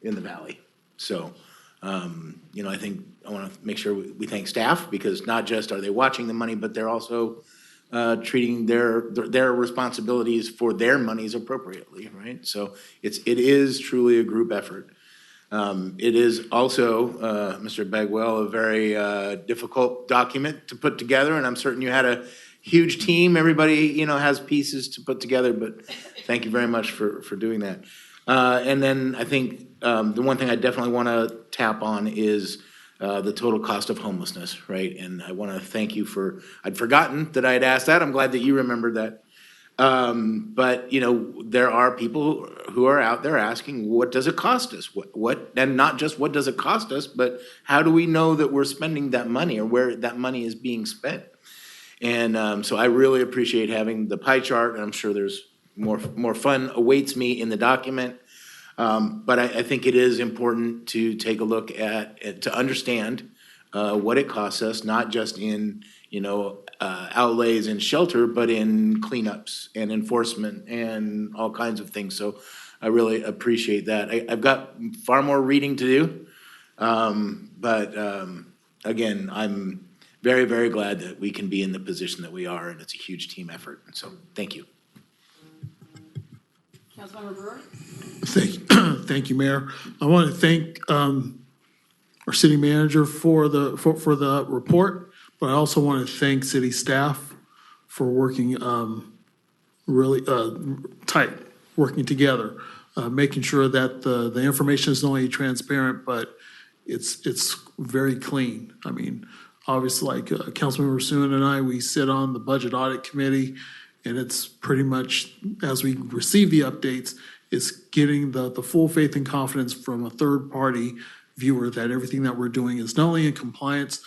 in the valley. So, I think I want to make sure we thank staff, because not just are they watching the money, but they're also treating their responsibilities for their monies appropriately, right? So it is truly a group effort. It is also, Mr. Bagwell, a very difficult document to put together, and I'm certain you had a huge team. Everybody, has pieces to put together, but thank you very much for doing that. And then I think the one thing I definitely want to tap on is the total cost of homelessness, right? And I want to thank you I'd forgotten that I had asked that. I'm glad that you remembered that. But there are people who are out there asking, what does it cost us? What, and not just what does it cost us, but how do we know that we're spending that money, or where that money is being spent? And so I really appreciate having the pie chart, and I'm sure there's more fun awaits me in the document. But I think it is important to take a look to understand what it costs us, not just in, outlays in shelter, but in cleanups and enforcement and all kinds of things. So I really appreciate that. I've got far more reading to do. But again, I'm very, very glad that we can be in the position that we are, and it's a huge team effort. And so thank you. Councilmember Brewer? Thank you, Mayor. I want to thank our city manager for the report, but I also want to thank city staff for working really tight, working together, making sure that the information is not only transparent, but it's very clean. I mean, obviously, like Councilmember Suen and I, we sit on the budget audit committee, and it's pretty much, as we receive the updates, it's getting the full faith and confidence from a third-party viewer that everything that we're doing is not only in compliance,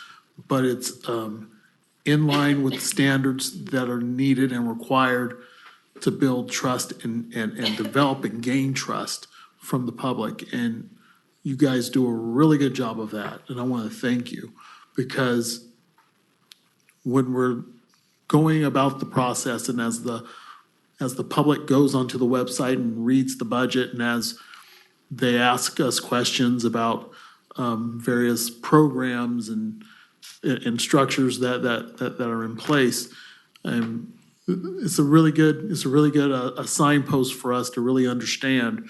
but it's in line with standards that are needed and required to build trust and develop and gain trust from the public. And you guys do a really good job of that, and I want to thank you, because when we're going about the process, and as the public goes onto the website and reads the budget, and as they ask us questions about various programs and structures that are in place, it's a really good a signpost for us to really understand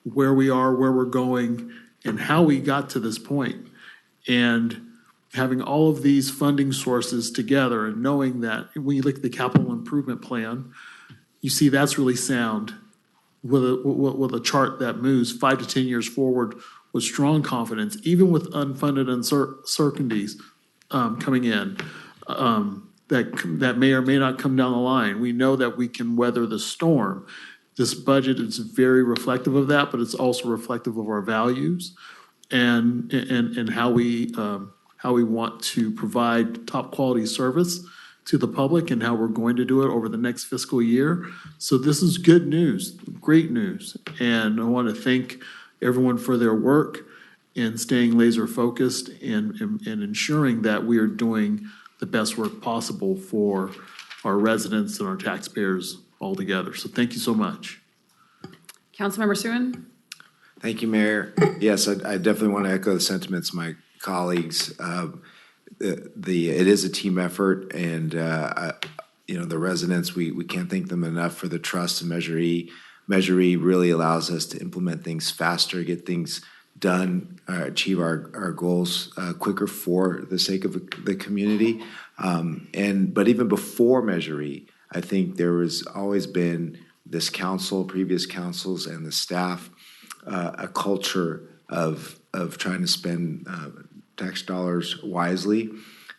where we are, where we're going, and how we got to this point. And having all of these funding sources together, and knowing that when you look at the capital improvement plan, you see that's really sound, with a chart that moves 5 to 10 years forward with strong confidence, even with unfunded uncertainties coming in that may or may not come down the line. We know that we can weather the storm. This budget is very reflective of that, but it's also reflective of our values and how we want to provide top quality service to the public, and how we're going to do it over the next fiscal year. So this is good news, great news. And I want to thank everyone for their work in staying laser focused and ensuring that we are doing the best work possible for our residents and our taxpayers all together. So thank you so much. Councilmember Suen? Thank you, Mayor. Yes, I definitely want to echo the sentiments of my colleagues. It is a team effort, and the residents, we can't thank them enough for the trust in Measure E. Measure E really allows us to implement things faster, get things done, achieve our goals quicker for the sake of the community. But even before Measure E, I think there has always been this council, previous councils, and the staff, a culture of trying to spend tax dollars wisely.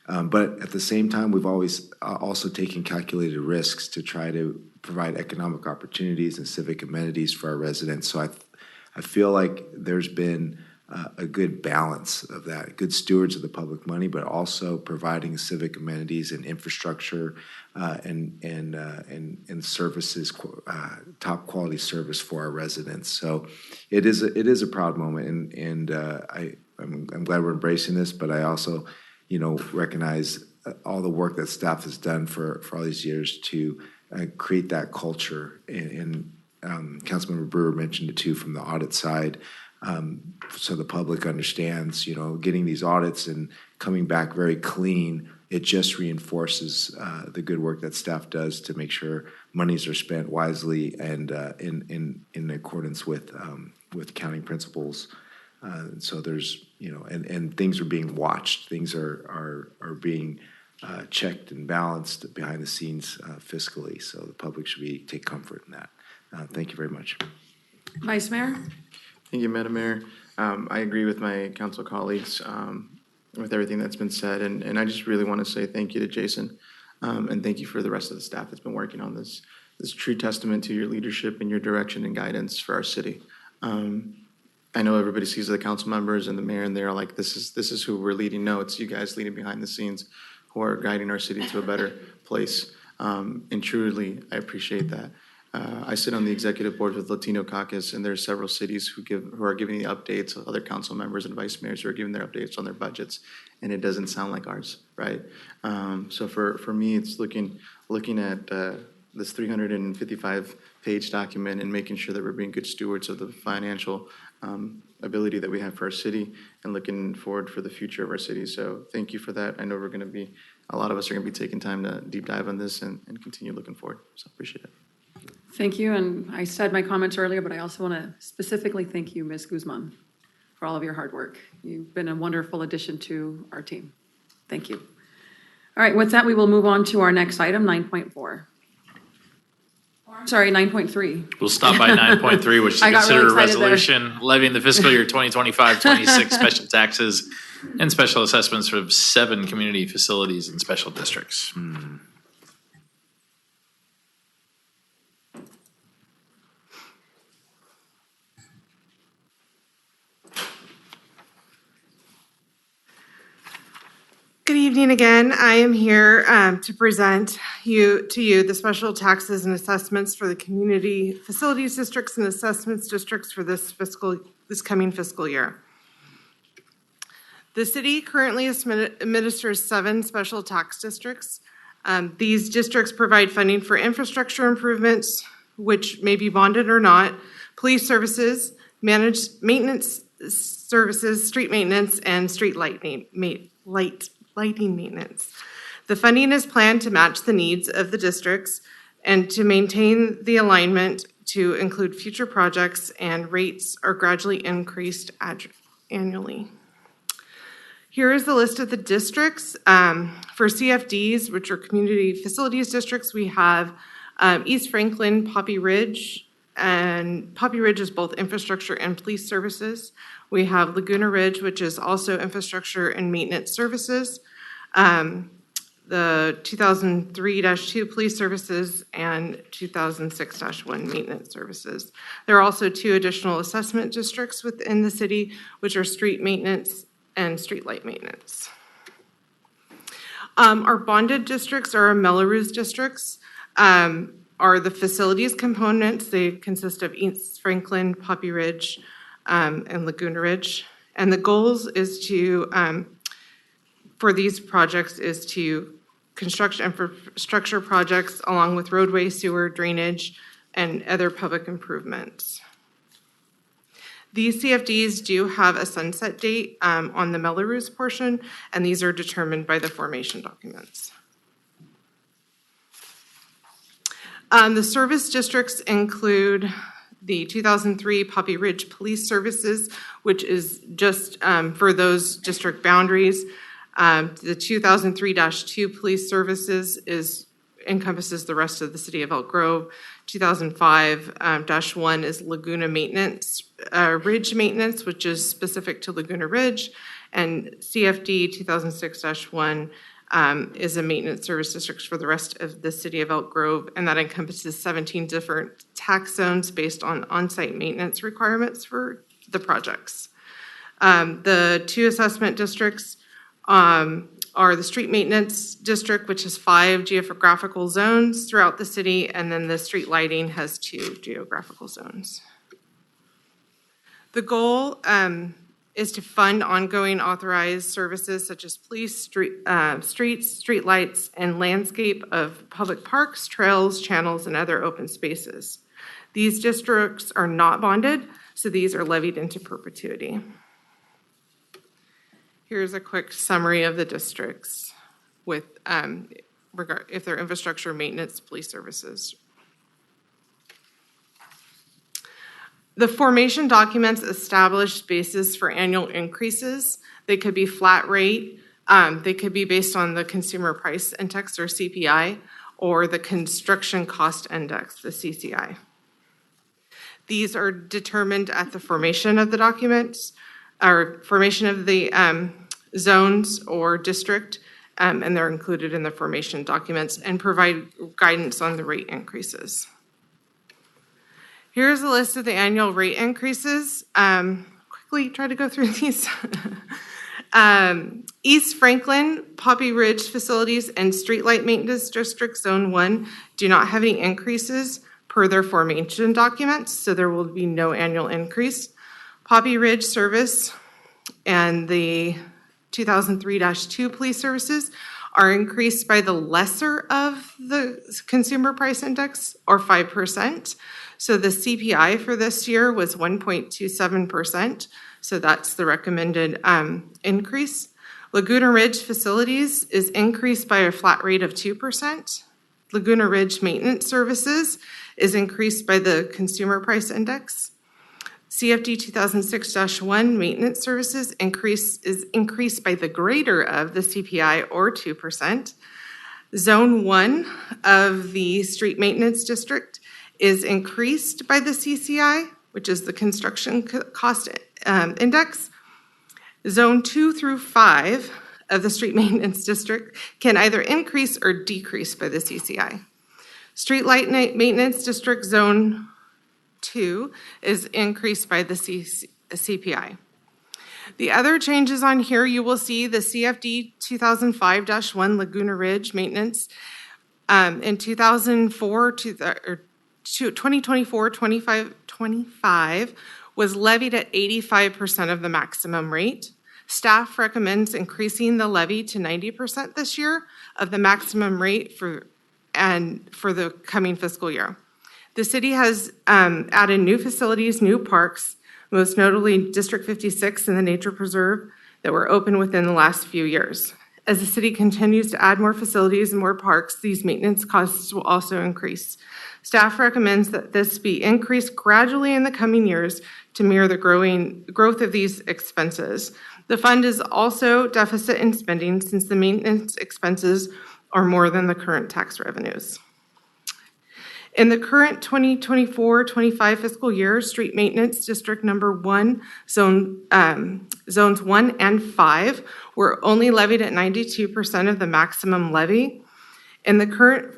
But at the same time, we've always also taken calculated risks to try to provide economic opportunities and civic amenities for our residents. So I feel like there's been a good balance of that, good stewards of the public money, but also providing civic amenities and infrastructure and services, top quality service for our residents. So it is a proud moment, and I'm glad we're embracing this, but I also, recognize all the work that staff has done for all these years to create that culture. And Councilmember Brewer mentioned it too from the audit side. So the public understands, getting these audits and coming back very clean, it just reinforces the good work that staff does to make sure monies are spent wisely and in accordance with accounting principles. So there's, and things are being watched. Things are being checked and balanced behind the scenes fiscally. So the public should take comfort in that. Thank you very much. Vice Mayor? Thank you, Madam Mayor. I agree with my council colleagues with everything that's been said, and I just really want to say thank you to Jason, and thank you for the rest of the staff that's been working on this. This is true testament to your leadership and your direction and guidance for our city. I know everybody sees the council members and the mayor, and they're like, this is who we're leading. No, it's you guys leading behind the scenes who are guiding our city to a better place, and truly, I appreciate that. I sit on the executive board with Latino Caucus, and there's several cities who are giving the updates, other council members and vice mayors who are giving their updates on their budgets, and it doesn't sound like ours, right? So for me, it's looking at this 355-page document and making sure that we're being good stewards of the financial ability that we have for our city and looking forward for the future of our city. So thank you for that. I know a lot of us are going to be taking time to deep dive on this and continue looking forward. So appreciate it. Thank you, and I said my comments earlier, but I also want to specifically thank you, Ms. Guzman, for all of your hard work. You've been a wonderful addition to our team. Thank you. All right, with that, we will move on to our next item, 9.4. Sorry, 9.3. We'll stop by 9.3, which is to I got consider really a excited there. resolution levying the fiscal year 2025-26 special taxes and special assessments for 7 community facilities and special districts. Good evening again. I am here to present to you the special taxes and assessments for the community facilities districts and assessments districts for this coming fiscal year. The city currently administers 7 special tax districts. These districts provide funding for infrastructure improvements, which may be bonded or not, police services, managed maintenance services, street maintenance, and street lighting maintenance. The funding is planned to match the needs of the districts and to maintain the alignment to include future projects, and rates are gradually increased annually. Here is the list of the districts. For CFDs, which are community facilities districts, we have East Franklin, Poppy Ridge, and Poppy Ridge is both infrastructure and police services. We have Laguna Ridge, which is also infrastructure and maintenance services. The 2003-2 police services and 2006-1 maintenance services. There are also 2 additional assessment districts within the city, which are street maintenance and street light maintenance. Our bonded districts are our Mello Roos districts. Are the facilities components. They consist of East Franklin, Poppy Ridge, and Laguna Ridge. And the goals is to, for these projects, is to construct infrastructure projects along with roadway, sewer, drainage, and other public improvements. These CFDs do have a sunset date on the Mello Roos portion, and these are determined by the formation documents. The service districts include the 2003 Poppy Ridge Police Services, which is just for those district boundaries. The 2003-2 Police Services encompasses the rest of the City of Elk Grove. 2005-1 is Laguna Maintenance, Ridge Maintenance, which is specific to Laguna Ridge. And CFD 2006-1 is a maintenance service district for the rest of the City of Elk Grove, and that encompasses 17 different tax zones based on on-site maintenance requirements for the projects. The two assessment districts are the street maintenance district, which has 5 geographical zones throughout the city, and then the street lighting has 2 geographical zones. The goal is to fund ongoing authorized services such as police, streets, street lights, and landscape of public parks, trails, channels, and other open spaces. These districts are not bonded, so these are levied into perpetuity. Here's a quick summary of the districts with if they're infrastructure, maintenance, police services. The formation documents establish basis for annual increases. They could be flat rate, they could be based on the consumer price index or CPI, or the construction cost index, the CCI. These are determined at the formation of the documents, or formation of the zones or district, and they're included in the formation documents and provide guidance on the rate increases. Here's a list of the annual rate increases. Quickly try to go through these. East Franklin, Poppy Ridge Facilities, and Streetlight Maintenance District Zone 1 do not have any increases per their formation documents, so there will be no annual increase. Poppy Ridge Service and the 2003-2 police services are increased by the lesser of the consumer price index, or 5%. So the CPI for this year was 1.27%. So that's the recommended increase. Laguna Ridge Facilities is increased by a flat rate of 2%. Laguna Ridge Maintenance Services is increased by the consumer price index. CFD 2006-1 maintenance services is increased by the greater of the CPI, or 2%. Zone 1 of the street maintenance district is increased by the CCI, which is the construction cost index. Zone 2 through 5 of the street maintenance district can either increase or decrease by the CCI. Street light maintenance district zone 2 is increased by the CPI. The other changes on here, you will see the CFD 2005-1 Laguna Ridge maintenance in 2024-25 was levied at 85% of the maximum rate. Staff recommends increasing the levy to 90% this year of the maximum rate for the coming fiscal year. The city has added new facilities, new parks, most notably District 56 and the Nature Preserve that were open within the last few years. As the city continues to add more facilities and more parks, these maintenance costs will also increase. Staff recommends that this be increased gradually in the coming years to mirror the growth of these expenses. The fund is also deficit in spending since the maintenance expenses are more than the current tax revenues. In the current 2024-25 fiscal year, street maintenance district number 1, zones 1 and 5 were only levied at 92% of the maximum levy. In the current,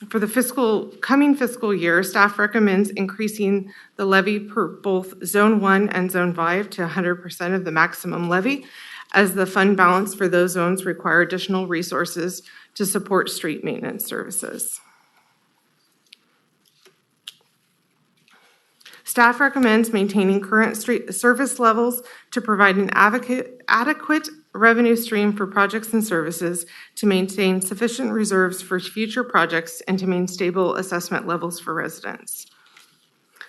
for the coming fiscal year, staff recommends increasing the levy per both zone 1 and zone 5 to 100% of the maximum levy, as the fund balance for those zones require additional resources to support street maintenance services. Staff recommends maintaining current street service levels to provide an adequate revenue stream for projects and services, to maintain sufficient reserves for future projects, and to maintain stable assessment levels for residents.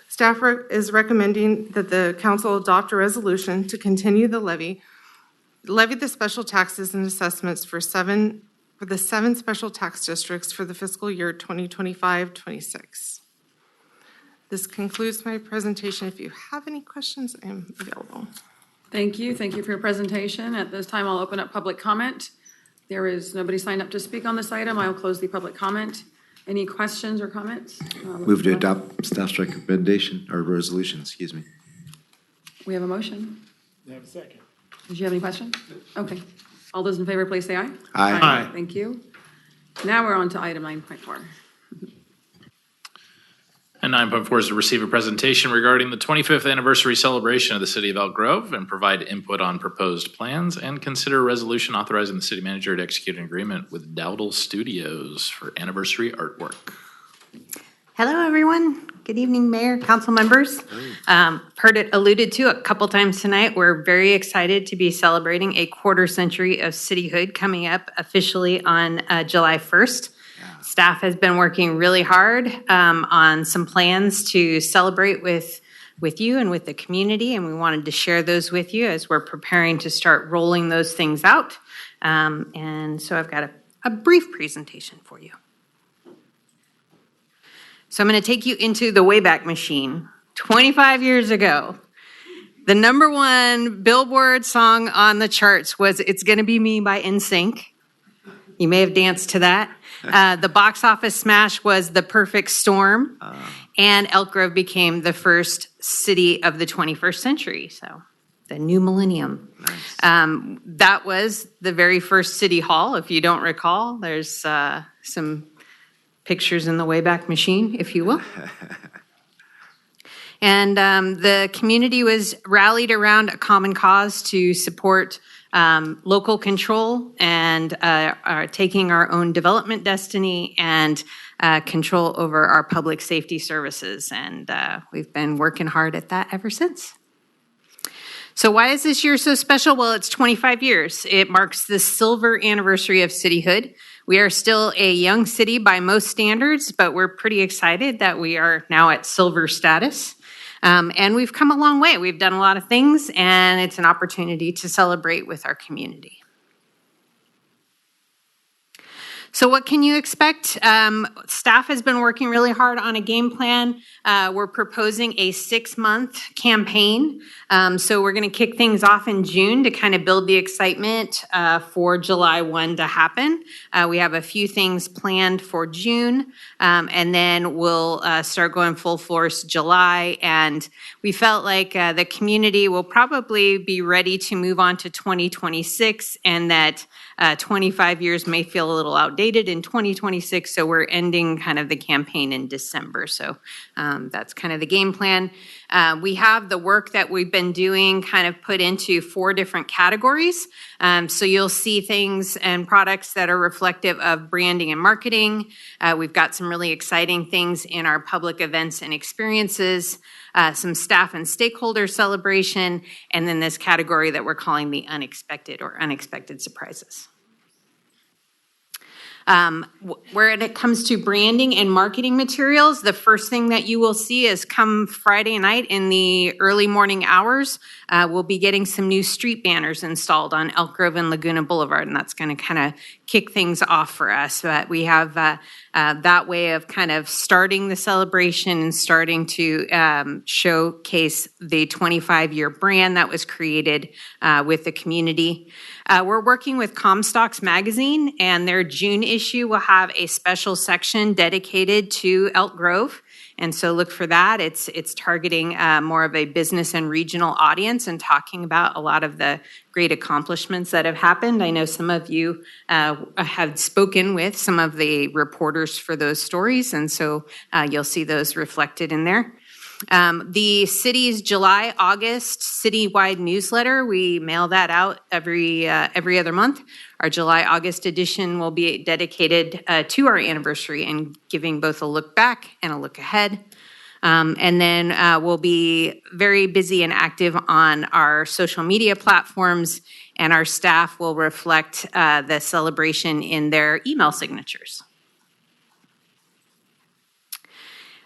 Staff is recommending that the council adopt a resolution to continue the levy the special taxes and assessments for the 7 special tax districts for the fiscal year 2025-26. This concludes my presentation. If you have any questions, I am available. Thank you. Thank you for your presentation. At this time, I'll open up public comment. There is nobody signed up to speak on this item. I'll close the public comment. Any questions or comments? Move to adopt staff's recommendation, or resolution, excuse me. We have a motion. You have a second. Did you have any questions? Okay. All those in favor, please say aye. Aye. Aye. Thank you. Now we're on to item 9.4. And 9.4 is to receive a presentation regarding the 25th anniversary celebration of the City of Elk Grove and provide input on proposed plans and consider a resolution authorizing the city manager to execute an agreement with Dowdle Studios for anniversary artwork. Hello, everyone. Good evening, Mayor, council members. Heard it alluded to a couple times tonight. We're very excited to be celebrating a quarter century of cityhood coming up officially on July 1st. Staff has been working really hard on some plans to celebrate with you and with the community, and we wanted to share those with you as we're preparing to start rolling those things out. And so I've got a brief presentation for you. So I'm going to take you into the Wayback Machine. 25 years ago, the #1 Billboard song on the charts was "It's Gonna Be Me" by NSYNC. You may have danced to that. The box office smash was "The Perfect Storm," and Elk Grove became the first city of the 21st century, so the new millennium. Nice. That was the very first city hall, if you don't recall. There's some pictures in the Wayback Machine, if you will. And the community was rallied around a common cause to support local control and taking our own development destiny and control over our public safety services. And we've been working hard at that ever since. So why is this year so special? Well, it's 25 years. It marks the silver anniversary of cityhood. We are still a young city by most standards, but we're pretty excited that we are now at silver status. And we've come a long way. We've done a lot of things, and it's an opportunity to celebrate with our community. So what can you expect? Staff has been working really hard on a game plan. We're proposing a 6-month campaign. So we're going to kick things off in June to kind of build the excitement for July 1 to happen. We have a few things planned for June, and then we'll start going full force July. And we felt like the community will probably be ready to move on to 2026, and that 25 years may feel a little outdated in 2026, so we're ending kind of the campaign in December. So that's kind of the game plan. We have the work that we've been doing kind of put into 4 different categories. So you'll see things and products that are reflective of branding and marketing. We've got some really exciting things in our public events and experiences, some staff and stakeholder celebration, and then this category that we're calling the unexpected or unexpected surprises. When it comes to branding and marketing materials, the first thing that you will see is come Friday night in the early morning hours, we'll be getting some new street banners installed on Elk Grove and Laguna Boulevard, and that's going to kind of kick things off for us. But we have that way of kind of starting the celebration and starting to showcase the 25-year brand that was created with the community. We're working with Comstocks Magazine, and their June issue will have a special section dedicated to Elk Grove. And so look for that. It's targeting more of a business and regional audience and talking about a lot of the great accomplishments that have happened. I know some of you have spoken with some of the reporters for those stories, and so you'll see those reflected in there. The city's July-August citywide newsletter, we mail that out every other month. Our July-August edition will be dedicated to our anniversary and giving both a look back and a look ahead. And then we'll be very busy and active on our social media platforms, and our staff will reflect the celebration in their email signatures.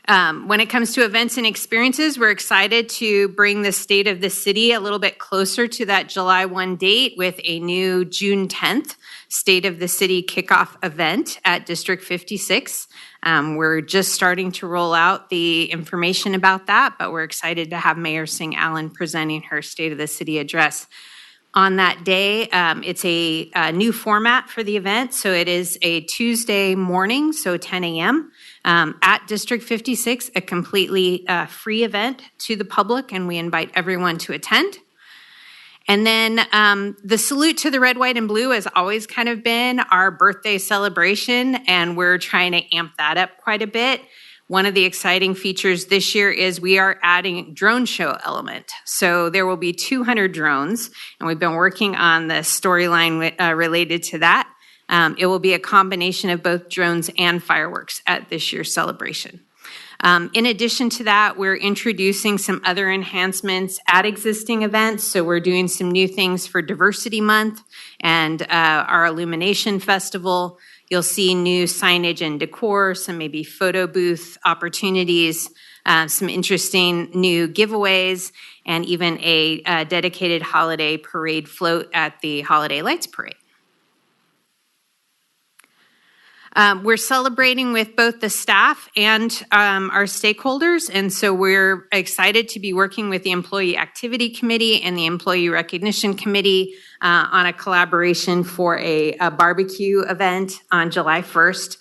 When it comes to events and experiences, we're excited to bring the state of the city a little bit closer to that July 1 date with a new June 10th State of the City kickoff event at District 56. We're just starting to roll out the information about that, but we're excited to have Mayor Singh Allen presenting her State of the City address. On that day, it's a new format for the event, so it is a Tuesday morning, so 10 a.m. At District 56, a completely free event to the public, and we invite everyone to attend. And then the salute to the red, white, and blue has always kind of been our birthday celebration, and we're trying to amp that up quite a bit. One of the exciting features this year is we are adding drone show element. So there will be 200 drones, and we've been working on the storyline related to that. It will be a combination of both drones and fireworks at this year's celebration. In addition to that, we're introducing some other enhancements at existing events. So we're doing some new things for Diversity Month and our Illumination Festival. You'll see new signage and decor, some maybe photo booth opportunities, some interesting new giveaways, and even a dedicated holiday parade float at the Holiday Lights Parade. We're celebrating with both the staff and our stakeholders, and so we're excited to be working with the Employee Activity Committee and the Employee Recognition Committee on a collaboration for a barbecue event on July 1st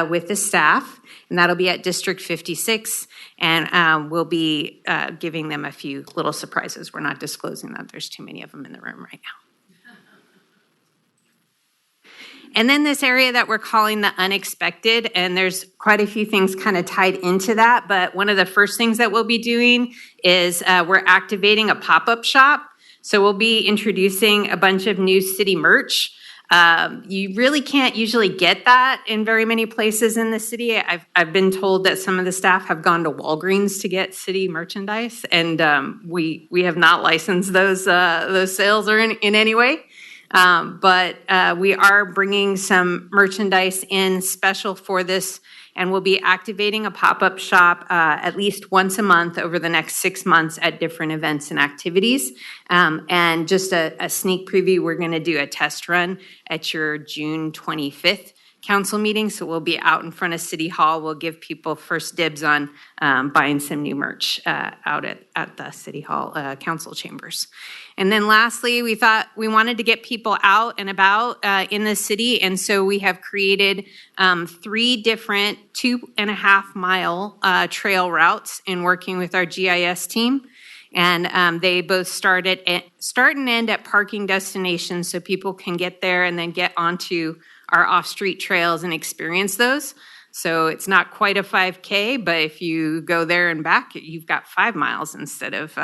with the staff, and that'll be at District 56, and we'll be giving them a few little surprises. We're not disclosing that. There's too many of them in the room right now. And then this area that we're calling the unexpected, and there's quite a few things kind of tied into that, but one of the first things that we'll be doing is we're activating a pop-up shop. So we'll be introducing a bunch of new city merch. You really can't usually get that in very many places in the city. I've been told that some of the staff have gone to Walgreens to get city merchandise, and we have not licensed those sales or in any way. But we are bringing some merchandise in special for this, and we'll be activating a pop-up shop at least once a month over the next 6 months at different events and activities. And just a sneak preview, we're going to do a test run at your June 25th council meeting. So we'll be out in front of City Hall. We'll give people first dibs on buying some new merch out at the City Hall council chambers. And then lastly, we thought we wanted to get people out and about in the city. And so we have created 3 different 2.5 mile trail routes in working with our GIS team. And they both start and end at parking destinations so people can get there and then get onto our off-street trails and experience those. So it's not quite a 5K, but if you go there and back, you've got 5 miles instead of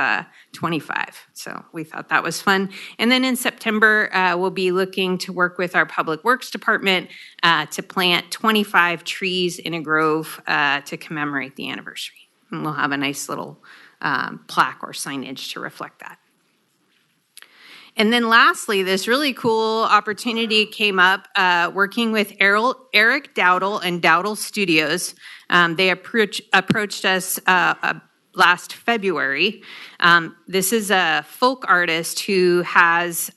25. So we thought that was fun. And then in September, we'll be looking to work with our Public Works Department to plant 25 trees in a grove to commemorate the anniversary. And we'll have a nice little plaque or signage to reflect that. And then lastly, this really cool opportunity came up working with Eric Dowdle and Dowdle Studios. They approached us last February. This is a folk artist who has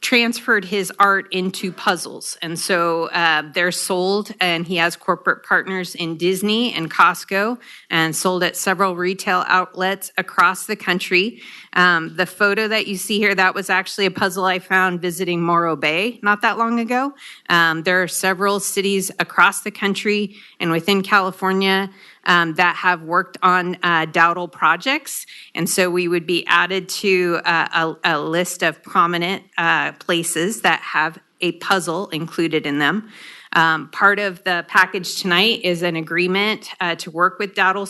transferred his art into puzzles. And so they're sold, and he has corporate partners in Disney and Costco, and sold at several retail outlets across the country. The photo that you see here, that was actually a puzzle I found visiting Morro Bay not that long ago. There are several cities across the country and within California that have worked on Dowdle projects. And so we would be added to a list of prominent places that have a puzzle included in them. Part of the package tonight is an agreement to work with Dowdle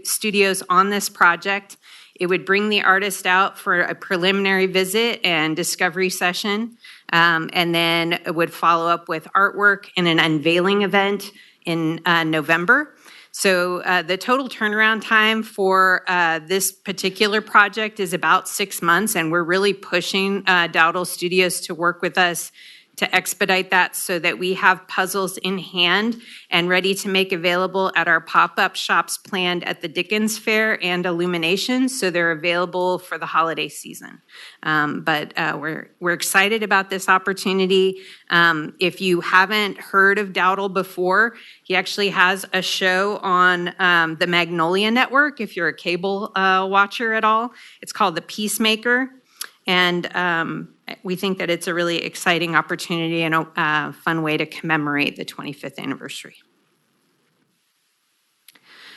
Studios on this project. It would bring the artist out for a preliminary visit and discovery session, and then it would follow up with artwork and an unveiling event in November. So the total turnaround time for this particular project is about 6 months, and we're really pushing Dowdle Studios to work with us to expedite that so that we have puzzles in hand and ready to make available at our pop-up shops planned at the Dickens Fair and Illumination, so they're available for the holiday season. But we're excited about this opportunity. If you haven't heard of Dowdle before, he actually has a show on the Magnolia Network, if you're a cable watcher at all. It's called The Peacemaker. And we think that it's a really exciting opportunity and a fun way to commemorate the 25th anniversary.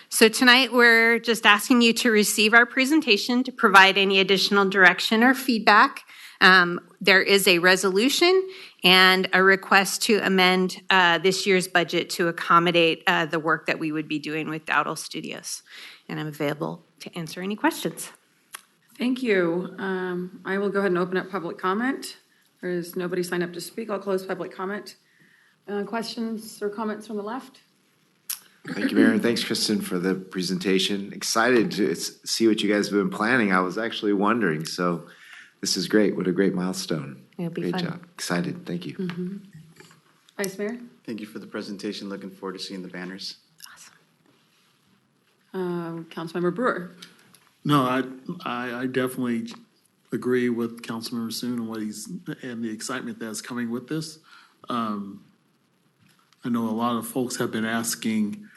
So tonight, we're just asking you to receive our presentation to provide any additional direction or feedback. there is a resolution and a request to amend this year's budget to accommodate the work that we would be doing with Dowdle Studios. And I'm available to answer any questions. Thank you. I will go ahead and open up public comment. There is nobody signed up to speak. I'll close public comment. Questions or comments from the left? Thank you, Mayor, and thanks, Kristen, for the presentation. Excited to see what you guys have been planning. I was actually wondering, so this is great. What a great milestone. It'll be Great fun. job. Excited. Thank you. Vice Mayor? Thank you for the presentation. Looking forward to seeing the banners. Councilmember Brewer? No, I definitely agree with Councilmember Soon and the excitement that's coming with this. I know a lot of folks have been asking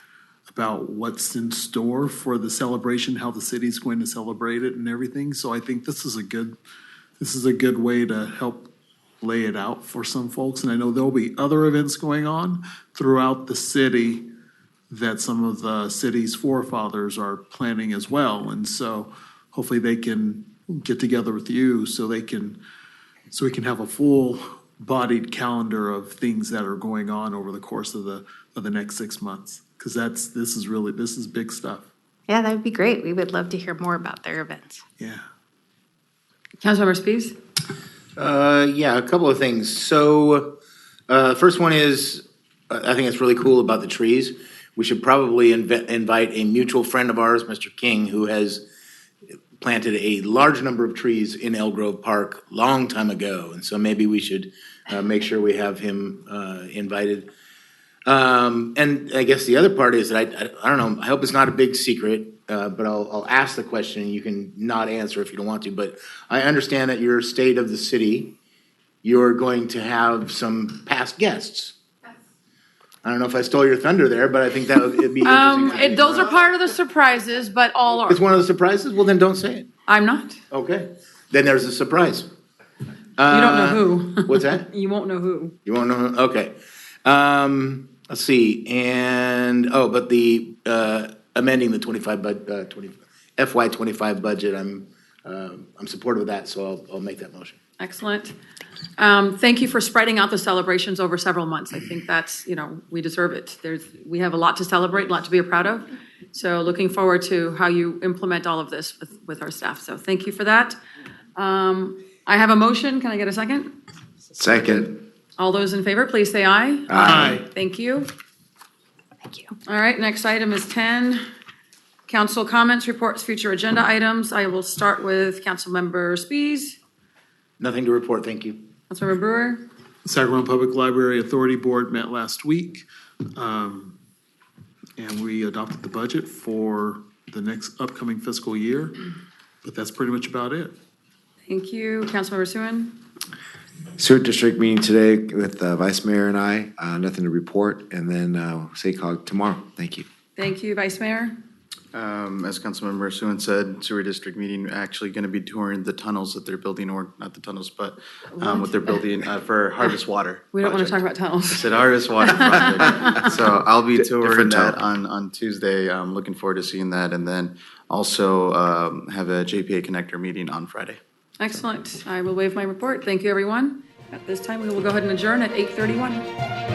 about what's in store for the celebration, how the city's going to celebrate it and everything. So I think this is a good way to help lay it out for some folks. And I know there'll be other events going on throughout the city that some of the city's forefathers are planning as well. And so hopefully they can get together with you so we can have a full-bodied calendar of things that are going on over the course of the next 6 months. Because this is big stuff. Yeah, that would be great. We would love to hear more about their events. Yeah. Councilmember Spies? Yeah, a couple of things. So, first one is, I think it's really cool about the trees. We should probably invite a mutual friend of ours, Mr. King, who has planted a large number of trees in Elk Grove Park long time ago. And so maybe we should make sure we have him invited. And I guess the other part is that I don't know, I hope it's not a big secret, but I'll ask the question and you can not answer if you don't want to. But I understand that your state of the city, you're going to have some past guests. I don't know if I stole your thunder there, but I think that would be interesting. Those are part of the surprises, but all are. It's one of the surprises? Well, then don't say it. I'm not. Okay. Then there's a surprise. You don't know who. What's that? You won't know who. You won't know who? Okay. Let's see. But the amending the FY 25 budget, I'm supportive of that, so I'll make that motion. Excellent. Thank you for spreading out the celebrations over several months. I think that's, we deserve it. We have a lot to celebrate, a lot to be proud of. So looking forward to how you implement all of this with our staff. So thank you for that. I have a motion. Can I get a second? Second. All those in favor, please say aye. Aye. Thank you. Thank you. All right, next item is 10. Council comments, reports, future agenda items. I will start with Councilmember Spies. Nothing to report, thank you. Councilmember Brewer. The Sacramento Public Library Authority Board met last week, and we adopted the budget for the next upcoming fiscal year, but that's pretty much about it. Thank you. Councilmember Suen. Sewer District meeting today with Vice Mayor and I. Nothing to report, and then SACOG tomorrow. Thank you. Thank you, Vice Mayor. As Councilmember Suen said, Sewer District meeting actually going to be touring the tunnels that they're building, or not the tunnels, but what they're building for Harvest Water. We don't want to talk about tunnels. I said Harvest Water project. So I'll be touring Different that tunnel. on Tuesday. I'm looking forward to seeing that, and then also have a JPA connector meeting on Friday. Excellent. I will waive my report. Thank you, everyone. At this time, we will go ahead and adjourn at 8:31.